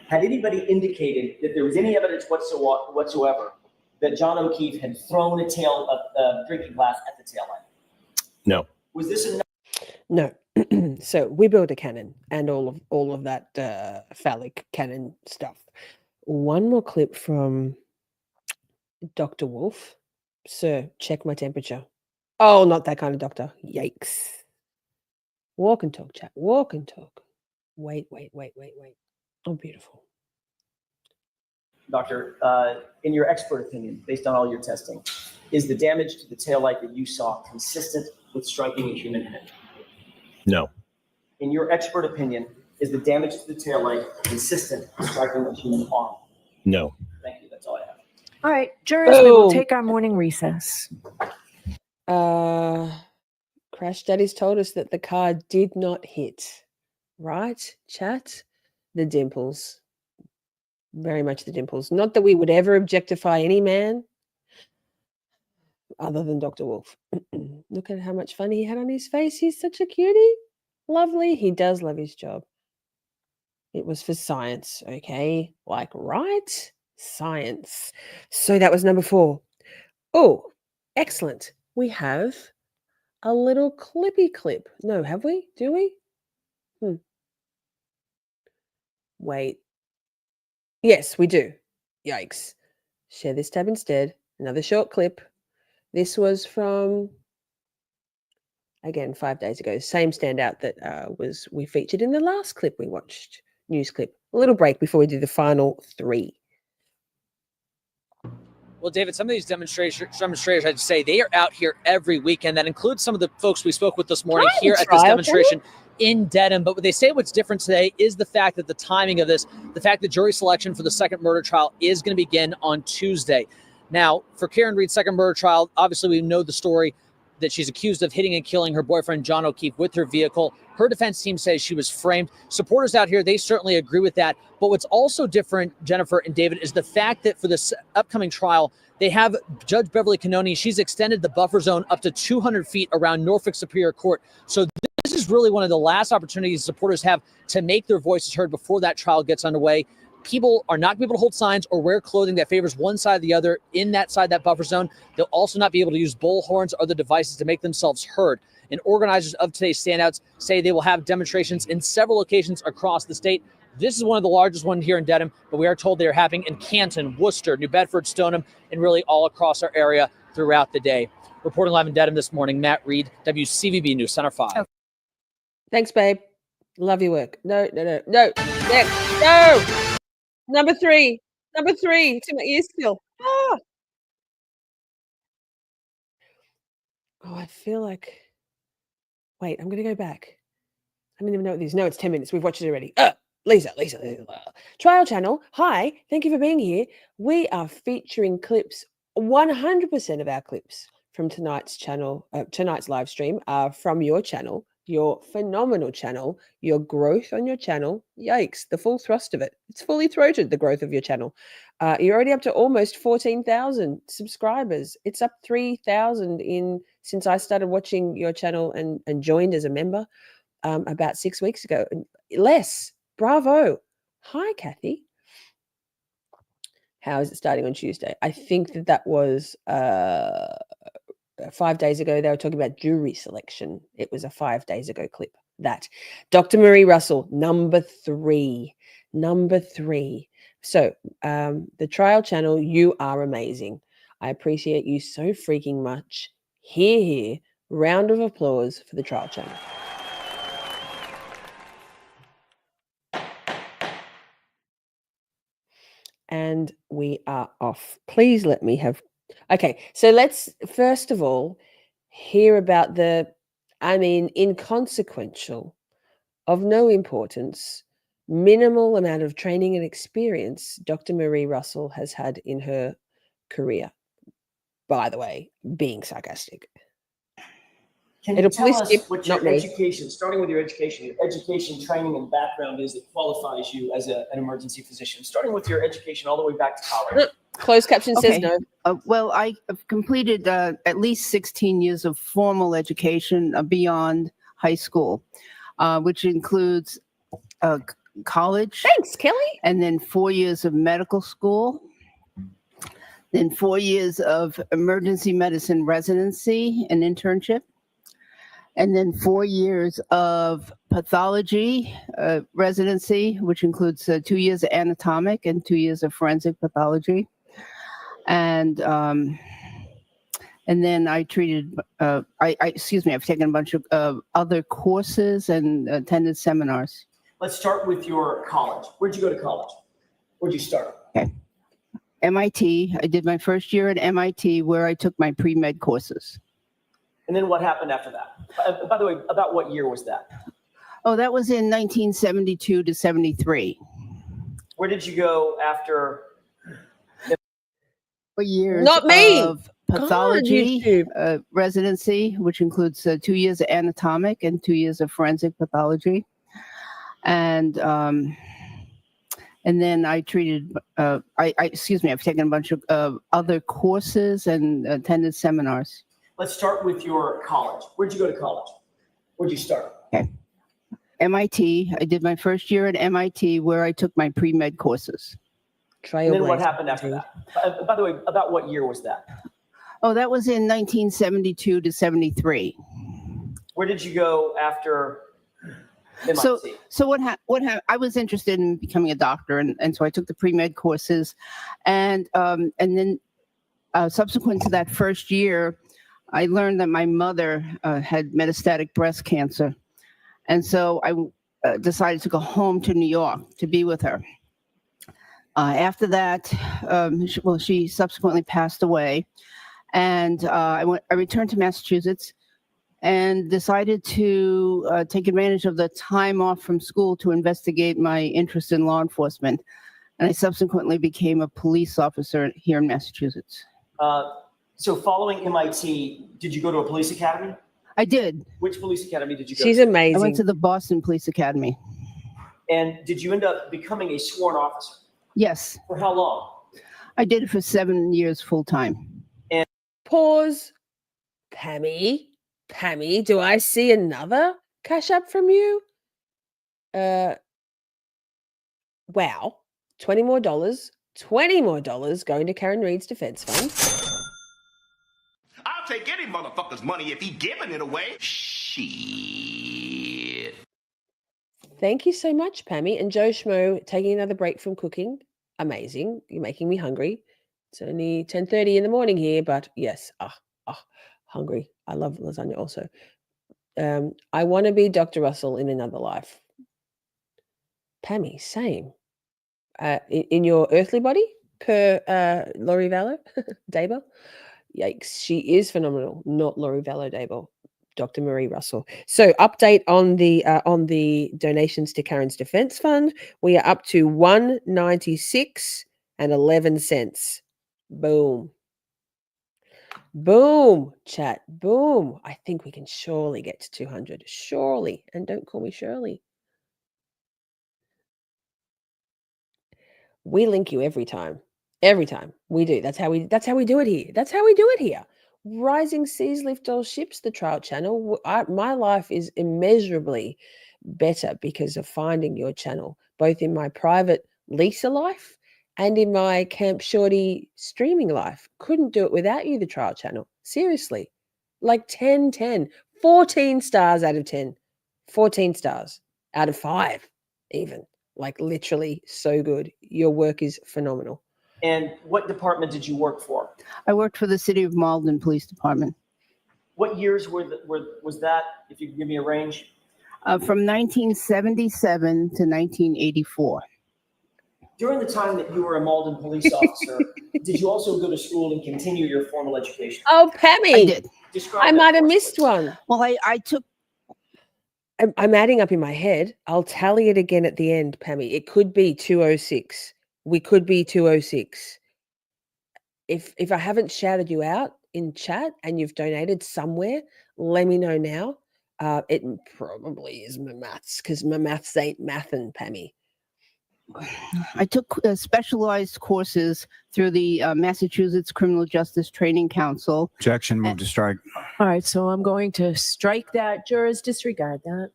Had anybody indicated that there was any evidence whatsoever that John O'Keefe had thrown a drinking glass at the taillight? No. Was this enough? No. So we built a cannon and all of that phallic cannon stuff. One more clip from Dr. Wolf. Sir, check my temperature. Oh, not that kind of doctor. Yikes. Walk and talk, chat. Walk and talk. Wait. Oh, beautiful. Doctor, in your expert opinion, based on all your testing, is the damage to the taillight that you saw consistent with striking a human head? No. In your expert opinion, is the damage to the taillight consistent with striking a human arm? No. Thank you. That's all I have. All right, jurors, we will take our morning recess. Crash Daddy's told us that the car did not hit. Right, chat? The dimples. Very much the dimples. Not that we would ever objectify any man other than Dr. Wolf. Look at how much fun he had on his face. He's such a cutie. Lovely. He does love his job. It was for science, okay? Like, right? Science. So that was number 4. Oh, excellent. We have a little clippy clip. No, have we? Do we? Wait. Yes, we do. Yikes. Share this tab instead. Another short clip. This was from, again, 5 days ago. Same standout that we featured in the last clip we watched. News clip. A little break before we do the final 3. Well, David, some of these demonstrators, I'd say, they are out here every weekend. That includes some of the folks we spoke with this morning here at this demonstration in Dedham. But what they say what's different today is the fact that the timing of this, the fact that jury selection for the second murder trial is going to begin on Tuesday. Now, for Karen Reed's second murder trial, obviously we know the story that she's accused of hitting and killing her boyfriend, John O'Keefe, with her vehicle. Her defense team says she was framed. Supporters out here, they certainly agree with that. But what's also different, Jennifer and David, is the fact that for this upcoming trial, they have Judge Beverly Canoni. She's extended the buffer zone up to 200 feet around Norfolk Superior Court. So this is really one of the last opportunities supporters have to make their voices heard before that trial gets underway. People are not going to be able to hold signs or wear clothing that favors one side or the other in that side, that buffer zone. They'll also not be able to use bullhorns or other devices to make themselves heard. And organizers of today's standouts say they will have demonstrations in several locations across the state. This is one of the largest ones here in Dedham, but we are told they are happening in Canton, Worcester, New Bedford, Stoneham, and really all across our area throughout the day. Reporting live in Dedham this morning, Matt Reed, WCVB News Center 5. Thanks, babe. Love your work. No. Next. No. Number three. It's in my ear still. Ah. Oh, I feel like. Wait, I'm going to go back. I don't even know what these. No, it's 10 minutes. We've watched it already. Lisa. Trial channel. Hi. Thank you for being here. We are featuring clips. 100% of our clips from tonight's channel, tonight's live stream are from your channel, your phenomenal channel, your growth on your channel. Yikes, the full thrust of it. It's fully throated, the growth of your channel. You're already up to almost 14,000 subscribers. It's up 3,000 since I started watching your channel and joined as a member about 6 weeks ago. Less. Bravo. Hi, Kathy. How is it starting on Tuesday? I think that was 5 days ago. They were talking about jury selection. It was a 5 days ago clip. That. Dr. Marie Russell, number three. So the trial channel, you are amazing. I appreciate you so freaking much. Here. Round of applause for the trial channel. And we are off. Please let me have. Okay, so let's first of all hear about the, inconsequential, of no importance, minimal amount of training and experience Dr. Marie Russell has had in her career. By the way, being sarcastic. Can you tell us what your education, starting with your education training and background is that qualifies you as an emergency physician, starting with your education all the way back to college? Closed caption says no. Well, I have completed at least 16 years of formal education beyond high school, which includes college. Thanks, Kelly. And then 4 years of medical school. Then 4 years of emergency medicine residency and internship. And then 4 years of pathology residency, which includes 2 years of anatomic and 2 years of forensic pathology. And then I treated, I've taken a bunch of other courses and attended seminars. Let's start with your college. Where'd you go to college? Where'd you start? Okay. MIT. I did my first year at MIT where I took my pre-med courses. And then what happened after that? By the way, about what year was that? Oh, that was in 1972 to 73. Where did you go after? 4 years Not me. Of pathology residency, which includes 2 years of anatomic and 2 years of forensic pathology. And then I treated, I've taken a bunch of other courses and attended seminars. Let's start with your college. Where'd you go to college? Where'd you start? Okay. MIT. I did my first year at MIT where I took my pre-med courses. And then what happened after that? By the way, about what year was that? Oh, that was in 1972 to 73. Where did you go after MIT? So what happened? I was interested in becoming a doctor, and so I took the pre-med courses, and then subsequent to that first year, I learned that my mother had metastatic breast cancer. And so I decided to go home to New York to be with her. After that, she subsequently passed away. And I returned to Massachusetts and decided to take advantage of the time off from school to investigate my interest in law enforcement. And I subsequently became a police officer here in Massachusetts. So following MIT, did you go to a police academy? I did. Which police academy did you go She's to? amazing. I went to the Boston Police Academy. And did you end up becoming a sworn officer? Yes. For how long? I did it for 7 years full time. And pause. Pammy, do I see another cash up from you? Wow. $20 more. $20 more going to Karen Reed's defense fund. I'll take any motherfucker's money if he giving it away. Shit. Thank you so much, Pammy. And Joe Schmo taking another break from cooking. Amazing. You're making me hungry. It's only 10:30 in the morning here, but yes, hungry. I love lasagna also. I want to be Dr. Russell in another life. Pammy, same. In your earthly body, per Laurie Vallow, Dabo. Yikes, she is phenomenal. Not Laurie Vallow Dabo, Dr. Marie Russell. So, update on the donations to Karen's Defense Fund. We are up to $196.11. Boom. Boom, chat. Boom. I think we can surely get to 200. Surely. And don't call me Shirley. We link you every time. Every time we do. That's how we do it here. That's how we do it here. Rising seas lift all ships, the Trout channel. My life is immeasurably better because of finding your channel, both in my private Lisa life and in my Camp Shorty streaming life. Couldn't do it without you, the Trout channel. Seriously. Like 10, 14 stars out of 10. 14 stars out of 5 even. Like literally so good. Your work is phenomenal. And what department did you work for? I worked for the City of Malden Police Department. What years was that, if you could give me a range? From 1977 to 1984. During the time that you were a Malden police officer, did you also go to school and continue your formal education? Oh, Pammy. I did. I might have missed one. Well, I took. I'm adding up in my head. I'll tally it again at the end, Pammy. It could be 206. We could be 206. If I haven't shouted you out in chat and you've donated somewhere, let me know now. It probably is my maths because my maths ain't mathin', Pammy. I took specialized courses through the Massachusetts Criminal Justice Training Council. Objection, move to strike. All right, so I'm going to strike that. Jurors disregard that.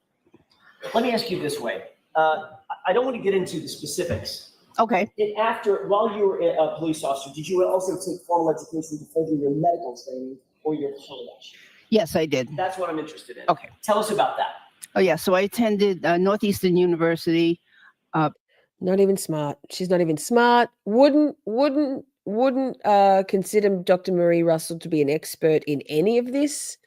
Let me ask you this way. I don't want to get into the specifics. Okay. While you were a police officer, did you also take formal education to further your medical training or your college? Yes, I did. That's what I'm interested in. Okay. Tell us about that. Oh, yeah. So I attended Northeastern University. Not even smart. She's not even smart. Wouldn't consider Dr. Marie Russell to be an expert in any of this.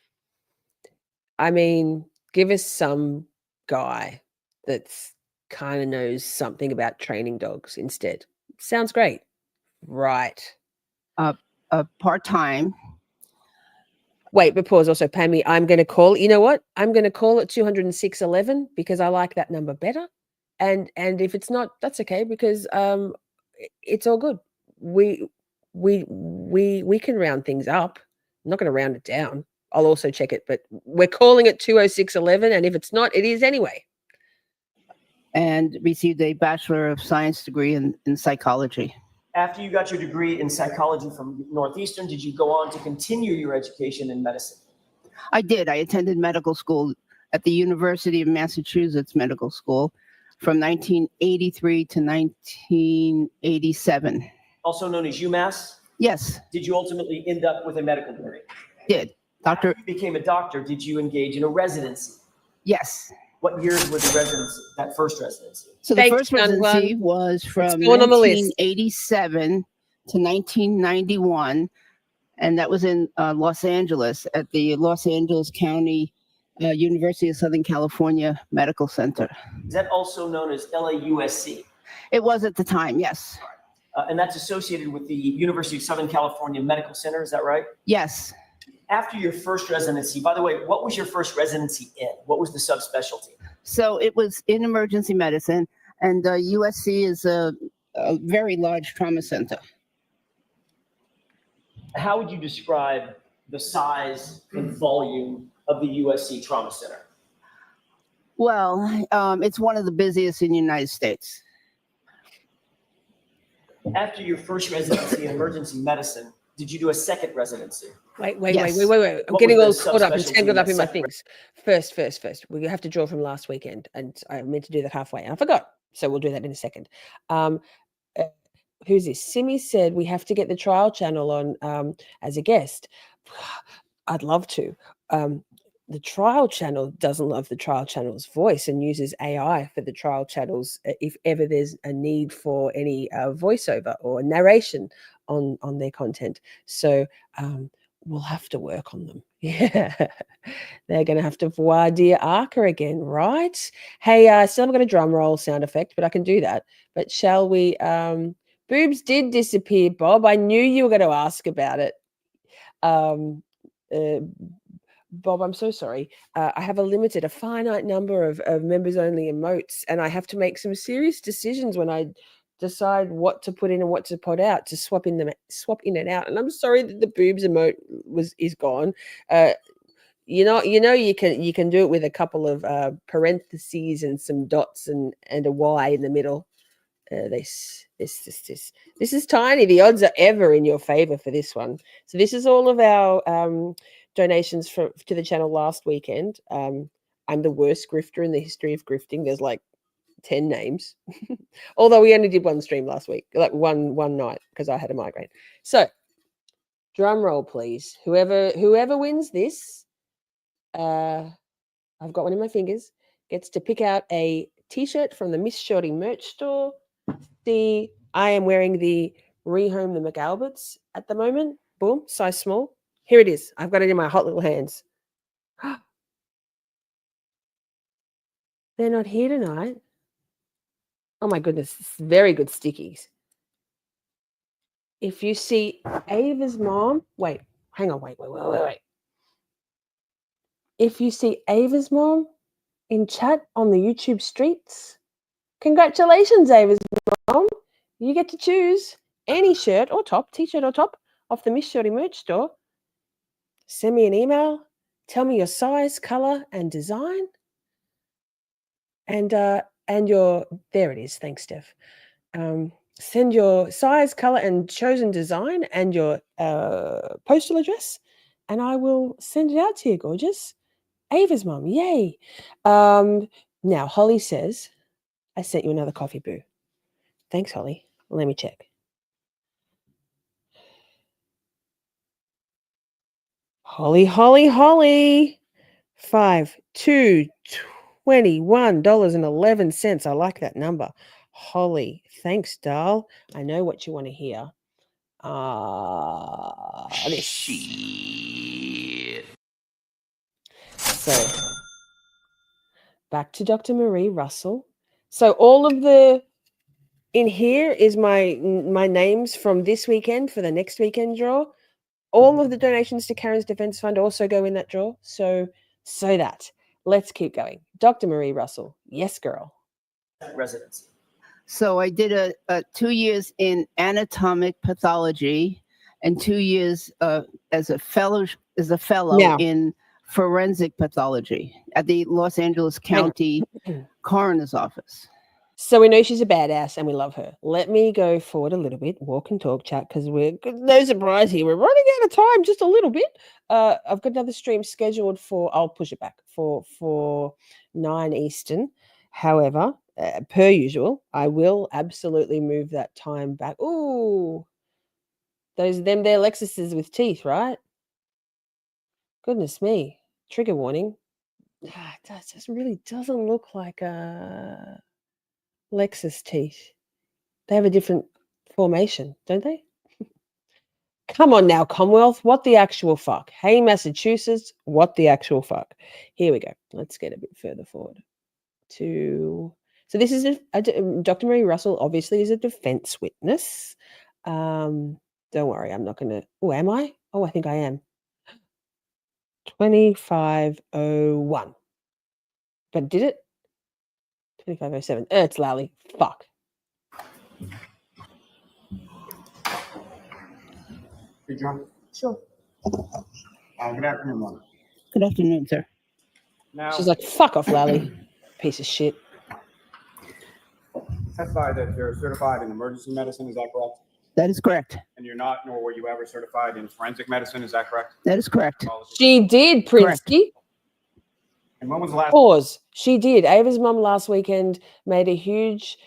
I mean, give us some guy that's kind of knows something about training dogs instead. Sounds great. Right. Part-time. Wait, but pause also, Pammy, I'm going to call, you know what? I'm going to call it 206.11 because I like that number better. And if it's not, that's okay because it's all good. We can round things up. I'm not going to round it down. I'll also check it, but we're calling it 206.11, and if it's not, it is anyway. And received a Bachelor of Science degree in psychology. After you got your degree in psychology from Northeastern, did you go on to continue your education in medicine? I did. I attended medical school at the University of Massachusetts Medical School from 1983 to 1987. Also known as UMass? Yes. Did you ultimately end up with a medical degree? Did. Doctor. After you became a doctor, did you engage in a residency? Yes. What years was the residency, that first residency? So the first residency was from 1987 to 1991, and that was in Los Angeles at the Los Angeles County University of Southern California Medical Center. Is that also known as LAUSC? It was at the time, yes. And that's associated with the University of Southern California Medical Center, is that right? Yes. After your first residency, by the way, what was your first residency in? What was the subspecialty? So it was in emergency medicine, and USC is a very large trauma center. How would you describe the size and volume of the USC Trauma Center? Well, it's one of the busiest in the United States. After your first residency in emergency medicine, did you do a second residency? Wait. Yes. I'm What getting all was the caught up and subspecialty tangled in up that in my second things. First. We have to draw from last weekend, and I meant to do that halfway, and I forgot. So we'll do that in a second. Who's this? Simi said we have to get the trial channel on as a guest. I'd love to. the trial channel doesn't love the trial channel's voice and uses AI for the trial channels if ever there's a need for any voiceover or narration on their content. So we'll have to work on them. Yeah, they're going to have to voir dire Arca again, right? Hey, still haven't got a drum roll sound effect, but I can do that. But shall we? Boobs did disappear, Bob. I knew you were going to ask about it. Bob, I'm so sorry. I have a finite number of members only emotes, and I have to make some serious decisions when I decide what to put in and what to put out to swap in and out. And I'm sorry that the boobs emote is gone. You can do it with a couple of parentheses and some dots and a Y in the middle. This is tiny. The odds are ever in your favor for this one. So this is all of our donations to the channel last weekend. I'm the worst grifter in the history of grifting. There's like 10 names, although we only did one stream last week, like one night, because I had a migraine. So drum roll, please. Whoever wins this, I've got one in my fingers, gets to pick out a t-shirt from the Miss Shorty merch store. I am wearing the Rehome the McAlberts at the moment. Boom, size small. Here it is. I've got it in my hot little hands. They're not here tonight. Oh my goodness, very good stickies. If you see Ava's mom, wait. If you see Ava's mom in chat on the YouTube streets, congratulations, Ava's mom. You get to choose any shirt or top, t-shirt or top, off the Miss Shorty merch store. Send me an email. Tell me your size, color, and design. And your, there it is. Thanks, Steph. Send your size, color, and chosen design and your postal address, and I will send it out to you, gorgeous. Ava's mom, yay. Now, Holly says, I sent you another coffee, boo. Thanks, Holly. Let me check. Holly. $21.11. I like that number. Holly, thanks, doll. I know what you want to hear. This. Shit. So, back to Dr. Marie Russell. So all of the in here is my names from this weekend for the next weekend draw. All of the donations to Karen's Defense Fund also go in that draw. So that. Let's keep going. Dr. Marie Russell. Yes, girl. Residency. So I did a 2 years in anatomic pathology and 2 years as a fellow Now. in forensic pathology at the Los Angeles County Coroner's Office. So we know she's a badass and we love her. Let me go forward a little bit, walk and talk chat, because we're no surprise here. We're running out of time just a little bit. I've got another stream scheduled I'll push it back for 9 Eastern. However, per usual, I will absolutely move that time back. Ooh, they're Lexuses with teeth, right? Goodness me. Trigger warning. It just really doesn't look like a Lexus teeth. They have a different formation, don't they? Come on now, Commonwealth. What the actual fuck? Hey, Massachusetts. What the actual fuck? Here we go. Let's get a bit further forward. So this is Dr. Marie Russell obviously is a defense witness. Don't worry, I'm not going to. Oh, am I? Oh, I think I am. 2501. But did it? 2507. It's Lally. Fuck. Hey, John. Sure. Good afternoon, Mom. Good afternoon, sir. Now, She's like, fuck off, Lally. Piece of shit. testify that you're certified in emergency medicine, is that correct? That is correct. And you're not, nor were you ever certified in forensic medicine, is that correct? That is correct. She did, Prinsky. And when was the last? Pause. She did. Ava's mum last weekend made a huge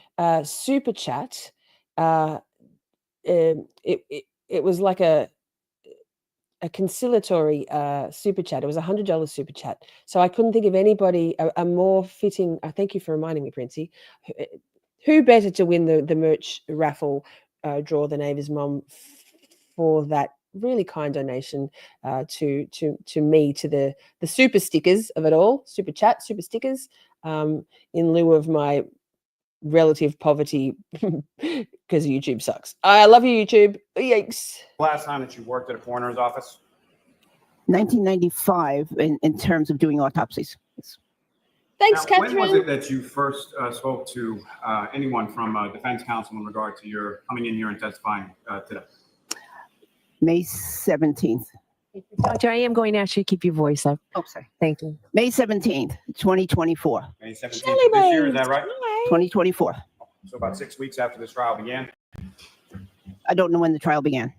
super chat. It was like a a conciliatory super chat. It was $100 super chat. So I couldn't think of anybody a more fitting. Thank you for reminding me, Princey. Who better to win the merch raffle draw than Ava's mum for that really kind donation to me, to the super stickers of it all, super chat, super stickers, in lieu of my relative poverty because YouTube sucks. I love you, YouTube. Yikes. Last time that you worked at a coroner's office? 1995 in terms of doing autopsies. Thanks, Now, Catherine. when was it that you first spoke to anyone from defense counsel in regard to your coming in here and testifying today? May 17th. Doctor, I am going to ask you to keep your voice up. Oh, sorry. Thank you. May 17th, 2024. May 17th of this year, is that right? 2024. So about 6 weeks after this trial began? I don't know when the trial began.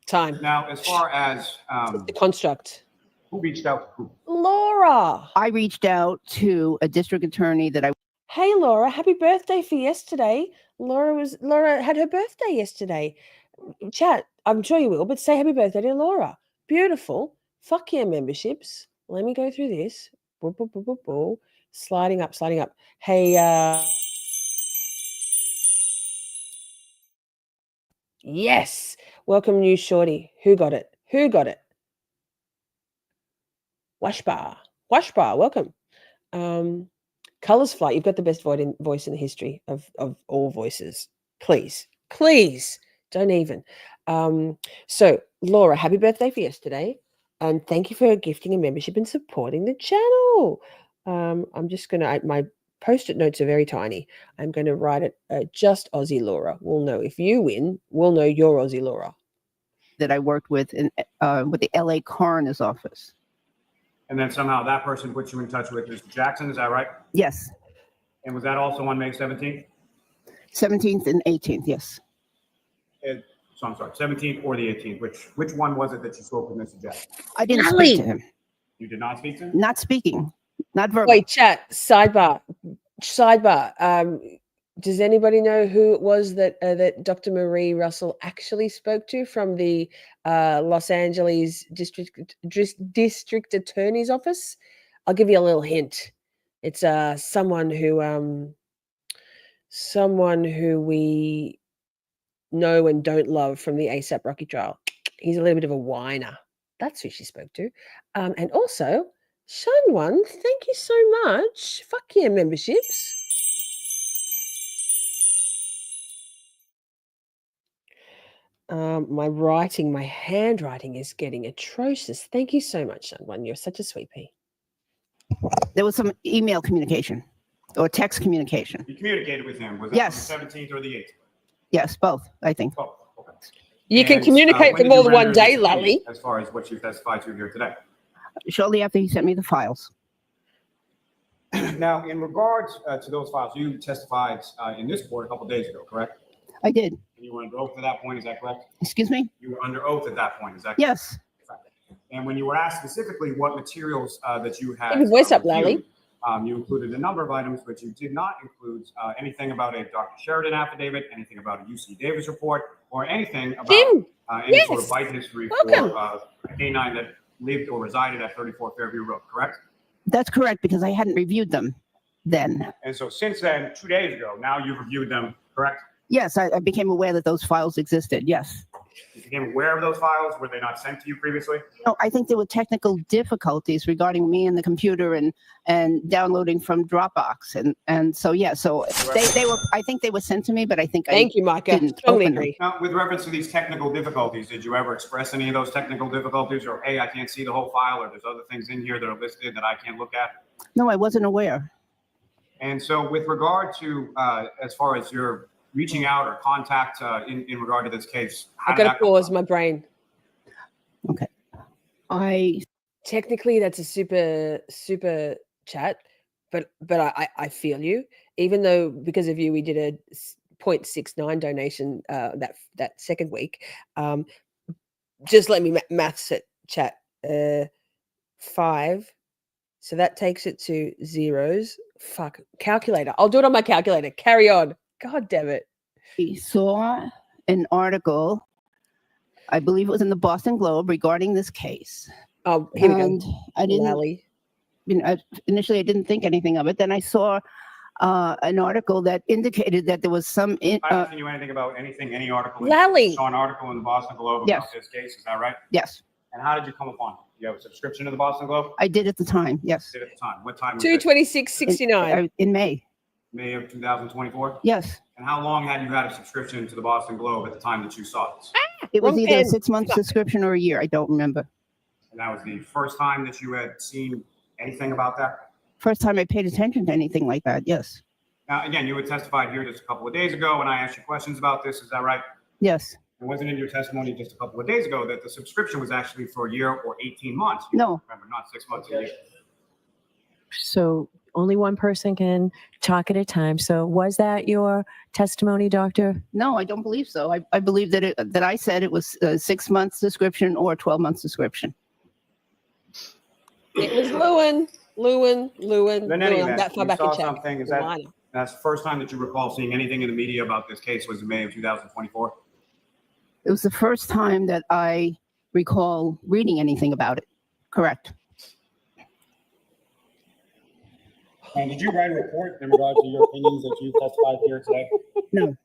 Time. Now, as far as the construct, who reached out to who? Laura. I reached out to a district attorney that I. Hey, Laura, happy birthday for yesterday. Laura had her birthday yesterday. Chat, I'm sure you will, but say happy birthday to Laura. Beautiful. Fuck yeah, memberships. Let me go through this. Boop, boop, boop, boop, boop. Sliding up. Hey, yes. Welcome, new Shorty. Who got it? Washbar, welcome. Colors Flight, you've got the best voice in the history of all voices. Please, don't even. So, Laura, happy birthday for yesterday. And thank you for gifting a membership and supporting the channel. I'm just going to, my Post-it notes are very tiny. I'm going to write it, just Aussie Laura. We'll know if you win, we'll know you're Aussie Laura. That I worked with with the LA coroner's office. And then somehow that person put you in touch with Mr. Jackson, is that right? Yes. And was that also on May 17th? 17th and 18th, yes. So I'm sorry, 17th or the 18th? Which one was it that you spoke with Mr. Jackson? I didn't speak to him. You did not speak to him? Not speaking. Not verbal. Wait, chat, sidebar. Does anybody know who it was that that Dr. Marie Russell actually spoke to from the Los Angeles District Attorney's Office? I'll give you a little hint. It's someone who we know and don't love from the ASAP Rocky trial. He's a little bit of a whiner. That's who she spoke to. And also, Shanwan, thank you so much. Fuck yeah, memberships. My handwriting is getting atrocious. Thank you so much, Shanwan. You're such a sweet pea. There was some email communication or text communication. You communicated with him. Was that Yes. on the 17th or the 18th? Yes, both, I think. Both. Okay. You can communicate for when did more you than one render day, this Lally. opinion As far as what you testified to here today. Shortly after he sent me the files. Now, in regards to those files, you testified in this court a couple days ago, correct? I did. And you were under oath at that point, is that correct? Excuse me? You were under oath at that point, is that correct? Yes. And when you were asked specifically what materials that you had, Keep your voice up, Lally. reviewed, you included a number of items, but you did not include anything about a Dr. Sheridan affidavit, anything about a UC Davis report, or anything about any sort of bite history Welcome. for a canine that lived or resided at 34 Fairview Road, correct? That's correct because I hadn't reviewed them then. And so since then, 2 days ago, now you've reviewed them, correct? Yes, I became aware that those files existed. Yes. You became aware of those files? Were they not sent to you previously? No, I think there were technical difficulties regarding me and the computer and downloading from Dropbox and so yeah, so they were. I think they were sent to me, but I think Thank you, Micah. didn't Strongly open them. agree. Now, with reference to these technical difficulties, did you ever express any of those technical difficulties, or hey, I can't see the whole file, or there's other things in here that are listed that I can't look at? No, I wasn't aware. And so with regard to, as far as your reaching out or contact in regard to this case, how I've did got that to go? pause my brain. Okay. Technically that's a super chat, but I feel you. Even though because of you we did a 0.69 donation that second week. Just let me maths it, chat. 5. So that takes it to zeros. Fuck, calculator. I'll do it on my calculator. Carry on. God damn it. We saw an article I believe it was in the Boston Globe regarding this case. Oh, here we And go. I didn't, Lally. initially I didn't think anything of it. Then I saw an article that indicated that there was some. I'm asking you anything about anything, any article. Lally. You saw an article in the Boston Globe Yes. about this case, is that right? Yes, And how did you come upon it? You have a subscription to the Boston Globe? I did at the time. Yes. Did at the time. What time was it? 226.69. In May. May of 2024? Yes. And how long had you had a subscription to the Boston Globe at the time that you saw this? It was wrong either a pen. 6-month subscription or a year. I don't remember. And that was the first time that you had seen anything about that? First time I paid attention to anything like that. Yes. Now, again, you had testified here just a couple of days ago when I asked you questions about this. Is that right? Yes. It wasn't in your testimony just a couple of days ago that the subscription was actually for a year or 18 months. You No. remember, not 6 months a year. So only one person can talk at a time. So was that your testimony, doctor? No, I don't believe so. I believe that I said it was a 6-month subscription or a 12-month subscription. It was Lewin. In any event, That far you back saw in check. something, is that's the first time that you recall seeing anything in the media about this case was in May of 2024? It was the first time that I recall reading anything about it. Correct. And did you write a report in regard to your opinions that you testified here today? No. And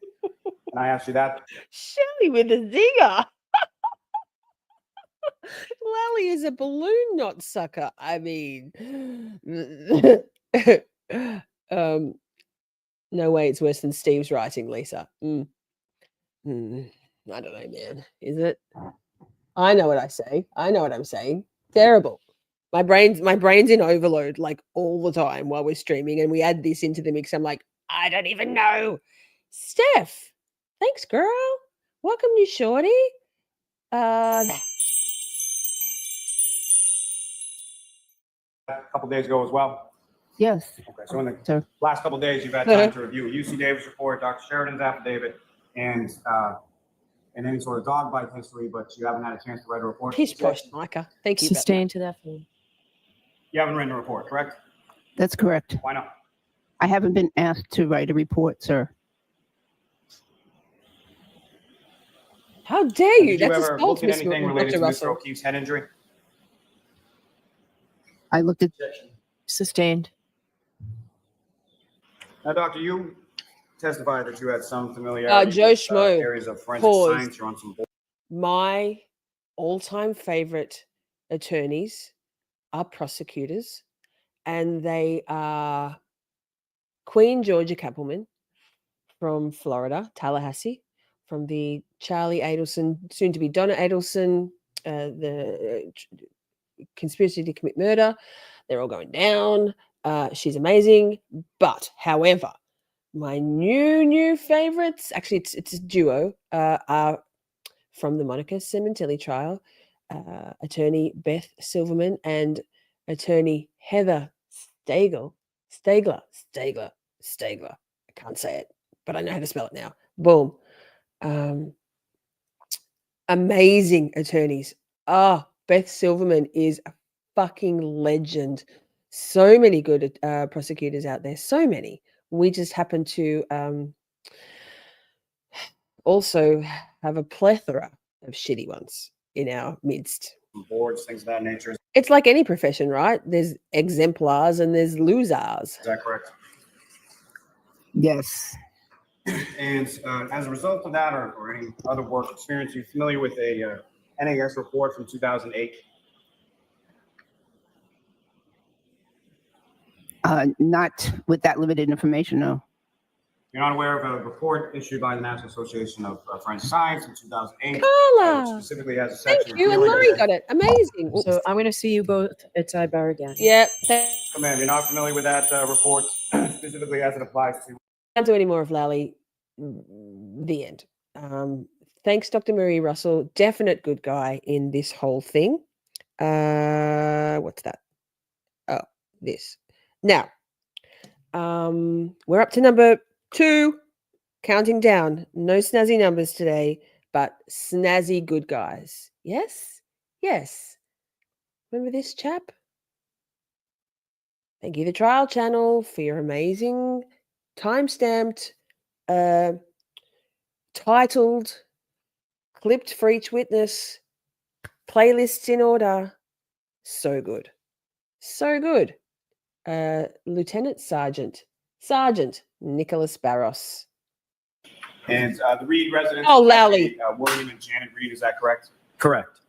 I asked you that? Shirley with a zinger. Lally is a balloon knot sucker. I mean, no way it's worse than Steve's writing, Lisa. I don't know, man. Is it? I know what I say. I know what I'm saying. Terrible. My brain's in overload like all the time while we're streaming, and we add this into the mix. I'm like, I don't even know. Steph, thanks, girl. Welcome, new shorty. A couple days ago as well? Yes. Okay, so in the last couple of days, you've had time to review a UC Davis report, Dr. Sheridan's affidavit, and any sort of dog bite history, but you haven't had a chance to write a report. Pish posh, Micah. Thank you. Sustained to that form. You haven't written a report, correct? That's correct. Why not? I haven't been asked to write a report, sir. How dare you? Did you That's ever assault, look at anything related Dr. to Mr. Russell. O'Keefe's head injury? I looked at Sustained. Now, doctor, you testified that you had some familiarity Joe with Schmo. areas of forensic Pause. science. You're on some board. My all-time favorite attorneys are prosecutors, and they are Queen Georgia Kappelman from Florida, Tallahassee, from the Charlie Adelson, soon to be Donna Adelson, the conspiracy to commit murder. They're all going down. She's amazing. But, however, my new favorites, actually it's a duo, are from the Monica Cementelli trial, attorney Beth Silverman and attorney Heather Stegler. I can't say it, but I know how to spell it now. Boom. Amazing attorneys. Beth Silverman is a fucking legend. So many good prosecutors out there. So many. We just happen to also have a plethora of shitty ones in our midst. Boards, things of that nature. Is It's like any profession, right? There's exemplars and there's losers. that correct? Yes. And as a result of that, or any other work experience, you're familiar with a NAS report from 2008? Not with that limited information, no. You're not aware of a report issued by the National Association of Forensic Science in 2008? Carla! Which specifically has a Thank section. you. And Larry got it. Amazing. So I'm going to see you both at sidebar again. Yeah. Come in, you're not familiar with that report, specifically as it applies to. Can't do any more of Lally. The end. Thanks, Dr. Marie Russell. Definite good guy in this whole thing. What's that? Oh, this. Now, we're up to number 2. Counting down. No snazzy numbers today, but snazzy good guys. Yes? Yes. Remember this chap? Thank you, the Trial Channel, for your amazing time-stamped, titled clipped for each witness, playlists in order. So good. So good. Lieutenant Sergeant Nicholas Barros. And the Reed residents. Oh, Lally. William and Janet Reed, is that correct? Correct.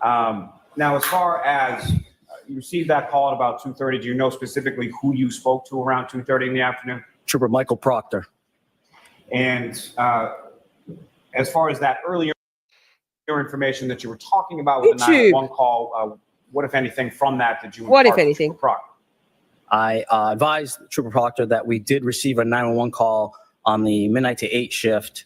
Now, as far as you received that call at about 2:30, do you know specifically who you spoke to around 2:30 in the afternoon? Trooper Michael Proctor. And as far as that earlier information that you were talking about with the 911 call, what, if anything, from that did you What, if impart to anything? Trooper Proctor? I advised Trooper Proctor that we did receive a 911 call on the midnight to 8 shift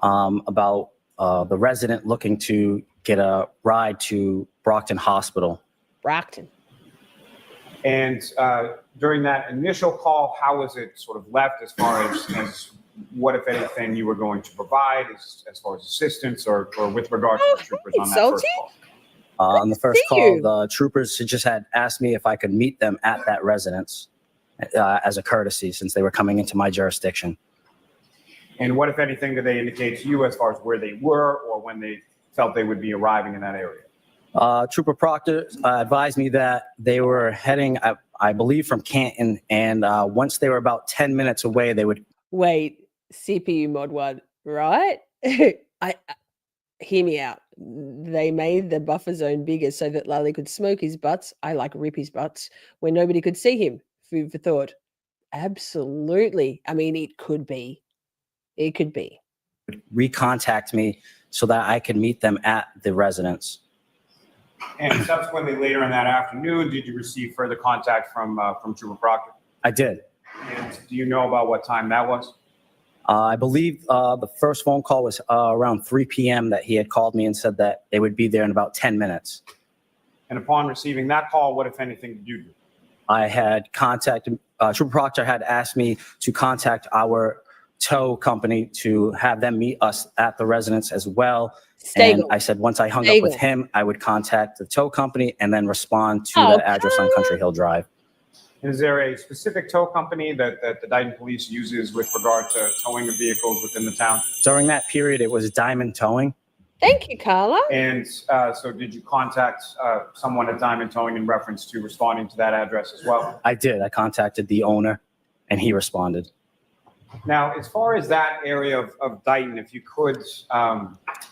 about the resident looking to get a ride to Brockton Hospital. Brockton. And during that initial call, how was it sort of left as far as what, if anything, you were going to provide as far as assistance or with regard to the troopers on that first call? On the first call, the troopers just had asked me if I could meet them at that residence as a courtesy since they were coming into my jurisdiction. And what, if anything, did they indicate to you as far as where they were or when they felt they would be arriving in that area? Trooper Proctor advised me that they were heading, I believe, from Canton, and once they were about 10 minutes away, they would... Wait, CPU mod 1, right? Hear me out. They made the buffer zone bigger so that Lally could smoke his butts. I like rip his butts when nobody could see him. Food for thought. Absolutely. I mean, it could be. It could be. recontact me so that I could meet them at the residence. And subsequently, later in that afternoon, did you receive further contact from Trooper Proctor? I did. And do you know about what time that was? I believe the first phone call was around 3 p.m. that he had called me and said that they would be there in about 10 minutes. And upon receiving that call, what, if anything, did you do? I had contacted, Trooper Proctor had asked me to contact our tow company to have them meet us at the residence as well. And I said once I hung up with him, I would contact the tow company and then respond to the address on Country Hill Drive. Is there a specific tow company that the Dayton Police uses with regard to towing of vehicles within the town? During that period, it was Diamond Towing. Thank you, Carla. And so did you contact someone at Diamond Towing in reference to responding to that address as well? I did. I contacted the owner and he responded. Now, as far as that area of Dayton, if you could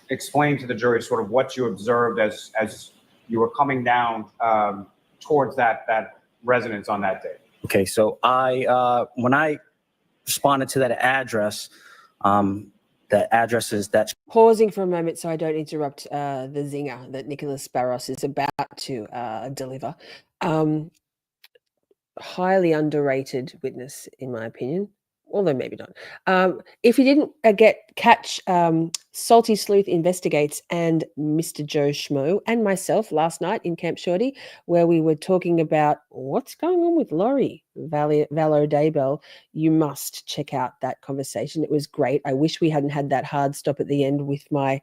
explain to the jury sort of what you observed as you were coming down towards that residence on that day. Okay, so when I responded to that address, the address is that. Pausing for a moment so I don't interrupt the zinger that Nicholas Barros is about to deliver. Highly underrated witness, in my opinion. Although maybe not. If you didn't catch Salty Sleuth Investigates and Mr. Joe Schmo and myself last night in Camp Shorty, where we were talking about what's going on with Laurie Valo Daybell, you must check out that conversation. It was great. I wish we hadn't had that hard stop at the end with my,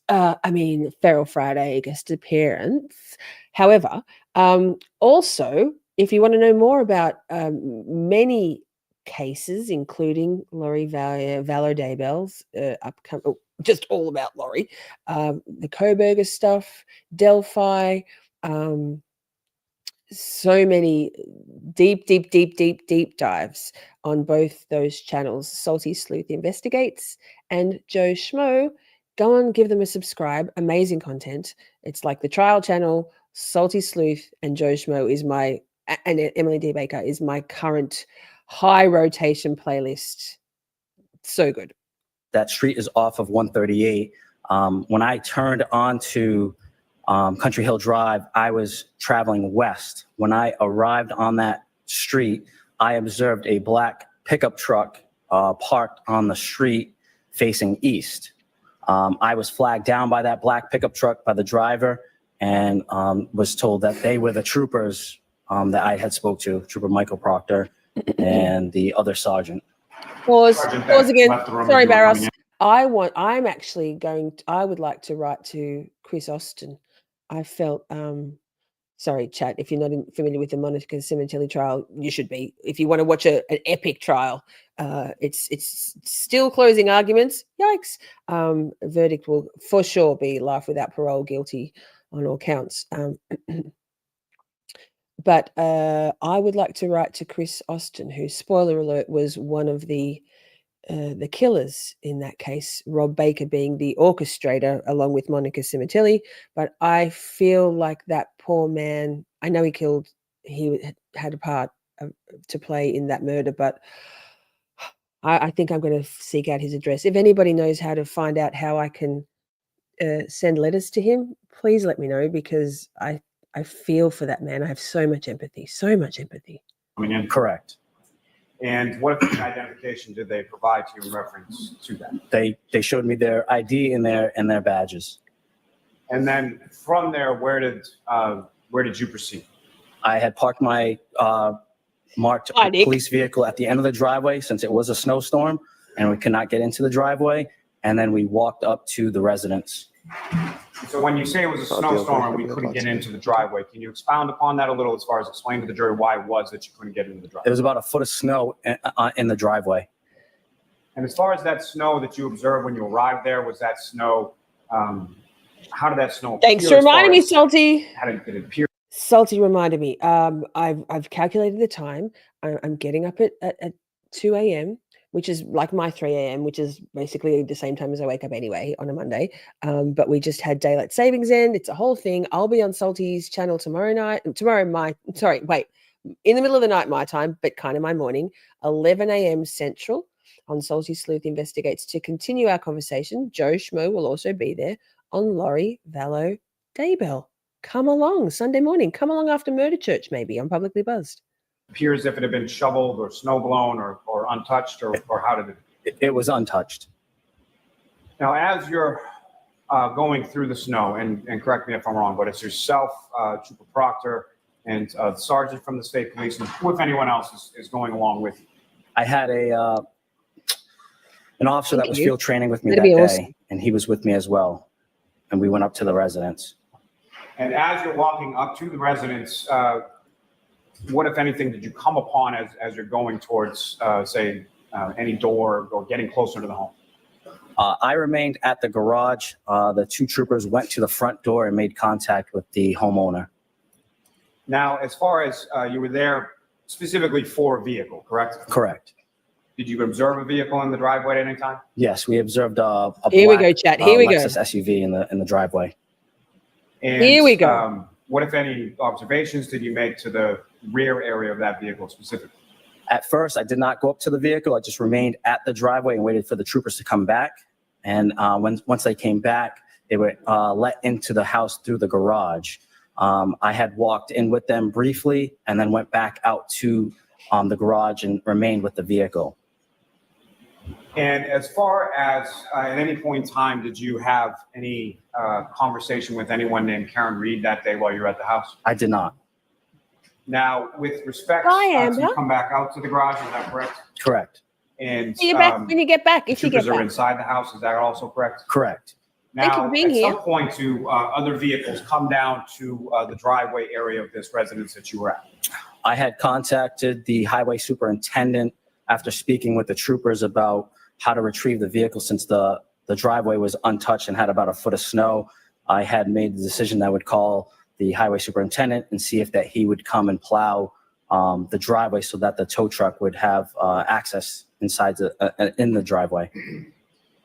Feral Friday guest appearance. However, also, if you want to know more about many cases, including Laurie Valo Daybell's upcoming, just all about Laurie, the Coburger stuff, Delphi, so many deep dives on both those channels, Salty Sleuth Investigates and Joe Schmo. Go and give them a subscribe. Amazing content. It's like the trial channel, Salty Sleuth and Joe Schmo is and Emily D. Baker is my current high rotation playlist. So good. That street is off of 138. When I turned onto Country Hill Drive, I was traveling west. When I arrived on that street, I observed a black pickup truck parked on the street facing east. I was flagged down by that black pickup truck by the driver and was told that they were the troopers that I had spoke to, Trooper Michael Proctor and the other sergeant. Pause again. Sorry, Barros. I would like to write to Chris Austin. I felt Sorry, chat. If you're not familiar with the Monica Simontelli trial, you should be. If you want to watch an epic trial, it's still closing arguments. Yikes! Verdict will for sure be life without parole, guilty on all counts. But I would like to write to Chris Austin, who, spoiler alert, was one of the killers in that case, Rob Baker being the orchestrator along with Monica Simontelli. But I feel like that poor man, I know he had a part to play in that murder, but I think I'm going to seek out his address. If anybody knows how to find out how I can send letters to him, please let me know, because I feel for that man. I have so much empathy, so much empathy. Correct. And what identification did they provide to you in reference to that? They showed me their ID and their badges. And then from there, where did you proceed? I had parked my marked police vehicle at the end of the driveway since it was a snowstorm and we could not get into the driveway. And then we walked up to the residence. So when you say it was a snowstorm and we couldn't get into the driveway, can you expound upon that a little as far as explain to the jury why it was that you couldn't get into the driveway? There was about a foot of snow in the driveway. And as far as that snow that you observed when you arrived there, was that snow, how did that snow appear? Thanks for reminding me, Salty. How did it appear? Salty reminded me. I've calculated the time. I'm getting up at 2 a.m., which is like my 3 a.m., which is basically the same time as I wake up anyway on a Monday. But we just had daylight savings end. It's a whole thing. I'll be on Salty's channel in the middle of the night my time, but kind of my morning, 11 a.m. Central on Salty Sleuth Investigates to continue our conversation. Joe Schmo will also be there on Laurie Vallow Daybell. Come along Sunday morning. Come along after Murder Church, maybe. I'm publicly buzzed. Appears as if it had been shoveled or snow blown or untouched, or how did it? It was untouched. Now, as you're going through the snow, and correct me if I'm wrong, but it's yourself, Trooper Proctor, and the sergeant from the state police, and who, if anyone else, is going along with you? I had an officer that was field training with me That'd that be day, awesome. and he was with me as well. And we went up to the residence. And as you're walking up to the residence, what, if anything, did you come upon as you're going towards, any door or getting closer to the home? I remained at the garage. The two troopers went to the front door and made contact with the homeowner. Now, as far as you were there specifically for a vehicle, correct? Correct. Did you observe a vehicle in the driveway at any time? Yes, we observed a Here we black, go, chat. Here we go. Lexus SUV in the driveway. And, Here we go. What, if any, observations did you make to the rear area of that vehicle specifically? At first, I did not go up to the vehicle. I just remained at the driveway and waited for the troopers to come back. And once they came back, they were let into the house through the garage. I had walked in with them briefly and then went back out to the garage and remained with the vehicle. And as far as at any point in time, did you have any conversation with anyone named Karen Reed that day while you were at the house? I did not. Now, with respect Amber. to come back out to the garage, is that correct? Correct. And When you get back, if you get troopers are back. inside the house, is that also correct? Correct. Thank you Now, for being at here. some point, do other vehicles come down to the driveway area of this residence that you were at? I had contacted the highway superintendent after speaking with the troopers about how to retrieve the vehicle since the driveway was untouched and had about a foot of snow. I had made the decision that I would call the highway superintendent and see if that he would come and plow the driveway so that the tow truck would have access inside in the driveway.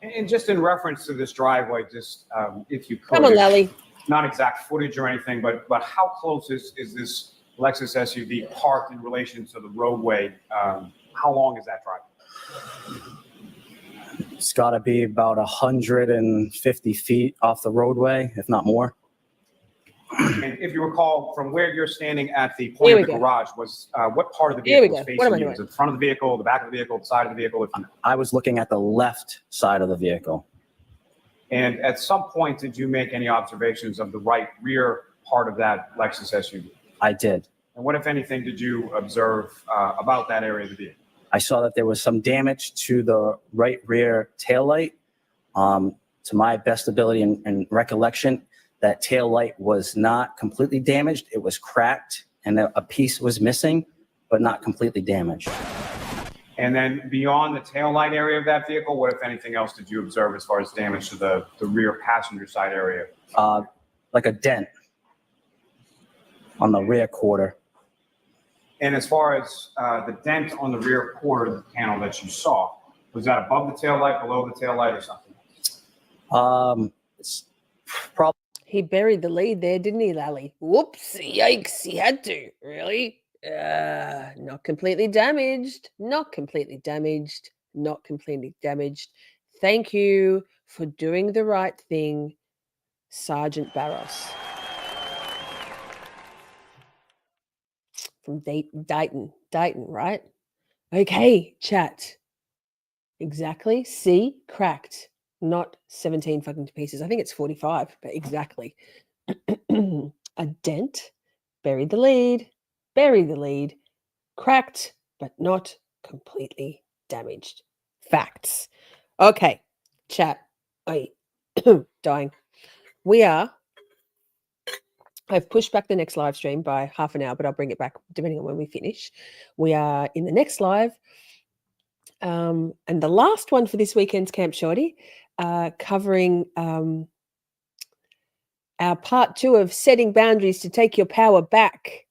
And just in reference to this driveway, just if you could. Come on, Lally. Not exact footage or anything, but how close is this Lexus SUV parked in relation to the roadway? How long is that drive? It's got to be about 150 feet off the roadway, if not more. And if you recall, from where you're standing at the Here point we of the go. garage, was what part of the Here we vehicle was go. What am I facing you? doing? Was it the front of the vehicle, the back of the vehicle, the side of the vehicle? If you know? I was looking at the left side of the vehicle. And at some point, did you make any observations of the right rear part of that Lexus SUV? I did. And what, if anything, did you observe about that area of the vehicle? I saw that there was some damage to the right rear taillight. To my best ability and recollection, That tail light was not completely damaged. It was cracked and a piece was missing, but not completely damaged. And then beyond the taillight area of that vehicle, what, if anything else, did you observe as far as damage to the rear passenger side area? Like a dent on the rear quarter. And as far as the dent on the rear quarter of the panel that you saw, was that above the taillight, below the taillight, or something? It's probably. He buried the lead there, didn't he, Lally? Whoops, yikes, he had to. Really? Not completely damaged. Not completely damaged. Not completely damaged. Thank you for doing the right thing, Sergeant Barros. From Dayton, right? Okay, chat. Exactly. See, cracked. Not 17 fucking pieces. I think it's 45, but exactly. A dent, buried the lead, cracked, but not completely damaged. Facts. Okay, chat. Dying. I've pushed back the next live stream by half an hour, but I'll bring it back depending on when we finish. We are in the next live. And the last one for this weekend's Camp Shorty, covering our part 2 of setting boundaries to take your power back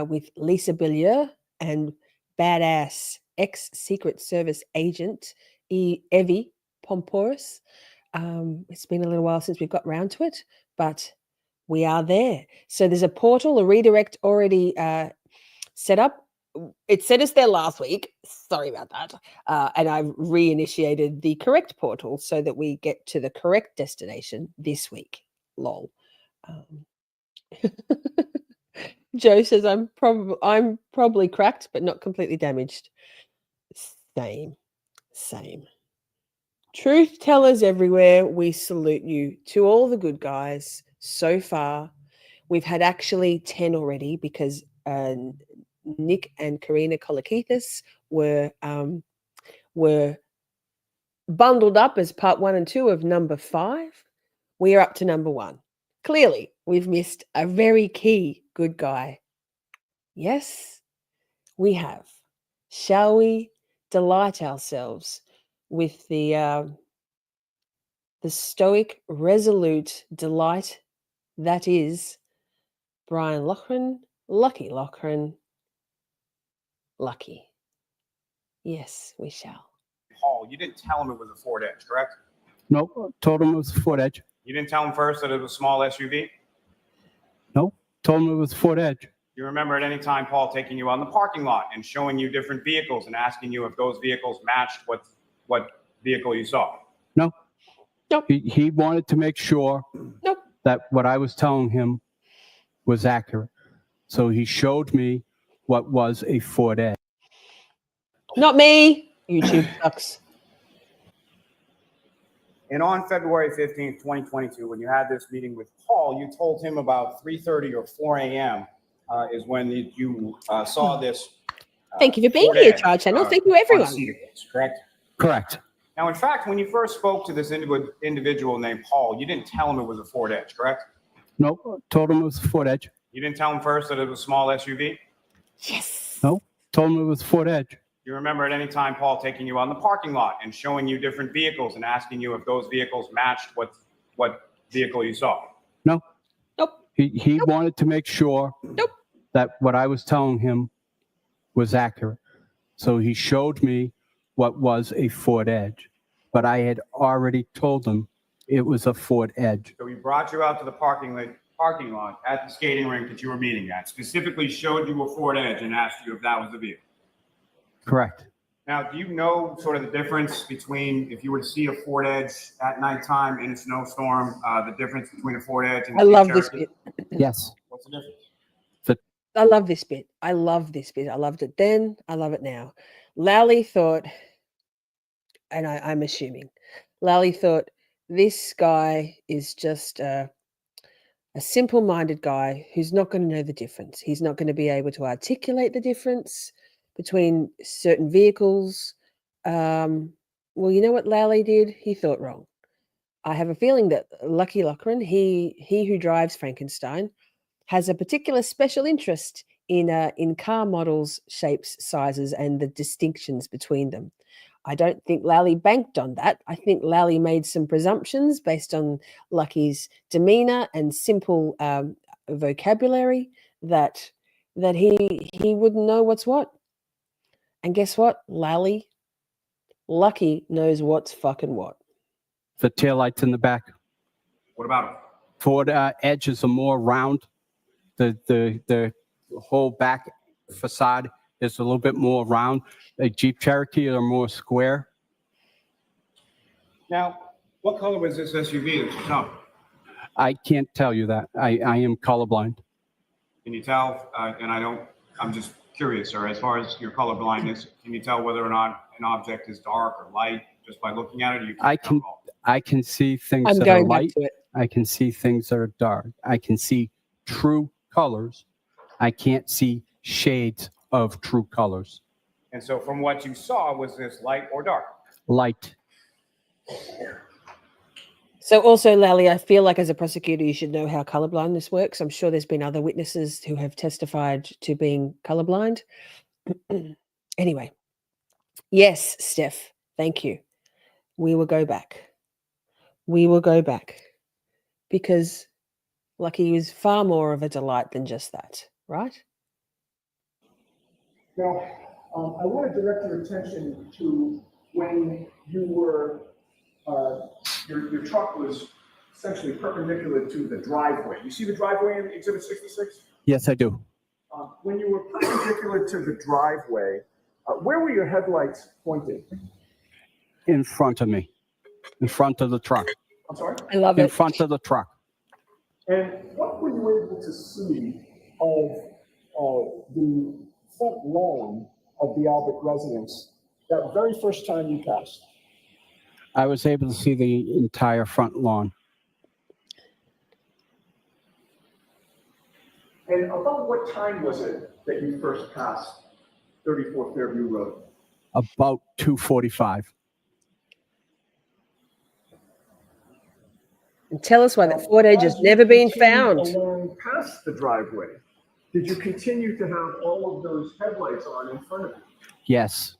with Lisa Billier and badass ex-Secret Service agent Evie Pomporus. It's been a little while since we've got round to it, but we are there. So there's a portal, a redirect already set up. It sent us there last week. Sorry about that. And I've reinitiated the correct portal so that we get to the correct destination this week. Lol. Joe says I'm probably cracked, but not completely damaged. Same. Truth tellers everywhere, we salute you. To all the good guys so far. We've had actually 10 already because Nick and Karina Kolokithas were bundled up as part 1 and 2 of number 5. We are up to number 1. Clearly, we've missed a very key good guy. Yes, we have. Shall we delight ourselves with the stoic, resolute delight that is Brian Loughran, Lucky Loughran, Lucky. Yes, we shall. Paul, you didn't tell him it was a Ford Edge, correct? Nope, told him it was a Ford Edge. You didn't tell him first that it was a small SUV? Nope, told him it was a Ford Edge. You remember at any time Paul taking you on the parking lot and showing you different vehicles and asking you if those vehicles matched what vehicle you saw? No. Nope. He wanted to make sure that what I was telling him was accurate. So he showed me what was a Ford Edge. Not me. YouTube sucks. And on February 15th, 2022, when you had this meeting with Paul, you told him about 3:30 or 4 a.m. Is when you saw this. Thank you for being Ford here, Edge, Child Channel. Thank you, on everyone. Cedars, correct? Correct. Now, in fact, when you first spoke to this individual named Paul, you didn't tell him it was a Ford Edge, correct? Nope, told him it was a Ford Edge. You didn't tell him first that it was a small SUV? Yes. Nope, told him it was a Ford Edge. You remember at any time Paul taking you on the parking lot and showing you different vehicles and asking you if those vehicles matched what vehicle you saw? No. Nope. He wanted to make sure that what I was telling him was accurate. So he showed me what was a Ford Edge, but I had already told him it was a Ford Edge. So he brought you out to the parking lot at the skating rink that you were meeting at, specifically showed you a Ford Edge and asked you if that was the vehicle. Correct. Now, do you know sort of the difference between if you were to see a Ford Edge at nighttime in a snowstorm, the difference between a Ford Edge and I love this bit. Yes. What's the difference? I love this bit. I loved it then. I love it now. Lally thought, and I'm assuming, Lally thought this guy is just a simple-minded guy who's not going to know the difference. He's not going to be able to articulate the difference between certain vehicles. Well, you know what Lally did? He thought wrong. I have a feeling that Lucky Lochran, he who drives Frankenstein, has a particular special interest in car models, shapes, sizes, and the distinctions between them. I don't think Lally banked on that. I think Lally made some presumptions based on Lucky's demeanor and simple vocabulary that he wouldn't know what's what. And guess what? Lucky knows what's fucking what. The taillights in the back. What about it? Forward edges are more round. The whole back facade is a little bit more round. The Jeep Cherokee are more square. Now, what color was this SUV that you saw? I can't tell you that. I am colorblind. Can you tell? I'm just curious, sir, as far as your color blindness, can you tell whether or not an object is dark or light just by looking at it? Or you I can see things I'm that are going back light. to it. I can see things that are dark. I can see true colors. I can't see shades of true colors. And so from what you saw, was this light or dark? Light. So also, Lally, I feel like as a prosecutor, you should know how colorblindness works. I'm sure there's been other witnesses who have testified to being colorblind. Anyway, yes, Steph, thank you. We will go back. We will go back because Lucky is far more of a delight than just that, right? Now, I want to direct your attention to when you were, your truck was essentially perpendicular to the driveway. You see the driveway in Exhibit 66? Yes, I do. When you were perpendicular to the driveway, where were your headlights pointed? In front of me. In front of the truck. I'm sorry? I love In it. front of the truck. And what were you able to see of the front lawn of the Albert residence that very first time you passed? I was able to see the entire front lawn. And about what time was it that you first passed 34 Fairview Road? About 2:45. And tell us why that Ford Edge has never been found. Along past the driveway, did you continue to have all of those headlights on in front of you? Yes.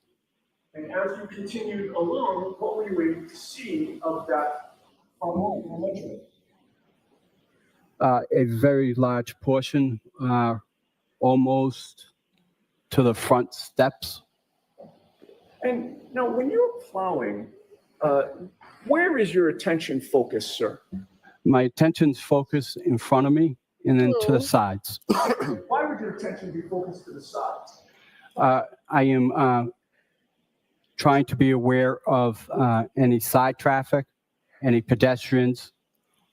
And as you continued along, what were you able to see of that front lawn? A very large portion, almost to the front steps. And now when you're plowing, where is your attention focused, sir? My attention's focused in front of me and then to the sides. Why would your attention be focused to the sides? I am trying to be aware of any side traffic, any pedestrians,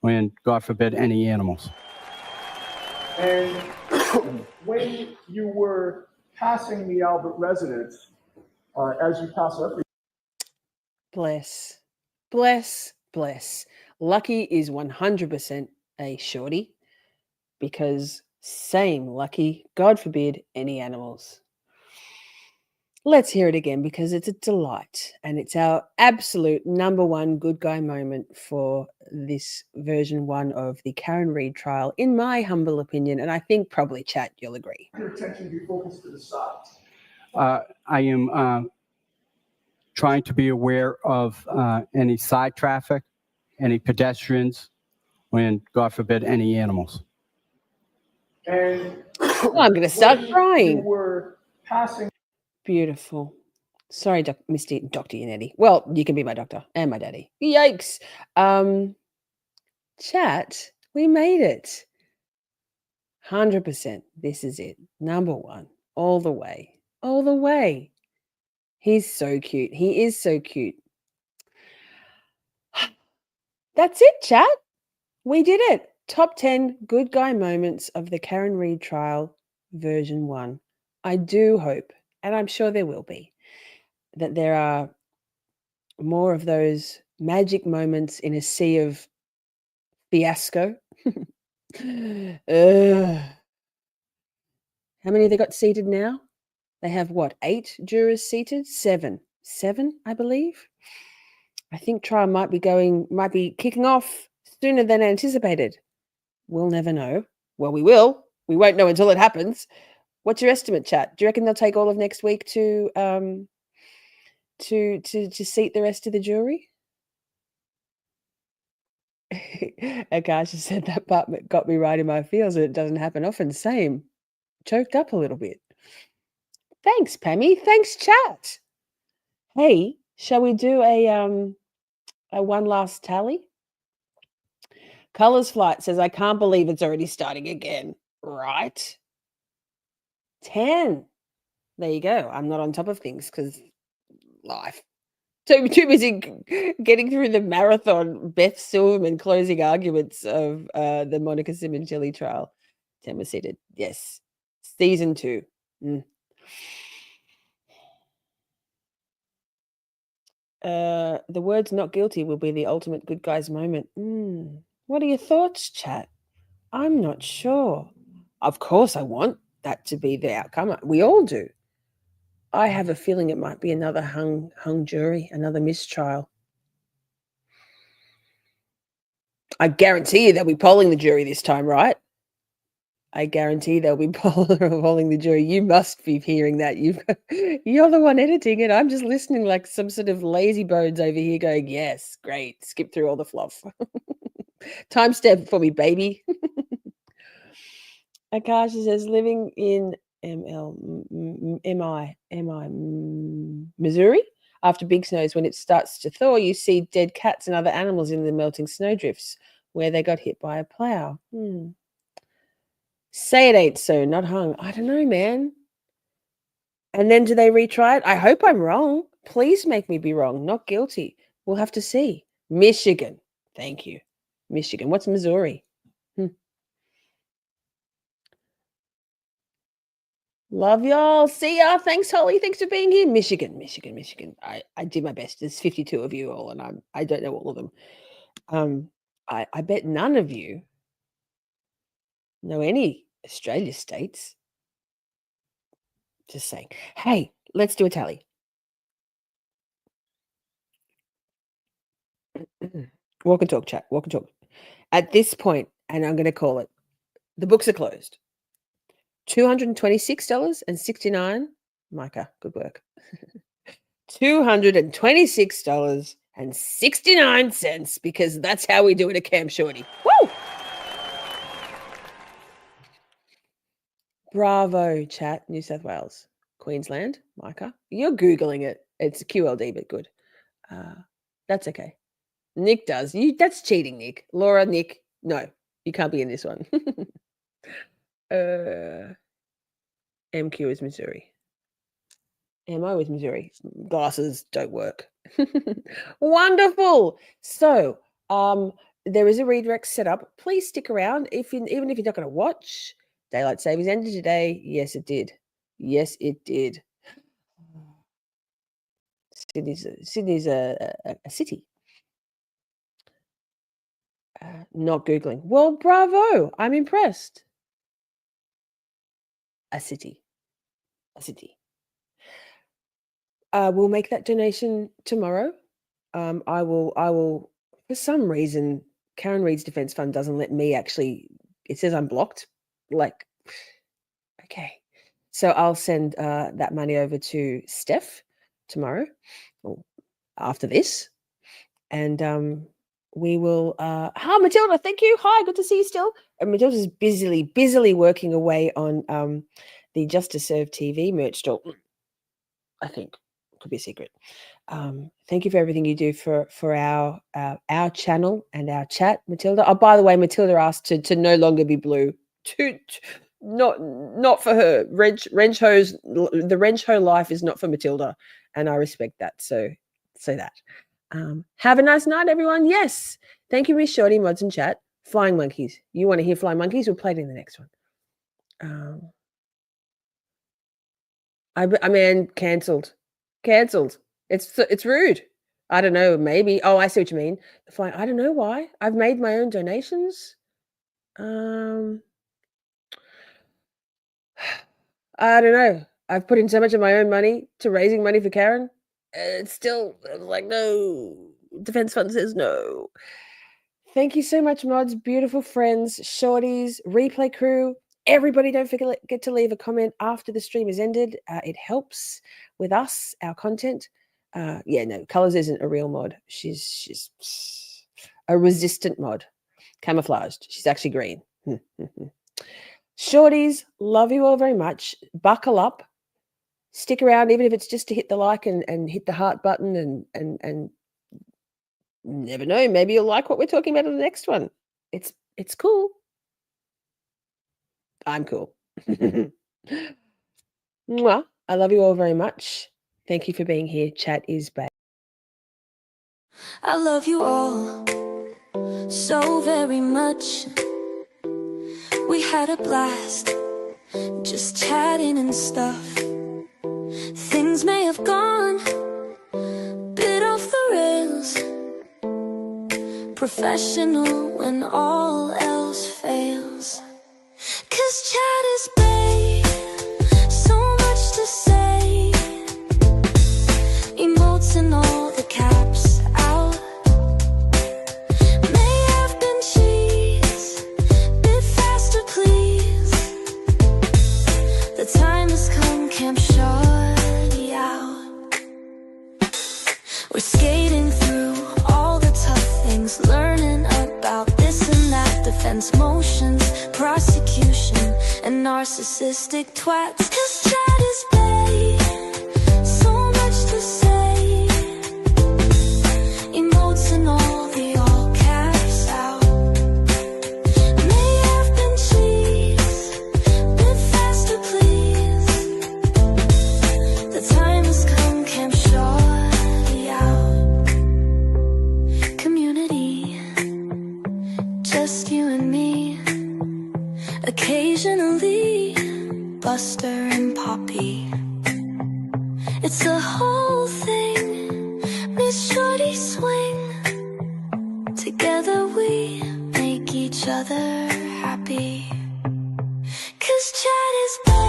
and God forbid, any animals. And when you were passing the Albert residence, as you pass every Bless, bless, bless. Lucky is 100% a shorty because same Lucky, God forbid, any animals. Let's hear it again because it's a delight and it's our absolute number one good guy moment for this version 1 of the Karen Reid trial, in my humble opinion, and I think probably chat, you'll agree. your attention be focused to the sides. I am trying to be aware of any side traffic, any pedestrians, and God forbid, any animals. And I'm going to start when crying. You were passing. Beautiful. Sorry, Dr. Yannetti. Well, you can be my doctor and my daddy. Yikes. Chat, we made it. 100%. This is it. Number 1. All the way. All the way. He's so cute. He is so cute. That's it, chat. We did it. Top 10 good guy moments of the Karen Reid trial, version 1. I do hope, and I'm sure there will be, that there are more of those magic moments in a sea of fiasco. How many have they got seated now? They have what, 8 jurors seated? 7. 7, I believe. I think trial might be kicking off sooner than anticipated. We'll never know. Well, we will. We won't know until it happens. What's your estimate, chat? Do you reckon they'll take all of next week to seat the rest of the jury? Akasha said that part got me right in my feels, and it doesn't happen often. Same. Choked up a little bit. Thanks, Pammy. Thanks, chat. Hey, shall we do a one last tally? Colors Flight says, I can't believe it's already starting again. Right? 10. There you go. I'm not on top of things because life. Too busy getting through the marathon Beth Silverman closing arguments of the Monica Simoncelli trial. 10 was seated. Yes. Season 2. The words not guilty will be the ultimate good guys moment. What are your thoughts, chat? I'm not sure. Of course I want that to be the outcome. We all do. I have a feeling it might be another hung jury, another mistrial. I guarantee you they'll be polling the jury this time, right? I guarantee they'll be polling the jury. You must be hearing that. You're the one editing it. I'm just listening like some sort of lazy bones over here going, yes, great. Skip through all the fluff. Timestamp for me, baby. Akasha says, living in Missouri, after big snows, when it starts to thaw, you see dead cats and other animals in the melting snowdrifts where they got hit by a plow. Say it ain't so, not hung. I don't know, man. And then do they retry it? I hope I'm wrong. Please make me be wrong. Not guilty. We'll have to see. Michigan. Thank you. Michigan. What's Missouri? Love y'all. See ya. Thanks, Holly. Thanks for being here. Michigan. I did my best. There's 52 of you all, and I don't know all of them. I bet none of you know any Australia states. Just saying. Hey, let's do a tally. Walk and talk, chat. Walk and talk. At this point, and I'm going to call it, the books are closed. $226.69. Micah, good work. $226.69 because that's how we do it at Camp Shorty. Woo! Bravo, chat. New South Wales, Queensland. Micah, you're Googling it. It's QLD, but good. That's okay. Nick does. That's cheating, Nick. Laura, Nick, no, you can't be in this one. MQ is Missouri. MO is Missouri. Glasses don't work. Wonderful. So, there is a redirect set up. Please stick around. Even if you're not going to watch, daylight savings ended today. Yes, it did. Yes, it did. Sydney's a city. Not Googling. Well, bravo. I'm impressed. A city. We'll make that donation tomorrow. I will. For some reason, Karen Reid's Defense Fund doesn't let me actually. It says I'm blocked. Like, okay. So I'll send that money over to Steph tomorrow, or after this, and we will. Hi, Matilda. Thank you. Hi, good to see you still. And Matilda's busily working away on the Just to Serve TV merch store. I think could be a secret. Thank you for everything you do for our channel and our chat, Matilda. Oh, by the way, Matilda asked to no longer be blue. Not for her. The wrench hoe life is not for Matilda, and I respect that. So say that. Have a nice night, everyone. Yes. Thank you, Miss Shorty, mods and chat. Flying monkeys. You want to hear flying monkeys? We'll play it in the next one. I mean, cancelled. It's rude. I don't know. Maybe. Oh, I see what you mean. The flying. I don't know why. I've made my own donations. I don't know. I've put in so much of my own money to raising money for Karen. It's still like, no, Defense Fund says no. Thank you so much, mods, beautiful friends, shorties, replay crew. Everybody, don't forget to leave a comment after the stream has ended. It helps with us, our content. Yeah, no, Colors isn't a real mod. She's a resistant mod, camouflaged. She's actually green. Shorties, love you all very much. Buckle up, stick around, even if it's just to hit the like and hit the heart button, and never know, maybe you'll like what we're talking about in the next one. It's cool. I'm cool. Mwah. I love you all very much. Thank you for being here. Chat is back. I love you all so very much. We had a blast just chatting and stuff. Things may have gone a bit off the rails. Professional when all else fails. 'Cause chat is bae, so much to say. Emotes and all the caps out. May have been cheese, bit faster please. The time has come, Camp Shorty out. We're skating through all the tough things, learning about this and that, defense motions, prosecution, and narcissistic twats. 'Cause chat is bae, so much to say. Emotes and all the all caps out. May have been cheese, bit faster please. The time has come, Camp Shorty out. Community, just you and me. Occasionally, Buster and Poppy. It's a whole thing, Miss Shorty swing. Together we make each other happy. 'Cause chat is bae.